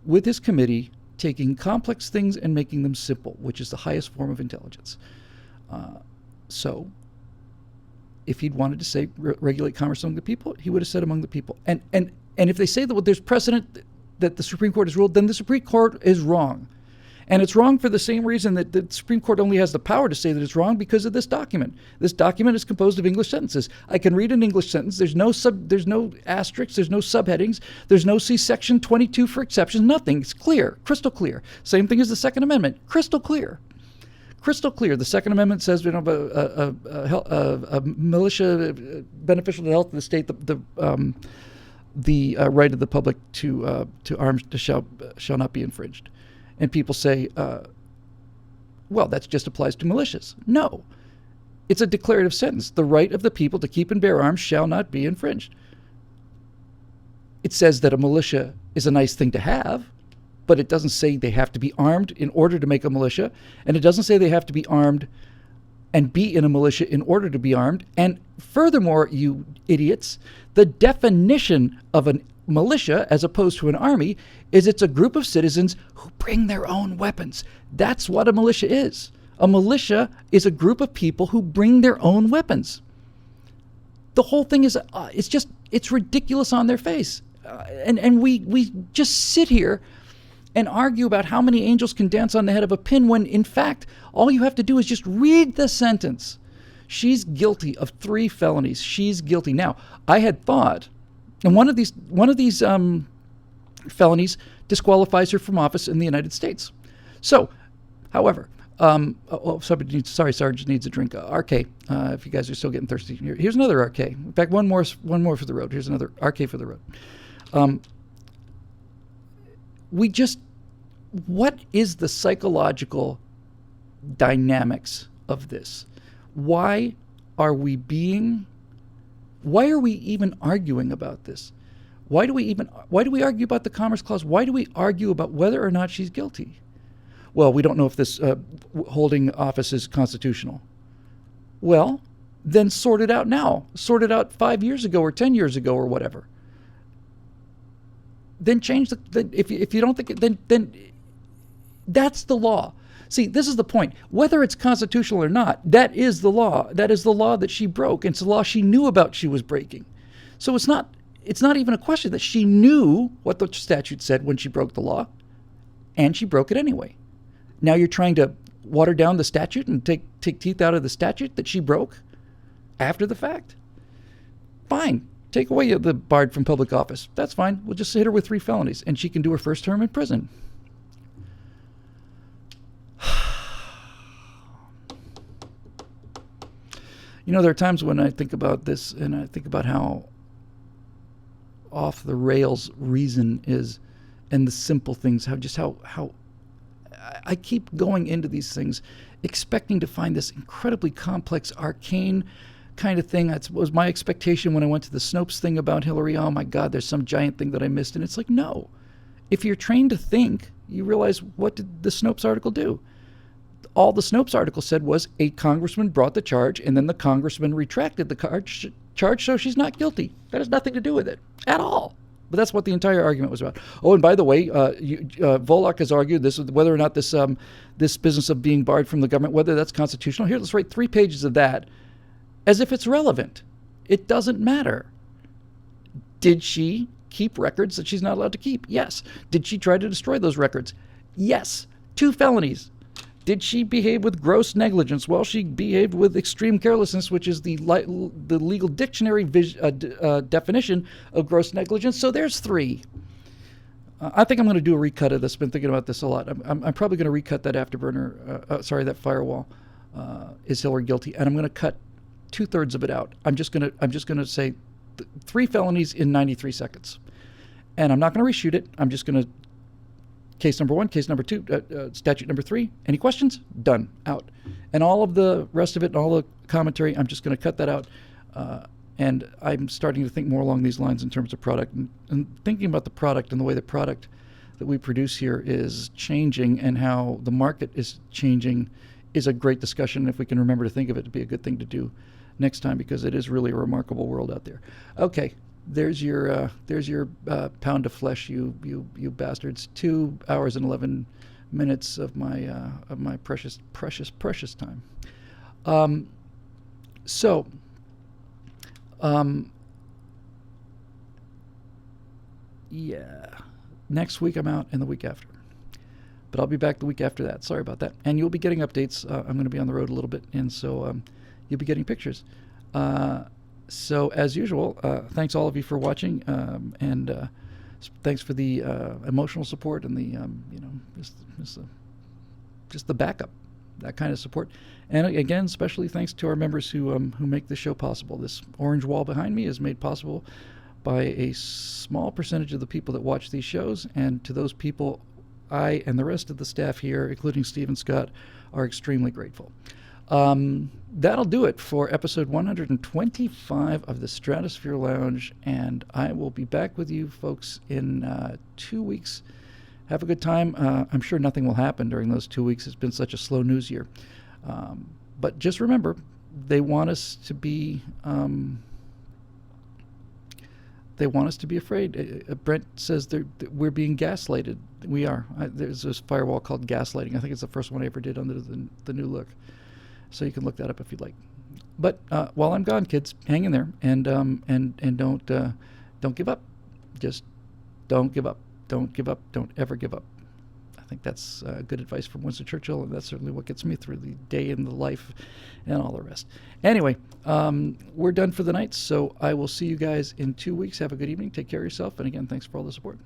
with his committee taking complex things and making them simple, which is the highest form of intelligence. So if he'd wanted to say regulate commerce among the people, he would have said among the people. And if they say that there's precedent that the Supreme Court has ruled, then the Supreme Court is wrong. And it's wrong for the same reason that the Supreme Court only has the power to say that it's wrong, because of this document. This document is composed of English sentences. I can read an English sentence. There's no asterisks. There's no subheadings. There's no see section 22 for exceptions. Nothing. It's clear, crystal clear. Same thing as the Second Amendment. Crystal clear. Crystal clear. The Second Amendment says, a militia beneficial to the health of the state, the right of the public to arms shall not be infringed. And people say, well, that just applies to militias. No, it's a declarative sentence. The right of the people to keep and bear arms shall not be infringed. It says that a militia is a nice thing to have, but it doesn't say they have to be armed in order to make a militia. And it doesn't say they have to be armed and be in a militia in order to be armed. And furthermore, you idiots, the definition of a militia, as opposed to an army, is it's a group of citizens who bring their own weapons. That's what a militia is. A militia is a group of people who bring their own weapons. The whole thing is, it's ridiculous on their face. And we just sit here and argue about how many angels can dance on the head of a pin, when in fact, all you have to do is just read the sentence. She's guilty of 3 felonies. She's guilty. Now, I had thought, and one of these felonies disqualifies her from office in the United States. So, however, Sarge needs a drink. RK, if you guys are still getting thirsty. Here's another RK. In fact, one more for the road. Here's another RK for the road. What is the psychological dynamics of this? Why are we even arguing about this? Why do we argue about the Commerce Clause? Why do we argue about whether or not she's guilty? Well, we don't know if this holding office is constitutional. Well, then sort it out now. Sort it out 5 years ago or 10 years ago or whatever. Then change if you don't think it, then that's the law. See, this is the point. Whether it's constitutional or not, that is the law. That is the law that she broke. It's the law she knew about she was breaking. So it's not even a question that she knew what the statute said when she broke the law, and she broke it anyway. Now you're trying to water down the statute and take teeth out of the statute that she broke after the fact. Fine. Take away the barred from public office. That's fine. We'll just hit her with 3 felonies, and she can do her first term in prison. You know, there are times when I think about this, and I think about how off the rails reason is, and the simple things, how I keep going into these things expecting to find this incredibly complex, arcane kind of thing. That was my expectation when I went to the Snopes thing about Hillary. Oh my God, there's some giant thing that I missed. And it's like, no. If you're trained to think, you realize, what did the Snopes article do? All the Snopes article said was a congressman brought the charge, and then the congressman retracted the charge, so she's not guilty. That has nothing to do with it at all. But that's what the entire argument was about. Oh, and by the way, Volok has argued this, whether or not this business of being barred from the government, whether that's constitutional. Here, let's write 3 pages of that as if it's relevant. It doesn't matter. Did she keep records that she's not allowed to keep? Yes. Did she try to destroy those records? Yes. 2 felonies. Did she behave with gross negligence? Well, she behaved with extreme carelessness, which is the legal dictionary definition of gross negligence. So there's 3. I think I'm going to do a recut of this. I've been thinking about this a lot. I'm probably going to recut that afterburner. That firewall. Is Hillary guilty? And I'm going to cut 2/3 of it out. I'm just going to say 3 felonies in 93 seconds, and I'm not going to reshoot it. I'm just going to. Case number 1, case number 2, statute number 3. Any questions? Done. Out. And all of the rest of it and all the commentary, I'm just going to cut that out. And I'm starting to think more along these lines in terms of product. And thinking about the product and the way the product that we produce here is changing and how the market is changing is a great discussion. If we can remember to think of it to be a good thing to do next time, because it is really a remarkable world out there. Okay. There's your pound of flesh, you bastards. 2 hours and 11 minutes of my precious time. Yeah. Next week I'm out, and the week after. But I'll be back the week after that. Sorry about that. And you'll be getting updates. I'm going to be on the road a little bit, and so you'll be getting pictures. So as usual, thanks all of you for watching, and thanks for the emotional support and the just the backup, that kind of support. And again, especially thanks to our members who make this show possible. This orange wall behind me is made possible by a small percentage of the people that watch these shows, and to those people, I and the rest of the staff here, including Steve and Scott, are extremely grateful. That'll do it for episode 125 of the Stratosphere Lounge, and I will be back with you folks in 2 weeks. Have a good time. I'm sure nothing will happen during those 2 weeks. It's been such a slow news year. But just remember, they want us to be afraid. Brent says we're being gaslighted. We are. There's this firewall called gaslighting. I think it's the first one I ever did under the new look. So you can look that up if you'd like. But while I'm gone, kids, hang in there, and don't give up. Just don't give up. Don't give up. Don't ever give up. I think that's good advice from Winston Churchill, and that's certainly what gets me through the day and the life and all the rest. Anyway, we're done for the night, so I will see you guys in 2 weeks. Have a good evening. Take care of yourself, and again, thanks for all the support.